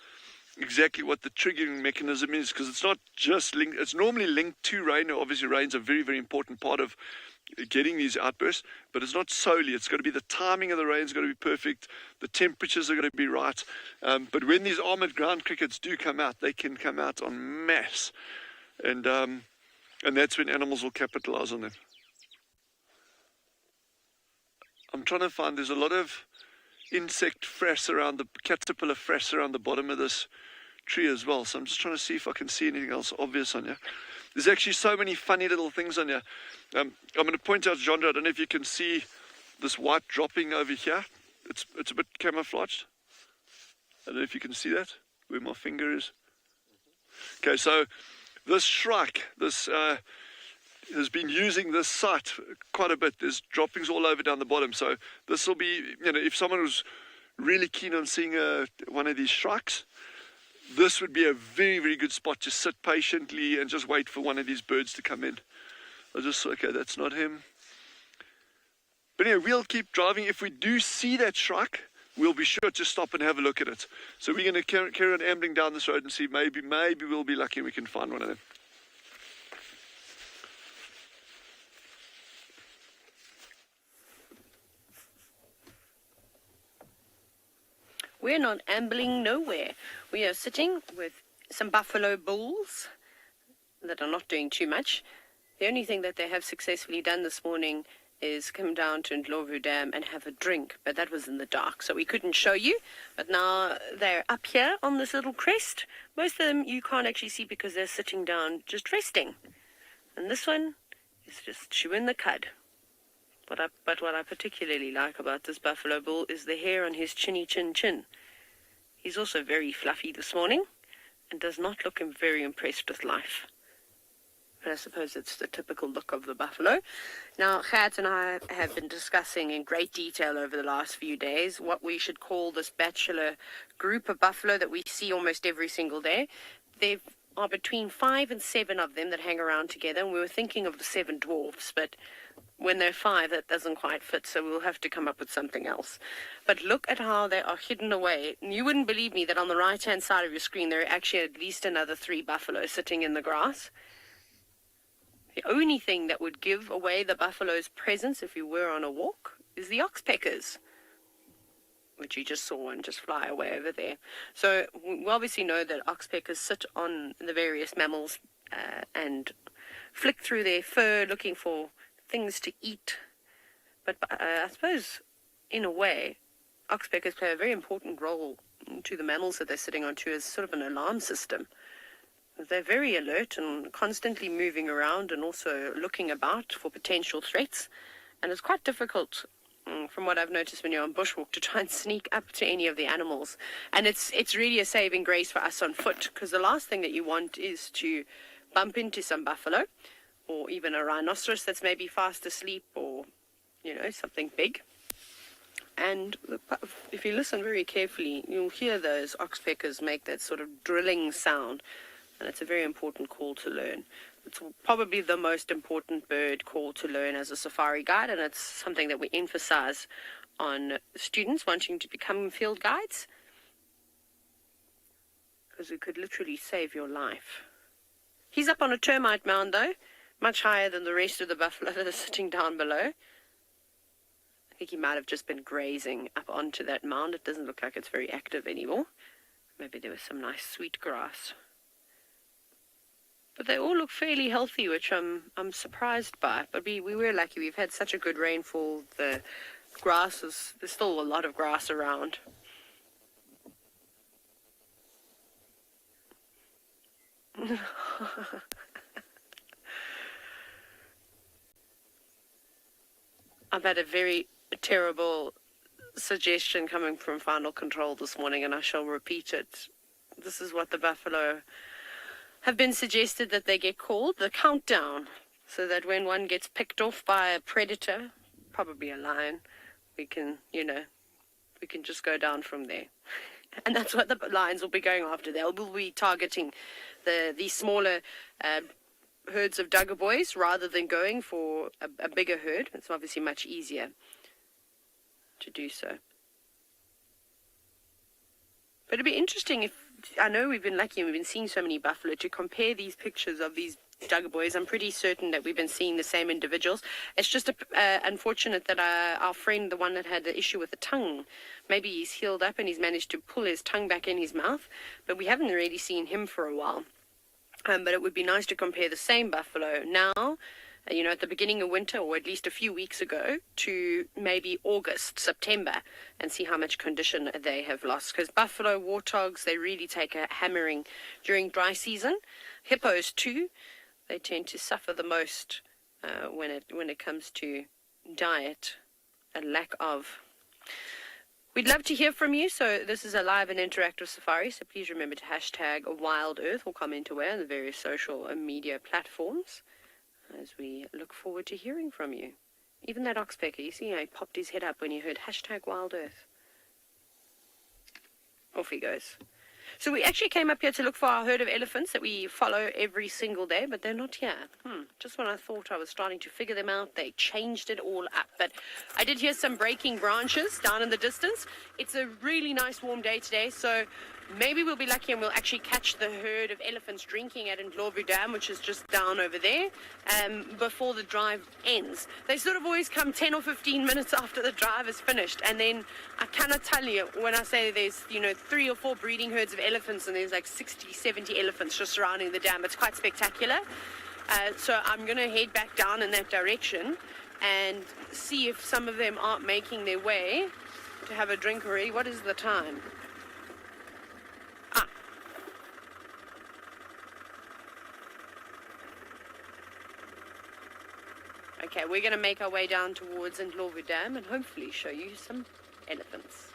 exactly what the triggering mechanism is, because it's not just linked, it's normally linked to rain. Obviously rain's a very, very important part of getting these outbursts, but it's not solely. It's got to be the timing of the rain's got to be perfect, the temperatures are going to be right. But when these armored ground crickets do come out, they can come out en masse, and that's when animals will capitalize on them. I'm trying to find, there's a lot of insect frass around, the caterpillar frass around the bottom of this tree as well. So I'm just trying to see if I can see anything else obvious on here. There's actually so many funny little things on here. I'm going to point out, Jeandra, I don't know if you can see this white dropping over here. It's a bit camouflaged. I don't know if you can see that, where my finger is. Okay, so this shrike, has been using this site quite a bit. There's droppings all over down the bottom. So this will be, if someone was really keen on seeing one of these shrikes, this would be a very, very good spot to sit patiently and just wait for one of these birds to come in. Okay, that's not him. But anyway, we'll keep driving. If we do see that shrike, we'll be sure to stop and have a look at it. So we're going to carry on ambling down this road and see, maybe we'll be lucky and we can find one of them. We're not ambling nowhere. We are sitting with some buffalo bulls that are not doing too much. The only thing that they have successfully done this morning is come down to Ndlovu Dam and have a drink, but that was in the dark, so we couldn't show you. But now they're up here on this little crest. Most of them you can't actually see because they're sitting down just resting. And this one is just chewing the cud. But what I particularly like about this buffalo bull is the hair on his chinny chin. He's also very fluffy this morning and does not look very impressed with life. But I suppose it's the typical look of the buffalo. Now, Gert and I have been discussing in great detail over the last few days what we should call this bachelor group of buffalo that we see almost every single day. There are between 5 and 7 of them that hang around together, and we were thinking of the 7 dwarfs, but when they're 5, that doesn't quite fit, so we'll have to come up with something else. But look at how they are hidden away. You wouldn't believe me that on the right-hand side of your screen, there are actually at least another 3 buffalo sitting in the grass. The only thing that would give away the buffalo's presence if you were on a walk is the oxpeckers, which you just saw one just fly away over there. So we obviously know that oxpeckers sit on the various mammals and flick through their fur looking for things to eat. But I suppose, in a way, oxpeckers play a very important role to the mammals that they're sitting on too, as sort of an alarm system. They're very alert and constantly moving around and also looking about for potential threats. And it's quite difficult, from what I've noticed when you're on bushwalk, to try and sneak up to any of the animals. And it's really a saving grace for us on foot, because the last thing that you want is to bump into some buffalo or even a rhinoceros that's maybe fast asleep, or, something big. And if you listen very carefully, you'll hear those oxpeckers make that sort of drilling sound. And it's a very important call to learn. It's probably the most important bird call to learn as a safari guide, and it's something that we emphasize on students wanting to become field guides, because it could literally save your life. He's up on a termite mound, though, much higher than the rest of the buffalo that are sitting down below. I think he might have just been grazing up onto that mound. It doesn't look like it's very active anymore. Maybe there was some nice sweet grass. But they all look fairly healthy, which I'm surprised by. But we were lucky. We've had such a good rainfall. The there's still a lot of grass around. I've had a very terrible suggestion coming from Final Control this morning, and I shall repeat it. This is what the buffalo have been suggested that they get called, the countdown, so that when one gets picked off by a predator, probably a lion, we can just go down from there. And that's what the lions will be going after. They will be targeting these smaller herds of duggar boys rather than going for a bigger herd. It's obviously much easier to do so. But it'd be interesting if, I know we've been lucky and we've been seeing so many buffalo, to compare these pictures of these duggar boys. I'm pretty certain that we've been seeing the same individuals. It's just unfortunate that our friend, the one that had the issue with the tongue, maybe he's healed up and he's managed to pull his tongue back in his mouth, but we haven't really seen him for a while. But it would be nice to compare the same buffalo now, at the beginning of winter, or at least a few weeks ago, to maybe August, September, and see how much condition they have lost. Because buffalo, warthogs, they really take a hammering during dry season. Hippos too, they tend to suffer the most when it comes to diet and lack of We'd love to hear from you. So this is a live and interactive safari. So please remember to hashtag WildEarth or comment away on the various social and media platforms as we look forward to hearing from you. Even that oxpecker, you see how he popped his head up when he heard hashtag WildEarth. Off he goes. So we actually came up here to look for our herd of elephants that we follow every single day, but they're not here. Just when I thought I was starting to figure them out, they changed it all up. But I did hear some breaking branches down in the distance. It's a really nice warm day today, so maybe we'll be lucky and we'll actually catch the herd of elephants drinking at Ndlovu Dam, which is just down over there, before the drive ends. They sort of always come 10 or 15 minutes after the drive is finished. And then I cannot tell you, when I say there's, 3 or 4 breeding herds of elephants and there's like 60, 70 elephants just surrounding the dam. It's quite spectacular. So I'm going to head back down in that direction and see if some of them aren't making their way to have a drink already. What is the time? Okay, we're going to make our way down towards Ndlovu Dam and hopefully show you some elephants.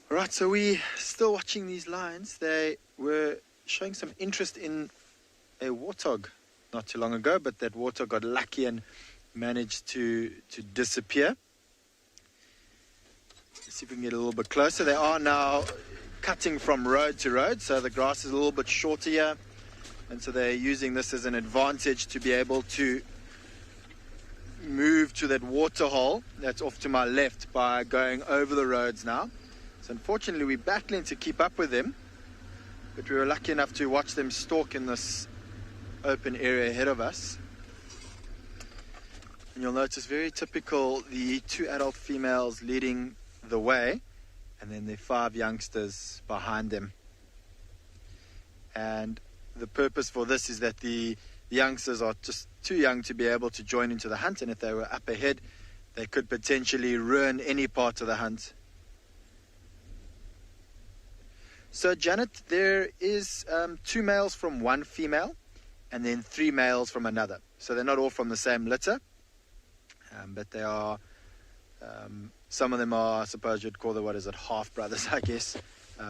Right, so we're still watching these lions. They were showing some interest in a warthog not too long ago, but that warthog got lucky and managed to disappear. Let's see if we can get a little bit closer. They are now cutting from road to road, so the grass is a little bit shorter here, and so they're using this as an advantage to be able to move to that water hole that's off to my left by going over the roads now. So unfortunately we're battling to keep up with them, but we were lucky enough to watch them stalk in this open area ahead of us. And you'll notice very typical, the 2 adult females leading the way and then the 5 youngsters behind them. And the purpose for this is that the youngsters are just too young to be able to join into the hunt, and if they were up ahead they could potentially ruin any part of the hunt. So Janet, there is 2 males from 1 female and then 3 males from another. So they're not all from the same litter, but they are, some of them are, I suppose you'd call them, half brothers, I guess.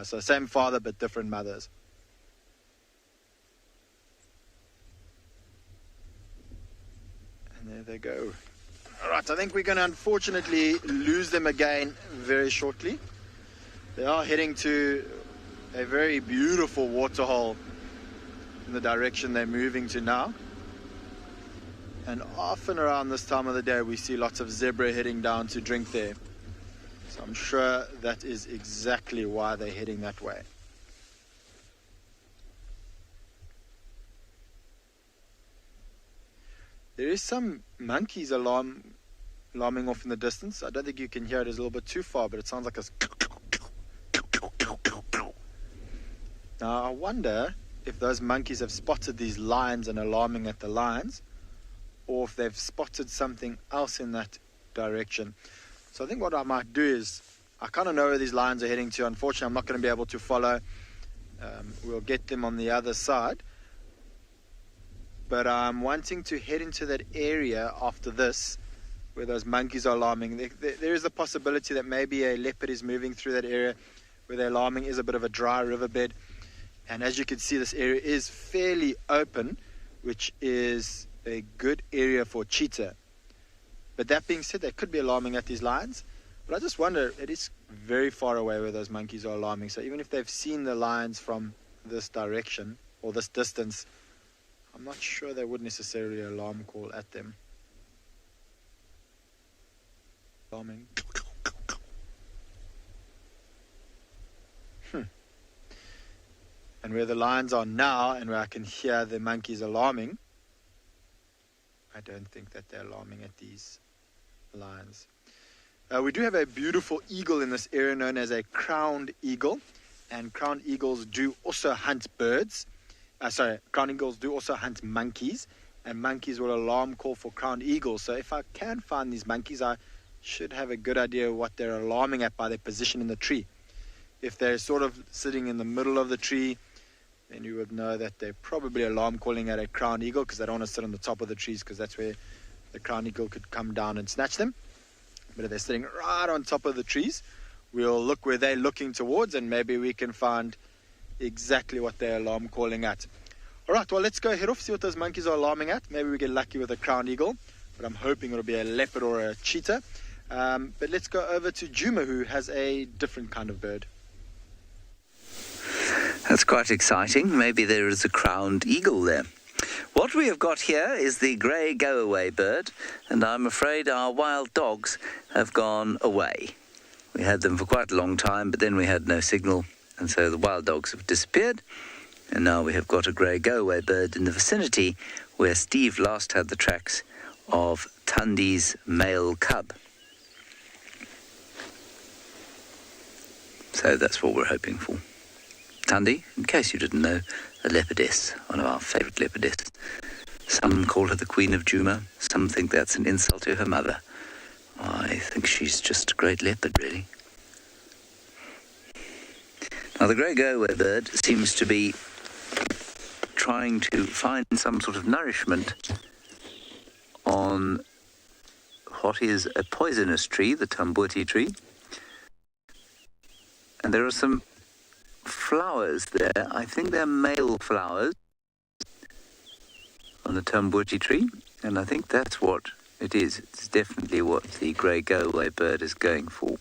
So same father but different mothers. And there they go. All right, I think we're going to unfortunately lose them again very shortly. They are heading to a very beautiful waterhole in the direction they're moving to now. And often around this time of the day we see lots of zebra heading down to drink there. So I'm sure that is exactly why they're heading that way. There is some monkeys alarming off in the distance. I don't think you can hear it, it's a little bit too far, but it sounds like a... Now I wonder if those monkeys have spotted these lions and alarming at the lions, or if they've spotted something else in that direction. So I think what I might do is, I kind of know where these lions are heading to. Unfortunately, I'm not going to be able to follow. We'll get them on the other side. But I'm wanting to head into that area after this, where those monkeys are alarming. There is a possibility that maybe a leopard is moving through that area where they're alarming. Is a bit of a dry riverbed. And as you can see, this area is fairly open, which is a good area for cheetah. But that being said, they could be alarming at these lions. But I just wonder, it is very far away where those monkeys are alarming. So even if they've seen the lions from this direction or this distance, I'm not sure they would necessarily alarm call at them. Alarming. And where the lions are now, and where I can hear the monkeys alarming, I don't think that they're alarming at these lions. We do have a beautiful eagle in this area known as a crowned eagle. And crowned eagles do also hunt birds. Crowned eagles do also hunt monkeys. And monkeys will alarm call for crowned eagles. So if I can find these monkeys, I should have a good idea of what they're alarming at by their position in the tree. If they're sort of sitting in the middle of the tree, then you would know that they're probably alarm calling at a crown eagle, because they don't want to sit on the top of the trees, because that's where the crown eagle could come down and snatch them. But if they're sitting right on top of the trees, we'll look where they're looking towards, and maybe we can find exactly what they're alarm calling at. All right, well, let's go head off, see what those monkeys are alarming at. Maybe we get lucky with a crown eagle, but I'm hoping it'll be a leopard or a cheetah. But let's go over to Djuma, who has a different kind of bird. That's quite exciting. Maybe there is a crowned eagle there. What we have got here is the grey go-away bird, and I'm afraid our wild dogs have gone away. We had them for quite a long time, but then we had no signal, and so the wild dogs have disappeared, and now we have got a grey go-away bird in the vicinity where Steve last had the tracks of Tundi's male cub. So that's what we're hoping for. Tundi, in case you didn't know, a leopardess, one of our favourite leopardesses. Some call her the Queen of Djuma. Some think that's an insult to her mother. I think she's just a great leopard, really. Now, the grey go-away bird seems to be trying to find some sort of nourishment on what is a poisonous tree, the tamboti tree. And there are some flowers there. I think they're male flowers on the tamboti tree, and I think that's what it is. It's definitely what the grey go-away bird is going for.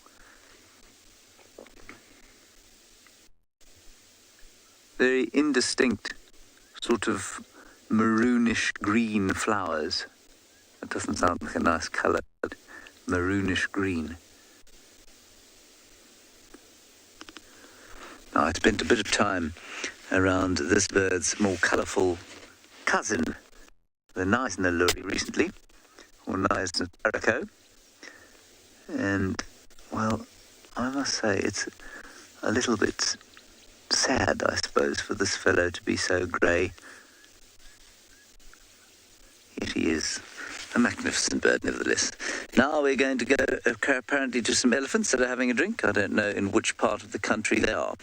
Very indistinct, sort of maroonish green flowers. That doesn't sound like a nice colour, but maroonish green. Now, I spent a bit of time around this bird's more colourful cousin, the nice Naluri, recently, or nice Parako. And, well, I must say it's a little bit sad, I suppose, for this fellow to be so grey. Yet he is a magnificent bird, nevertheless. Now we're going to go, apparently, to some elephants that are having a drink. I don't know in which part of the country they are.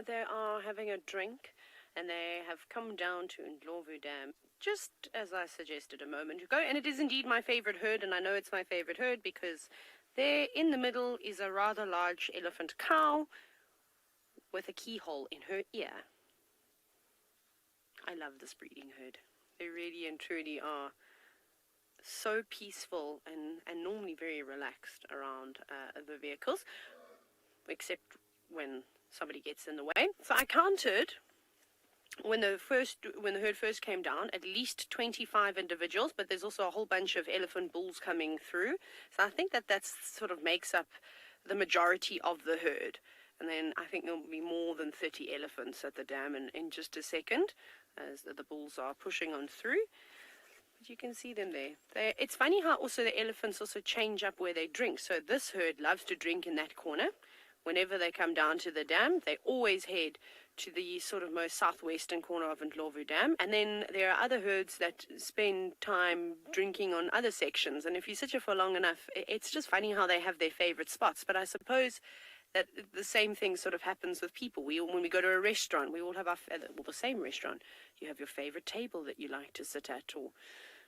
They are having a drink, and they have come down to Ndlovu Dam, just as I suggested a moment ago. And it is indeed my favourite herd, and I know it's my favourite herd because there in the middle is a rather large elephant cow with a keyhole in her ear. I love this breeding herd. They really and truly are so peaceful and normally very relaxed around the vehicles, except when somebody gets in the way. So I counted when the herd first came down, at least 25 individuals, but there's also a whole bunch of elephant bulls coming through. So I think that sort of makes up the majority of the herd. And then I think there'll be more than 30 elephants at the dam in just a second, as the bulls are pushing on through. But you can see them there. It's funny how also the elephants also change up where they drink. So this herd loves to drink in that corner. Whenever they come down to the dam, they always head to the sort of most southwestern corner of Ndlovu Dam. And then there are other herds that spend time drinking on other sections. And if you sit here for long enough, it's just funny how they have their favorite spots. But I suppose that the same thing sort of happens with people. When we go to a restaurant, we all have the same restaurant. You have your favorite table that you like to sit at, or,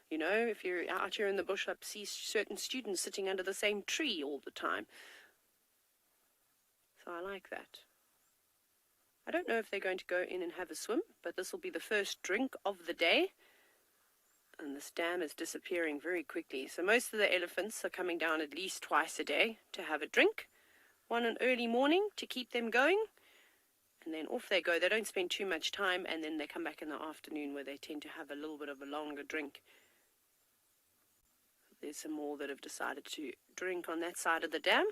you know, if you're out here in the bush, I see certain students sitting under the same tree all the time. So I like that. I don't know if they're going to go in and have a swim, but this will be the first drink of the day. And this dam is disappearing very quickly. So most of the elephants are coming down at least twice a day to have a drink. One in early morning to keep them going. And then off they go. They don't spend too much time, and then they come back in the afternoon where they tend to have a little bit of a longer drink. There's some more that have decided to drink on that side of the dam.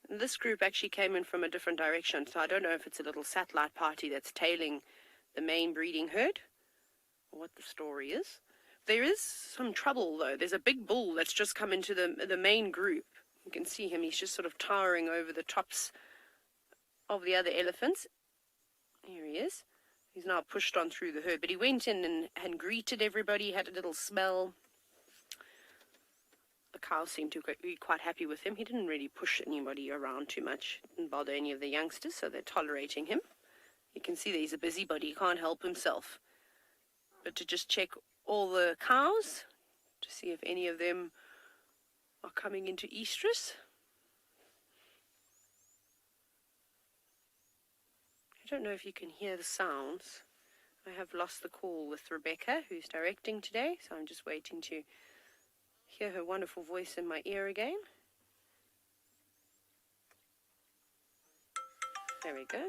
This group actually came in from a different direction, so I don't know if it's a little satellite party that's tailing the main breeding herd, or what the story is. There is some trouble, though. There's a big bull that's just come into the main group. You can see him. He's just sort of towering over the tops of the other elephants. Here he is. He's now pushed on through the herd, but he went in and greeted everybody, had a little smell. the cows seem to be quite happy with him. He didn't really push anybody around too much, didn't bother any of the youngsters, so they're tolerating him. You can see that he's a busybody, he can't help himself. But to just check all the cows, to see if any of them are coming into estrus. I don't know if you can hear the sounds. I have lost the call with Rebecca, who's directing today, so I'm just waiting to hear her wonderful voice in my ear again. There we go.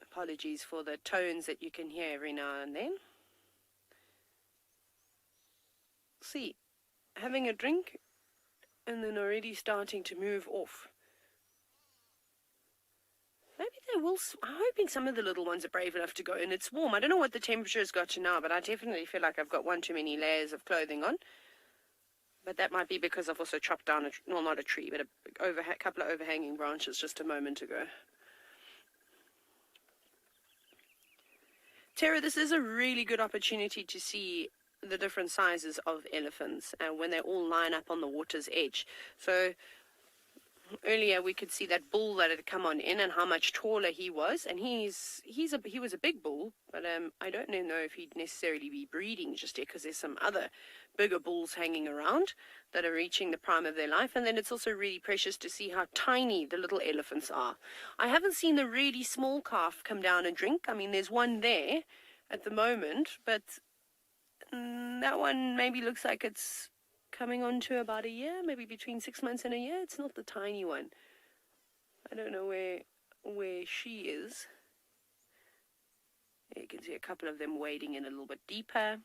Apologies for the tones that you can hear every now and then. See, having a drink and then already starting to move off. Maybe they will. I'm hoping some of the little ones are brave enough to go, and it's warm. I don't know what the temperature has got to now, but I definitely feel like I've got one too many layers of clothing on. But that might be because I've also chopped down well, not a tree, but a couple of overhanging branches just a moment ago. Tara, this is a really good opportunity to see the different sizes of elephants and when they all line up on the water's edge. So earlier we could see that bull that had come on in and how much taller he was, and he was a big bull, but I don't know if he'd necessarily be breeding just yet, because there's some other bigger bulls hanging around that are reaching the prime of their life. And then it's also really precious to see how tiny the little elephants are. I haven't seen the really small calf come down and drink. I mean, there's one there at the moment, but that one maybe looks like it's coming on to about a year, maybe between 6 months and a year. It's not the tiny one. I don't know where she is. You can see a couple of them wading in a little bit deeper.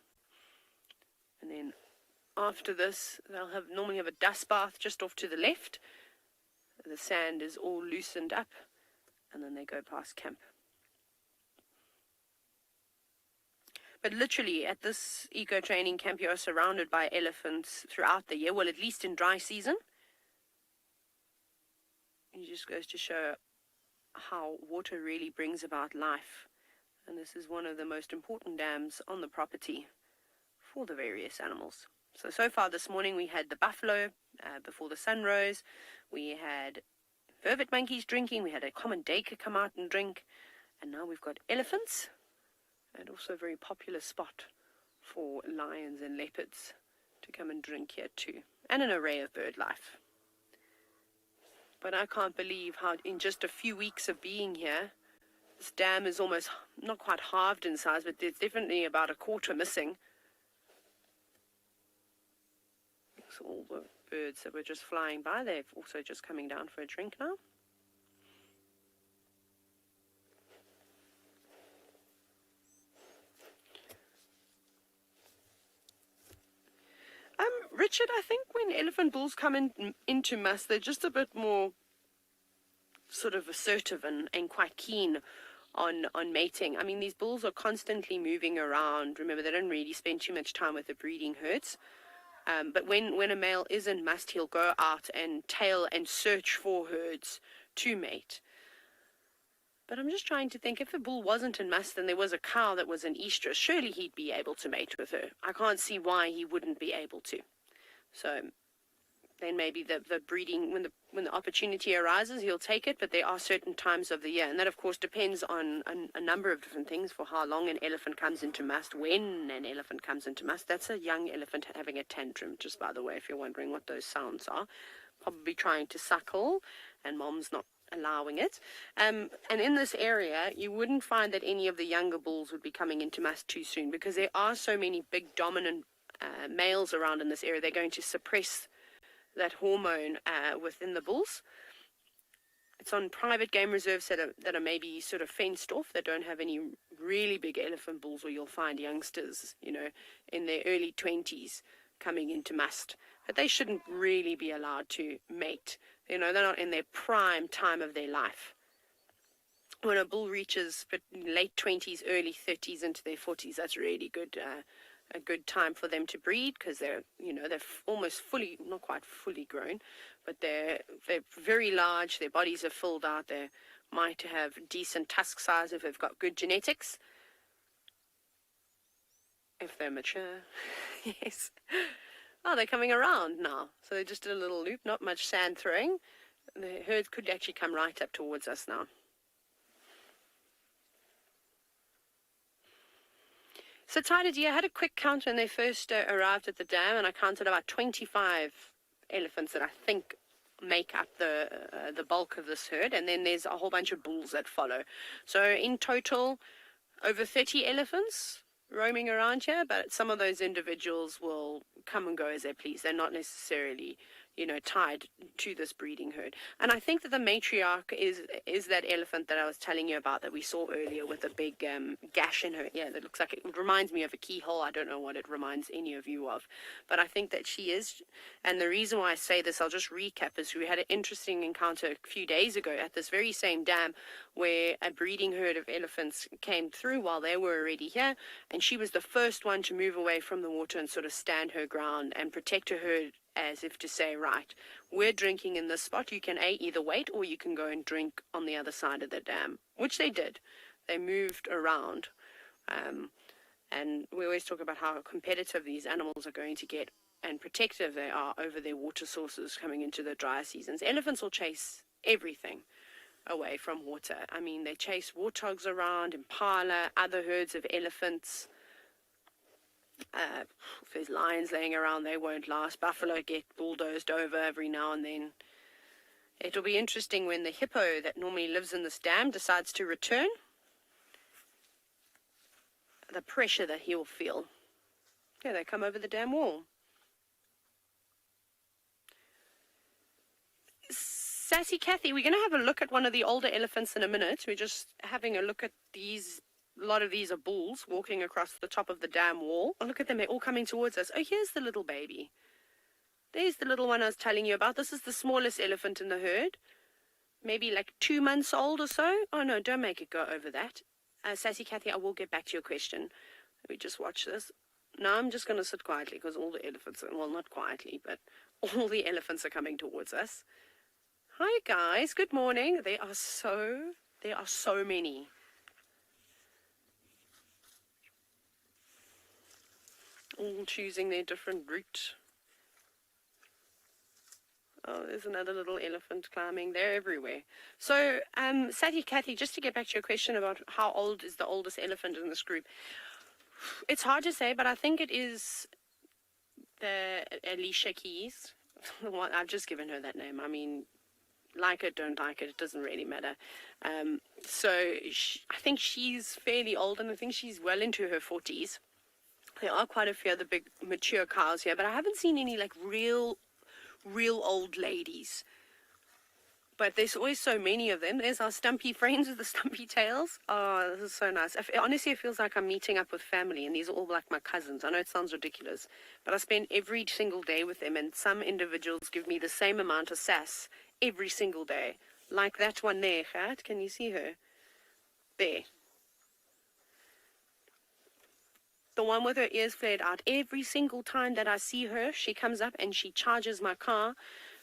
And then after this, they'll normally have a dust bath just off to the left. The sand is all loosened up, and then they go past camp. But literally, at this eco-training camp, you are surrounded by elephants throughout the year, well, at least in dry season. It just goes to show how water really brings about life. And this is one of the most important dams on the property for the various animals. So far this morning we had the buffalo before the sun rose. We had vervet monkeys drinking. We had a common duiker come out and drink. And now we've got elephants. And also a very popular spot for lions and leopards to come and drink here too. And an array of bird life. But I can't believe how in just a few weeks of being here, this dam is almost, not quite halved in size, but there's definitely about a quarter missing. So all the birds that were just flying by, they're also just coming down for a drink now. Richard, I think when elephant bulls come into must, they're just a bit more sort of assertive and quite keen on mating. I mean, these bulls are constantly moving around. Remember, they don't really spend too much time with the breeding herds. But when a male is in must, he'll go out and tail and search for herds to mate. But I'm just trying to think, if a bull wasn't in must and there was a cow that was in estrus, surely he'd be able to mate with her. I can't see why he wouldn't be able to. So then maybe the breeding, when the opportunity arises, he'll take it, but there are certain times of the year. And that, of course, depends on a number of different things for how long an elephant comes into must, when an elephant comes into must. That's a young elephant having a tantrum, just by the way, if you're wondering what those sounds are. Probably trying to suckle, and mom's not allowing it. And in this area, you wouldn't find that any of the younger bulls would be coming into must too soon, because there are so many big dominant males around in this area. They're going to suppress that hormone within the bulls. It's on private game reserves that are maybe sort of fenced off, that don't have any really big elephant bulls, where you'll find youngsters, in their early 20s coming into must. But they shouldn't really be allowed to mate. They're not in their prime time of their life. When a bull reaches late 20s, early 30s into their 40s, that's really good. A good time for them to breed, because they're almost fully, not quite fully grown, but they're very large. Their bodies are filled out. They might have decent tusk size if they've got good genetics, if they're mature. Yes. Oh, they're coming around now. So they just did a little loop, not much sand throwing. The herd could actually come right up towards us now. So Tidy Deer had a quick count when they first arrived at the dam, and I counted about 25 elephants that I think make up the bulk of this herd, and then there's a whole bunch of bulls that follow. So in total, over 30 elephants roaming around here, but some of those individuals will come and go as they please. They're not necessarily, tied to this breeding herd. And I think that the matriarch is that elephant that I was telling you about that we saw earlier with a big gash in her ear that looks like it reminds me of a keyhole. I don't know what it reminds any of you of, but I think that she is. And the reason why I say this, I'll just recap, is we had an interesting encounter a few days ago at this very same dam where a breeding herd of elephants came through while they were already here, and she was the first one to move away from the water and sort of stand her ground and protect her herd, as if to say, right, we're drinking in this spot. You can either wait or you can go and drink on the other side of the dam, which they did. They moved around. And we always talk about how competitive these animals are going to get and protective they are over their water sources coming into the dry seasons. Elephants will chase everything away from water. I mean, they chase warthogs around, impala, other herds of elephants. If there's lions laying around, they won't last. Buffalo get bulldozed over every now and then. It'll be interesting when the hippo that normally lives in this dam decides to return. The pressure that he'll feel. Yeah, they come over the dam wall. Sassy Kathy, we're going to have a look at one of the older elephants in a minute. We're just having a look at these. A lot of these are bulls walking across the top of the dam wall. Oh, look at them. They're all coming towards us. Oh, here's the little baby. There's the little one I was telling you about. This is the smallest elephant in the herd. Maybe like 2 months old or so. Oh, no, don't make it go over that. Sassy Kathy, I will get back to your question. Let me just watch this. Now I'm just going to sit quietly because all the elephants, well, not quietly, but all the elephants are coming towards us. Hi, guys. Good morning. There are so many. All choosing their different route. Oh, there's another little elephant climbing. They're everywhere. So, Sassy Kathy, just to get back to your question about how old is the oldest elephant in this group, it's hard to say, but I think it is the Alicia Keys. Well, I've just given her that name. I mean, like it, don't like it, it doesn't really matter. So I think she's fairly old, and I think she's well into her 40s. There are quite a few other big mature cows here, but I haven't seen any like real old ladies. But there's always so many of them. There's our stumpy friends with the stumpy tails. Oh, this is so nice. Honestly, it feels like I'm meeting up with family, and these are all like my cousins. I know it sounds ridiculous, but I spend every single day with them, and some individuals give me the same amount of sass every single day. Like that one there, Gert. Can you see her? There. The one with her ears flared out. Every single time that I see her, she comes up and she charges my car.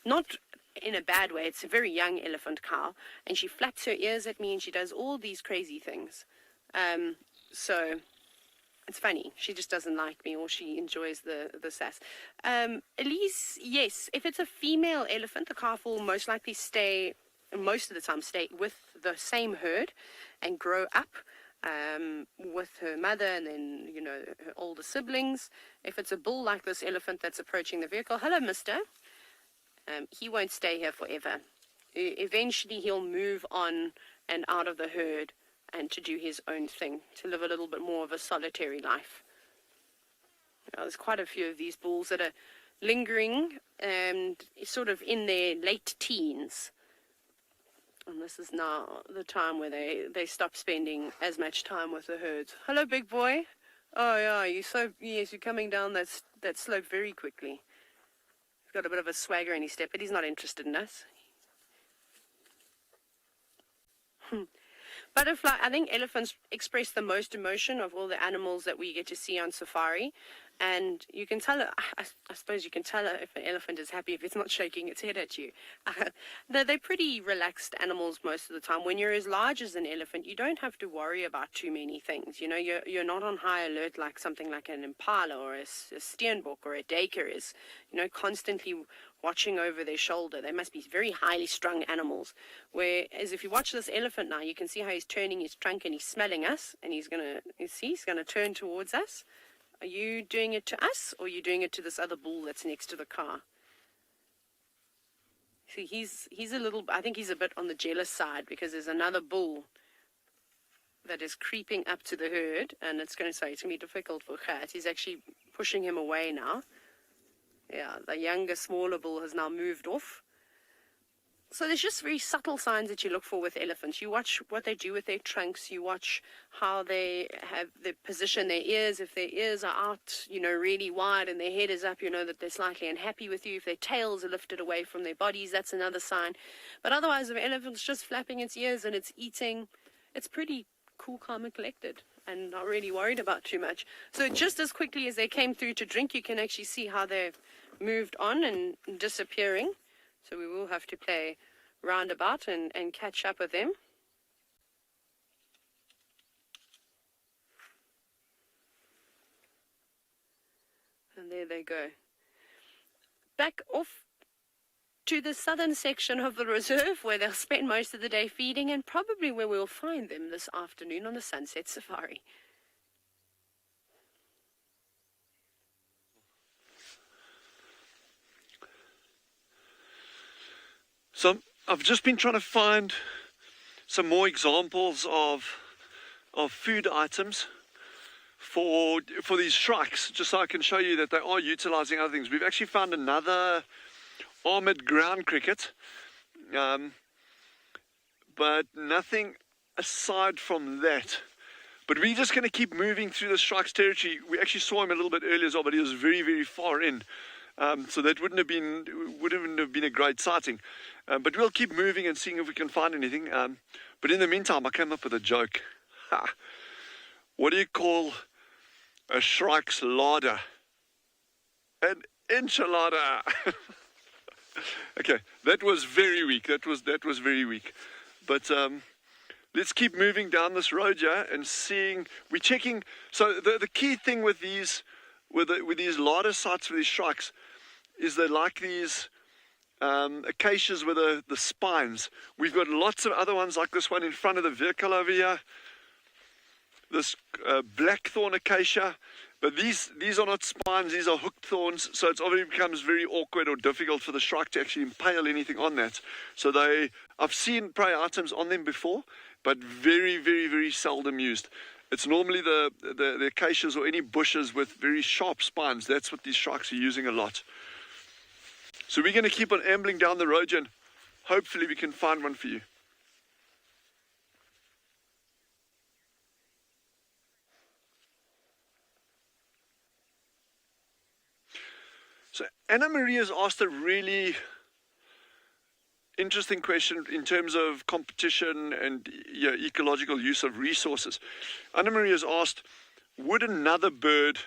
Not in a bad way. It's a very young elephant cow. And she flaps her ears at me and she does all these crazy things. So it's funny. She just doesn't like me, or she enjoys the sass. Elise, yes. If it's a female elephant, the calf will most likely most of the time stay with the same herd and grow up. With her mother and then, her older siblings. If it's a bull like this elephant that's approaching the vehicle, hello, mister. He won't stay here forever. Eventually he'll move on and out of the herd and to do his own thing, to live a little bit more of a solitary life. There's quite a few of these bulls that are lingering and sort of in their late teens. And this is now the time where they stop spending as much time with the herds. Hello, big boy. Oh, yeah, you're coming down that slope very quickly. He's got a bit of a swagger in his step, but he's not interested in us. Butterfly, I think elephants express the most emotion of all the animals that we get to see on safari. And you can tell, I suppose you can tell if an elephant is happy if it's not shaking its head at you. They're pretty relaxed animals most of the time. When you're as large as an elephant, you don't have to worry about too many things. You know, you're not on high alert like something like an Impala or a Steenbok or a Duiker is, you know, constantly watching over their shoulder. They must be very highly strung animals. Whereas if you watch this elephant now, you can see how he's turning his trunk and he's smelling us, and he's gonna turn towards us. Are you doing it to us, or are you doing it to this other bull that's next to the car? See, he's a little, I think he's a bit on the jealous side, because there's another bull that is creeping up to the herd, and it's going to be difficult for Gert. He's actually pushing him away now. Yeah, the younger, smaller bull has now moved off. So there's just very subtle signs that you look for with elephants. You watch what they do with their trunks. You watch how they position their ears. If their ears are out, you know, really wide and their head is up, you know that they're slightly unhappy with you. If their tails are lifted away from their bodies, that's another sign. But otherwise, if an elephant's just flapping its ears and it's eating, it's pretty cool, calm, and collected, and not really worried about too much. So just as quickly as they came through to drink, you can actually see how they've moved on and disappearing. So we will have to play roundabout and catch up with them. And there they go. Back off to the southern section of the reserve, where they'll spend most of the day feeding, and probably where we'll find them this afternoon on the sunset safari. So I've just been trying to find some more examples of food items for these shrikes, just so I can show you that they are utilizing other things. We've actually found another armored ground cricket, but nothing aside from that. But we're just going to keep moving through the shrike's territory. We actually saw him a little bit earlier as well, but he was very, very far in. So that wouldn't have been a great sighting. But we'll keep moving and seeing if we can find anything. But in the meantime, I came up with a joke. What do you call a shrike's larder? An enchilada. Okay, that was very weak. That was very weak. But let's keep moving down this road here and seeing. We're checking. So the key thing with these larder sites for these shrikes is they like these acacias with the spines. We've got lots of other ones like this one in front of the vehicle over here. This blackthorn acacia. But these are not spines, these are hooked thorns, so it obviously becomes very awkward or difficult for the shrike to actually impale anything on that. So I've seen prey items on them before, but very, very, very seldom used. It's normally the acacias or any bushes with very sharp spines. That's what these shrikes are using a lot. So we're going to keep on ambling down the road and hopefully we can find one for you. So Anna Maria has asked a really interesting question in terms of competition and ecological use of resources. Anna Maria has asked, would another bird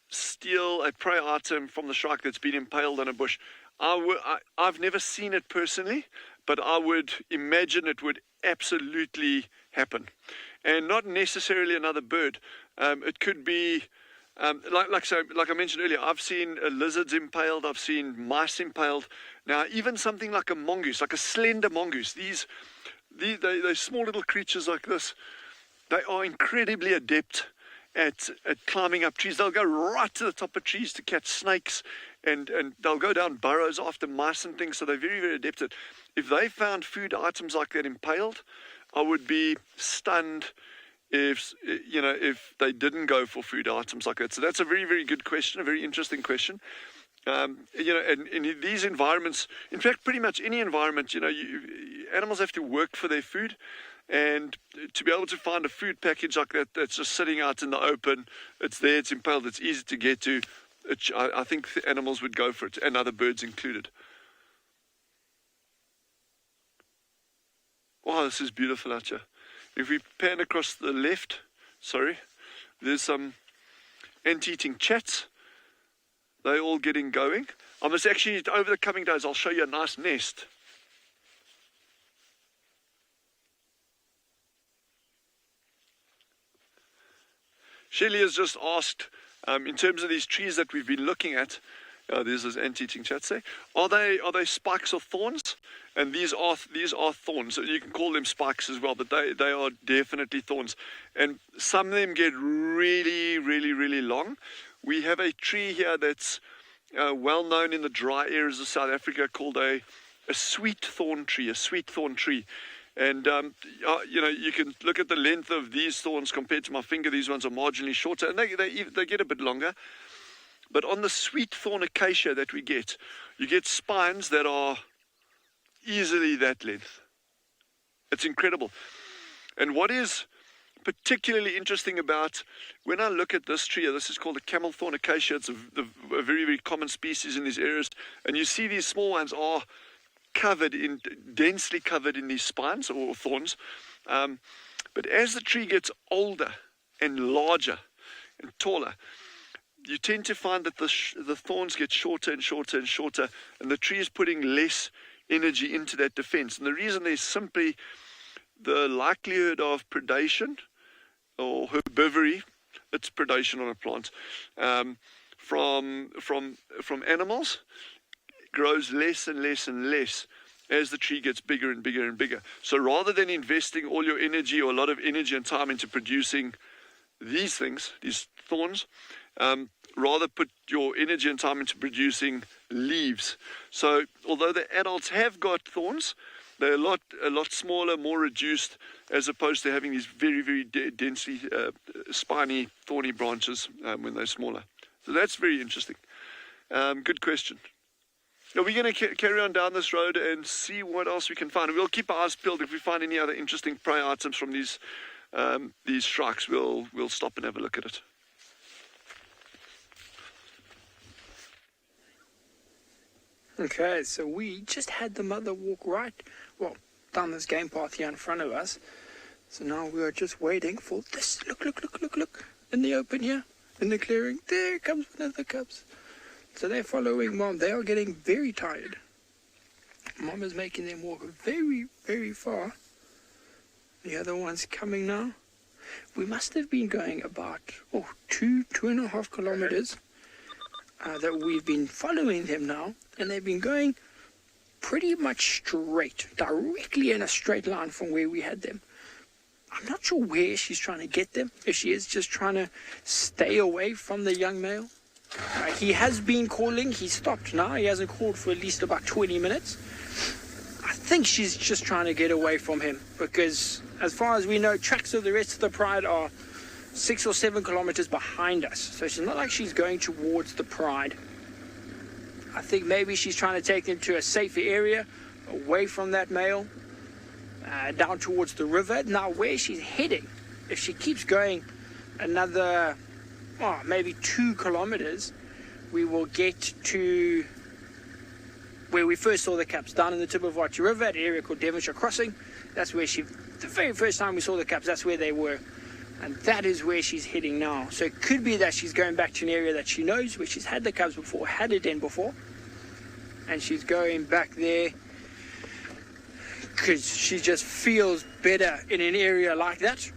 steal a prey item from the shrike that's been impaled on a bush? I've never seen it personally, but I would imagine it would absolutely happen. And not necessarily another bird. It could be... like I mentioned earlier, I've seen lizards impaled, I've seen mice impaled. Now, even something like a mongoose, like a slender mongoose, these small little creatures like this, they are incredibly adept at climbing up trees. They'll go right to the top of trees to catch snakes, and they'll go down burrows after mice and things, so they're very, very adept at it. If they found food items like that impaled, I would be stunned if they didn't go for food items like that. So that's a very, very good question, a very interesting question. And in these environments, in fact, pretty much any environment, animals have to work for their food, and to be able to find a food package like that that's just sitting out in the open, it's there, it's impaled, it's easy to get to, I think animals would go for it, and other birds included. Wow, this is beautiful out here. If we pan across the left, there's some ant-eating chats. They're all getting going. I must actually, over the coming days, I'll show you a nice nest. Shelley has just asked, in terms of these trees that we've been looking at, there's those ant-eating chats there. Are they spikes or thorns? And these are thorns. So you can call them spikes as well, but they are definitely thorns. And some of them get really, really, really long. We have a tree here that's well known in the dry areas of South Africa called a sweet thorn tree. And you can look at the length of these thorns compared to my finger. These ones are marginally shorter, and they get a bit longer. But on the sweet thorn acacia that we get, you get spines that are easily that length. It's incredible. And what is particularly interesting about, when I look at this tree, this is called a camel thorn acacia. It's a very, very common species in these areas. And you see these small ones are densely covered in these spines or thorns. But as the tree gets older and larger and taller, you tend to find that the thorns get shorter and shorter and shorter, and the tree is putting less energy into that defense. And the reason is simply the likelihood of predation or herbivory, it's predation on a plant, from animals grows less and less and less as the tree gets bigger and bigger and bigger. So rather than investing all your energy or a lot of energy and time into producing these things, these thorns, rather put your energy and time into producing leaves. So although the adults have got thorns, they're a lot smaller, more reduced, as opposed to having these very, very densely spiny, thorny branches when they're smaller. So that's very interesting. Good question. Now we're going to carry on down this road and see what else we can find. We'll keep our eyes peeled. If we find any other interesting prey items from these shrikes, we'll stop and have a look at it. Okay, so we just had the mother walk down this game path here in front of us. So now we are just waiting for this. Look, in the open here, in the clearing. There comes one of the cubs. So they're following Mom. They are getting very tired. Mom is making them walk very, very far. The other one's coming now. We must have been going about 2.5 kilometers that we've been following them now. And they've been going pretty much straight, directly in a straight line from where we had them. I'm not sure where she's trying to get them, if she is just trying to stay away from the young male. He has been calling. He stopped now. He hasn't called for at least about 20 minutes. I think she's just trying to get away from him, because as far as we know, tracks of the rest of the pride are 6 or 7 kilometers behind us. So it's not like she's going towards the pride. I think maybe she's trying to take them to a safer area, away from that male, down towards the river. Now, where she's heading, if she keeps going another, maybe 2 kilometers, we will get to where we first saw the cubs, down in the tip of Tswalu River, at an area called Devonshire Crossing. That's where the very first time we saw the cubs, that's where they were. And that is where she's heading now. So it could be that she's going back to an area that she knows, where she's had the cubs before, had a den before. And she's going back there because she just feels better in an area like that.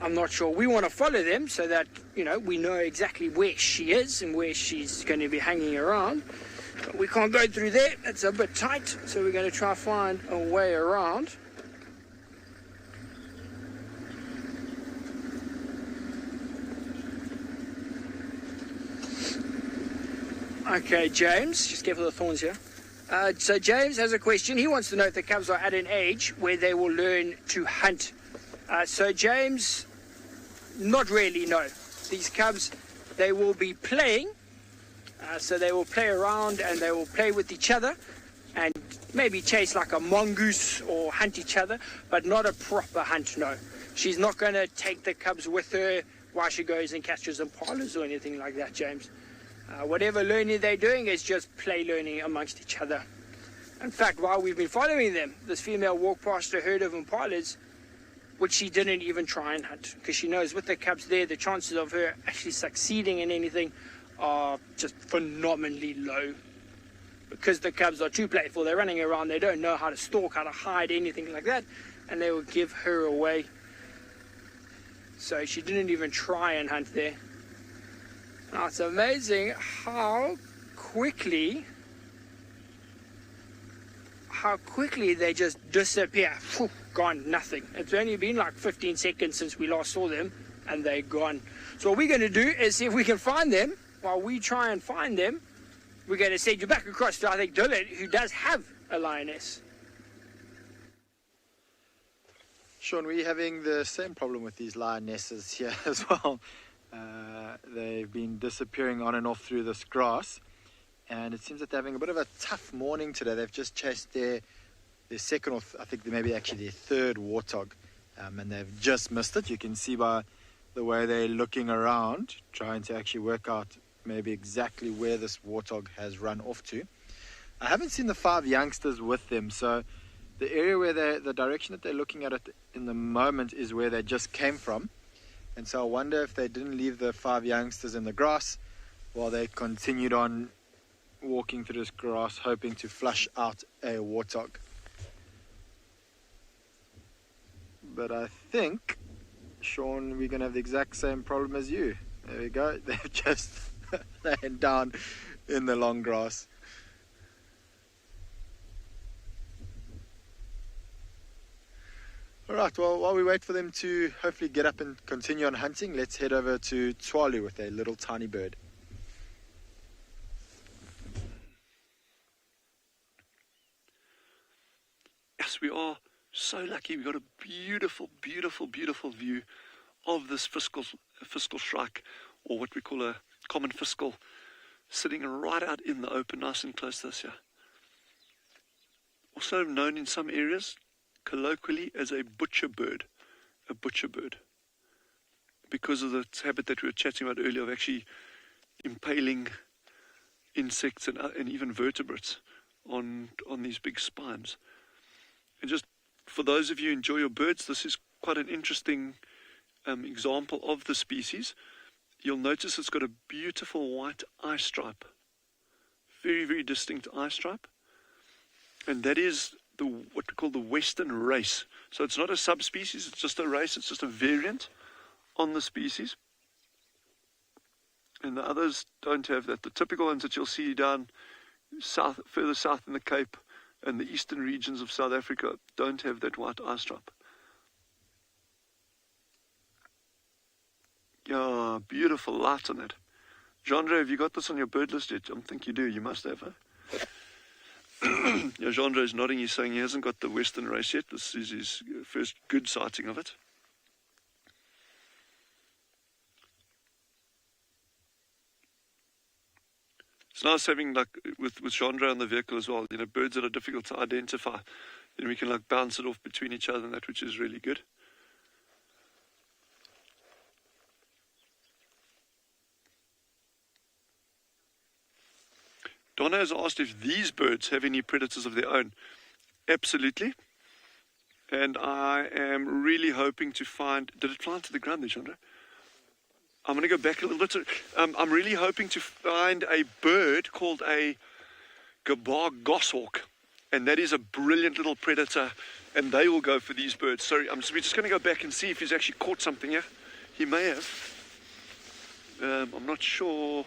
I'm not sure. We want to follow them so that, we know exactly where she is and where she's going to be hanging around. But we can't go through there. It's a bit tight. So we're going to try to find a way around. Okay, James, just careful of the thorns here. So James has a question. He wants to know if the cubs are at an age where they will learn to hunt. So James, not really, no. These cubs, they will be playing. So they will play around and they will play with each other and maybe chase like a mongoose or hunt each other, but not a proper hunt, no. She's not going to take the cubs with her while she goes and catches impalas or anything like that, James. Whatever learning they're doing is just play learning amongst each other. In fact, while we've been following them, this female walked past a herd of impalas which she didn't even try and hunt, because she knows with the cubs there, the chances of her actually succeeding in anything are just phenomenally low, because the cubs are too playful. They're running around, they don't know how to stalk, how to hide, anything like that, and they will give her away. So she didn't even try and hunt there. Now it's amazing how quickly they just disappear. Phew, gone, nothing. It's only been like 15 seconds since we last saw them, and they're gone. So what we're going to do is see if we can find them. While we try and find them, we're going to send you back across to, I think, Dylan, who does have a lioness. Sean, we're having the same problem with these lionesses here as well. They've been disappearing on and off through this grass, and it seems that they're having a bit of a tough morning today. They've just chased their second, or I think maybe actually their third warthog, and they've just missed it. You can see by the way they're looking around, trying to actually work out maybe exactly where this warthog has run off to. I haven't seen the 5 youngsters with them, so the area where the direction that they're looking at it in the moment is where they just came from. And so I wonder if they didn't leave the 5 youngsters in the grass while they continued on walking through this grass, hoping to flush out a warthog. But I think, Sean, we're going to have the exact same problem as you. There we go. They've just lain down in the long grass. All right, well, while we wait for them to hopefully get up and continue on hunting, let's head over to Tswalu with a little tiny bird. Yes, we are so lucky. We've got a beautiful, beautiful, beautiful view of this fiscal shrike, or what we call a common fiscal, sitting right out in the open, nice and close to us here. Also known in some areas colloquially as a butcher bird, because of the habit that we were chatting about earlier of actually impaling insects and even vertebrates on these big spines. And just for those of you who enjoy your birds, this is quite an interesting example of the species. You'll notice it's got a beautiful white eye stripe, very, very distinct eye stripe, and that is what we call the western race. So it's not a subspecies, it's just a race, it's just a variant on the species. And the others don't have that. The typical ones that you'll see down south, further south in the Cape and the eastern regions of South Africa don't have that white eye stripe. Yeah, beautiful light on it. Genre, have you got this on your bird list yet? I think you do, you must have, huh? Yeah, Genre is nodding, he's saying he hasn't got the western race yet. This is his first good sighting of it. It's nice having, like, with Genre on the vehicle as well, you know, birds that are difficult to identify. Then we can, like, bounce it off between each other and that, which is really good. Donna has asked if these birds have any predators of their own. Absolutely. And I am really hoping to find... Did it fly into the ground there, Chandra? I'm going to go back a little bit. I'm really hoping to find a bird called a gabar goshawk. And that is a brilliant little predator. And they will go for these birds. Sorry, we're just going to go back and see if he's actually caught something here. He may have. I'm not sure...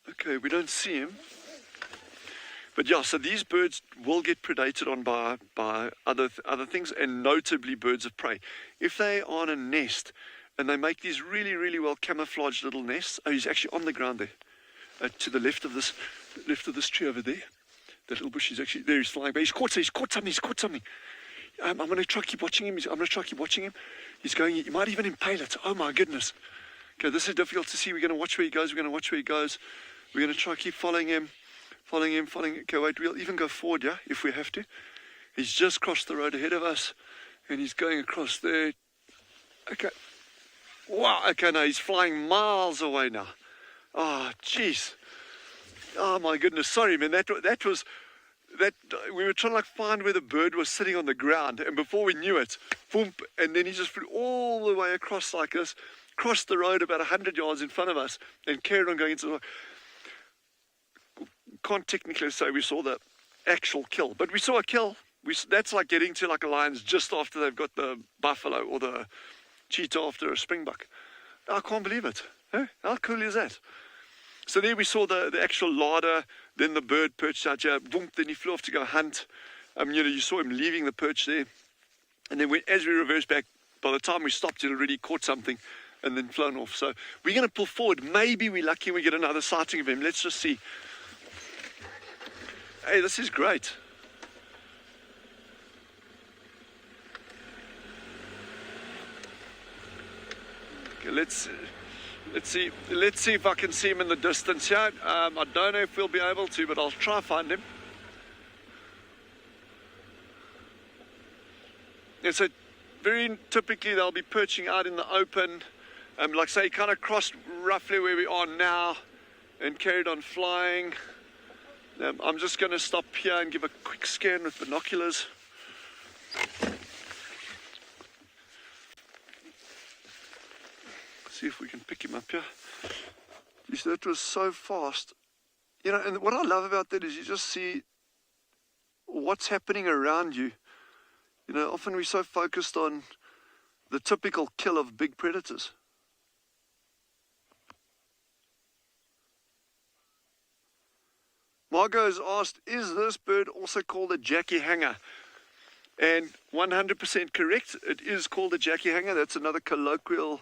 Okay, we don't see him. But yeah, so these birds will get predated on by other things, and notably birds of prey. If they are on a nest, and they make these really, really well camouflaged little nests. Oh, he's actually on the ground there, to the left of this tree over there. That little bush is actually there. He's flying, but he's caught something. I'm going to try to keep watching him. He's going. He might even impale it. Oh my goodness. Okay, this is difficult to see. We're going to watch where he goes. We're going to try to keep following him. Okay, wait, we'll even go forward, yeah, if we have to. He's just crossed the road ahead of us, and he's going across there. Okay. Wow, okay, now he's flying miles away now. Oh, jeez. Oh, my goodness. Sorry, man, that was that we were trying to like find where the bird was sitting on the ground, and before we knew it, boom, and then he just flew all the way across like this, crossed the road about 100 yards in front of us, and carried on going into the... Can't technically say we saw the actual kill, but we saw a kill. That's like getting to like a lion's just after they've got the buffalo or the cheetah after a springbok. I can't believe it. Huh? How cool is that? So there we saw the actual larder, then the bird perched out here, boom, then he flew off to go hunt. You saw him leaving the perch there. And then as we reversed back, by the time we stopped, he'd already caught something and then flown off. So we're going to pull forward. Maybe we're lucky we get another sighting of him. Let's just see. Hey, this is great. Okay, let's see if I can see him in the distance here. I don't know if we'll be able to, but I'll try find him. And so very typically they'll be perching out in the open. Like say, he kind of crossed roughly where we are now and carried on flying. I'm just going to stop here and give a quick scan with binoculars. See if we can pick him up here. You see, that was so fast. And what I love about that is you just see what's happening around you. Often we're so focused on the typical kill of big predators. Margot has asked, is this bird also called a Jackie Hanger? And 100% correct, it is called a Jackie Hanger. That's another colloquial...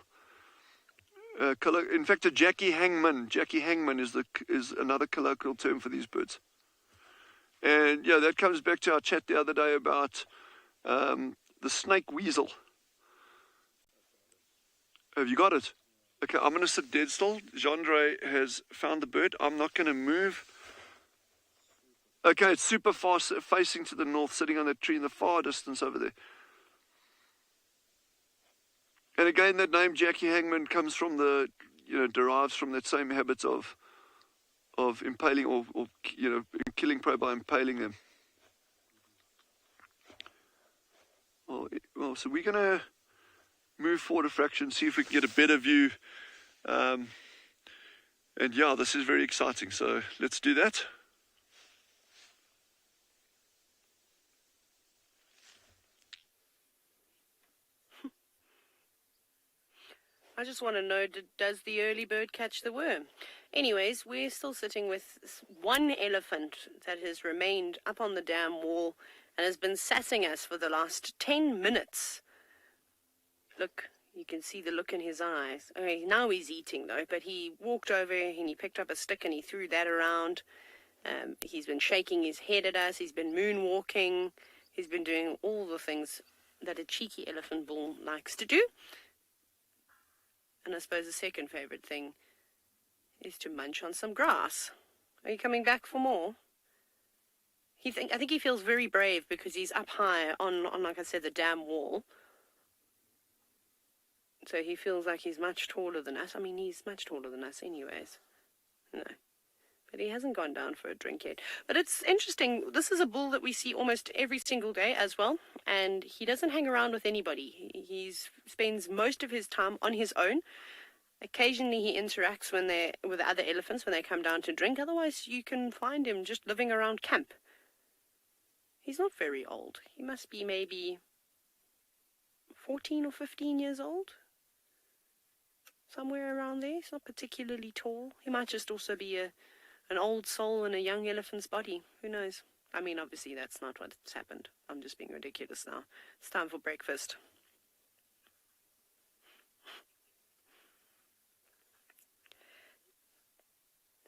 in fact, a Jackie Hangman. Jackie Hangman is another colloquial term for these birds. And yeah, that comes back to our chat the other day about the snake weasel. Have you got it? Okay, I'm going to sit dead still. Jean-Dre has found the bird. I'm not going to move. Okay, it's super fast, facing to the north, sitting on that tree in the far distance over there. And again, that name Jackie Hangman comes from derives from that same habit of impaling or killing prey by impaling them. Well, so we're going to move forward a fraction, see if we can get a better view. And yeah, this is very exciting. So let's do that. I just want to know, does the early bird catch the worm? Anyways, we're still sitting with one elephant that has remained up on the dam wall and has been sassing us for the last 10 minutes. Look, you can see the look in his eyes. Okay, now he's eating though, but he walked over and he picked up a stick and he threw that around. He's been shaking his head at us. He's been moonwalking. He's been doing all the things that a cheeky elephant bull likes to do. And I suppose the second favorite thing is to munch on some grass. Are you coming back for more? I think he feels very brave because he's up high on, like I said, the dam wall. So he feels like he's much taller than us. I mean, he's much taller than us anyways. No. But he hasn't gone down for a drink yet. But it's interesting. This is a bull that we see almost every single day as well. And he doesn't hang around with anybody. He spends most of his time on his own. Occasionally he interacts with other elephants when they come down to drink. Otherwise you can find him just living around camp. He's not very old. He must be maybe 14 or 15 years old. Somewhere around there. He's not particularly tall. He might just also be an old soul in a young elephant's body. Who knows? I mean, obviously that's not what's happened. I'm just being ridiculous now. It's time for breakfast.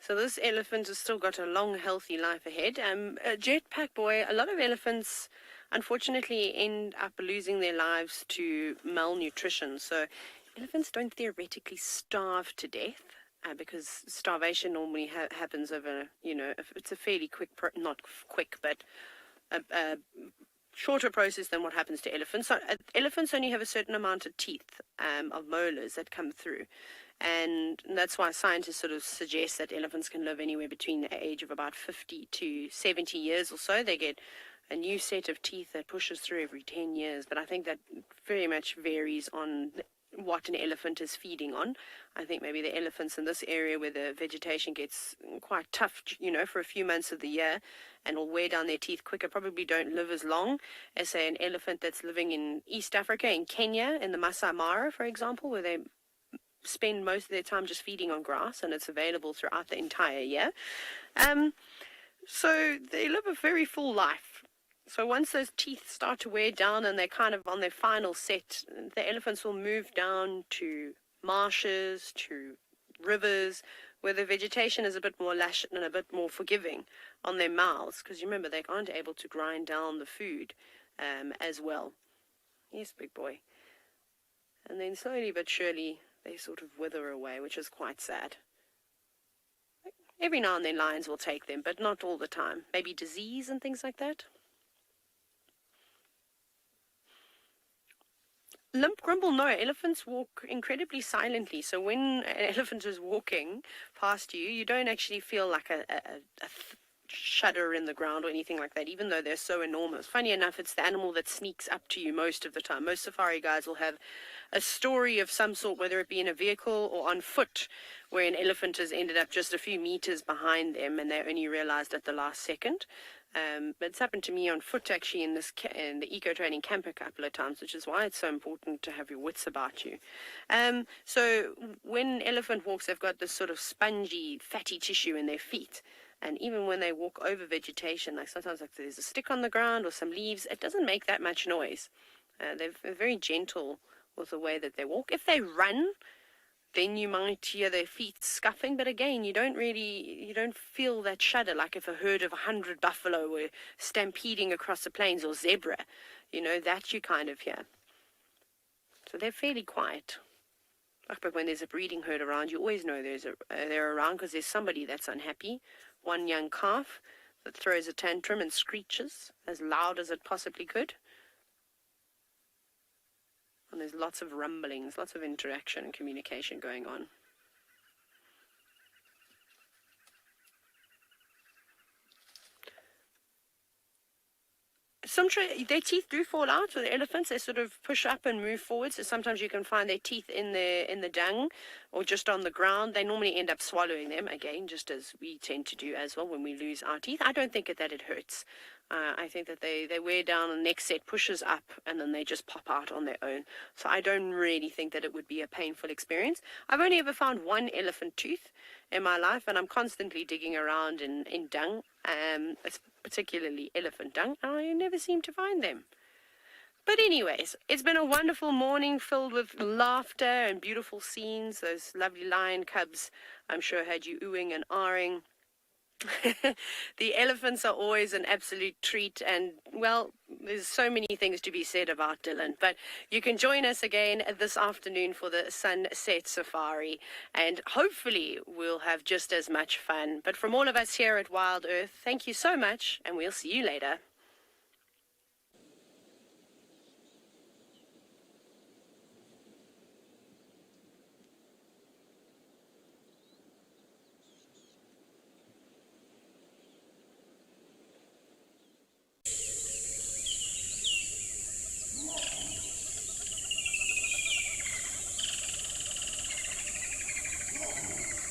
So this elephant has still got a long, healthy life ahead. Jetpack boy, a lot of elephants, unfortunately, end up losing their lives to malnutrition. So elephants don't theoretically starve to death. Because starvation normally happens over, it's a fairly quick, not quick, but a shorter process than what happens to elephants. So elephants only have a certain amount of teeth, of molars that come through. And that's why scientists sort of suggest that elephants can live anywhere between the age of about 50 to 70 years or so. They get a new set of teeth that pushes through every 10 years, but I think that very much varies on what an elephant is feeding on. I think maybe the elephants in this area where the vegetation gets quite tough, for a few months of the year and will wear down their teeth quicker, probably don't live as long as, say, an elephant that's living in East Africa, in Kenya, in the Masai Mara, for example, where they spend most of their time just feeding on grass and it's available throughout the entire year. So they live a very full life. So once those teeth start to wear down and they're kind of on their final set, the elephants will move down to marshes, to rivers, where the vegetation is a bit more lush and a bit more forgiving on their mouths, because you remember they aren't able to grind down the food as well. Yes, big boy. And then slowly but surely they sort of wither away, which is quite sad. Every now and then lions will take them, but not all the time. Maybe disease and things like that. Limp Grimble, no. Elephants walk incredibly silently. So when an elephant is walking past you, you don't actually feel like a shudder in the ground or anything like that, even though they're so enormous. Funny enough, it's the animal that sneaks up to you most of the time. Most safari guides will have a story of some sort, whether it be in a vehicle or on foot, where an elephant has ended up just a few meters behind them and they only realized at the last second. But it's happened to me on foot, actually, in the eco-training camp a couple of times, which is why it's so important to have your wits about you. So when an elephant walks, they've got this sort of spongy, fatty tissue in their feet. And even when they walk over vegetation, like sometimes like there's a stick on the ground or some leaves, it doesn't make that much noise. They're very gentle with the way that they walk. If they run, then you might hear their feet scuffing, but again, you don't feel that shudder like if a herd of 100 buffalo were stampeding across the plains, or zebra, that you kind of hear. So they're fairly quiet. But when there's a breeding herd around, you always know they're around, because there's somebody that's unhappy. One young calf that throws a tantrum and screeches as loud as it possibly could. And there's lots of rumblings, lots of interaction and communication going on. Their teeth do fall out with the elephants. They sort of push up and move forward. So sometimes you can find their teeth in the dung or just on the ground. They normally end up swallowing them, again, just as we tend to do as well when we lose our teeth. I don't think that it hurts. I think that they wear down, and the next set pushes up, and then they just pop out on their own. So I don't really think that it would be a painful experience. I've only ever found one elephant tooth in my life, and I'm constantly digging around in dung, it's particularly elephant dung, and I never seem to find them. But anyways, it's been a wonderful morning filled with laughter and beautiful scenes. Those lovely lion cubs, I'm sure, had you oohing and ahhing. The elephants are always an absolute treat, and well, there's so many things to be said about Dylan, but you can join us again this afternoon for the sunset safari, and hopefully we'll have just as much fun. But from all of us here at WildEarth, thank you so much, and we'll see you later.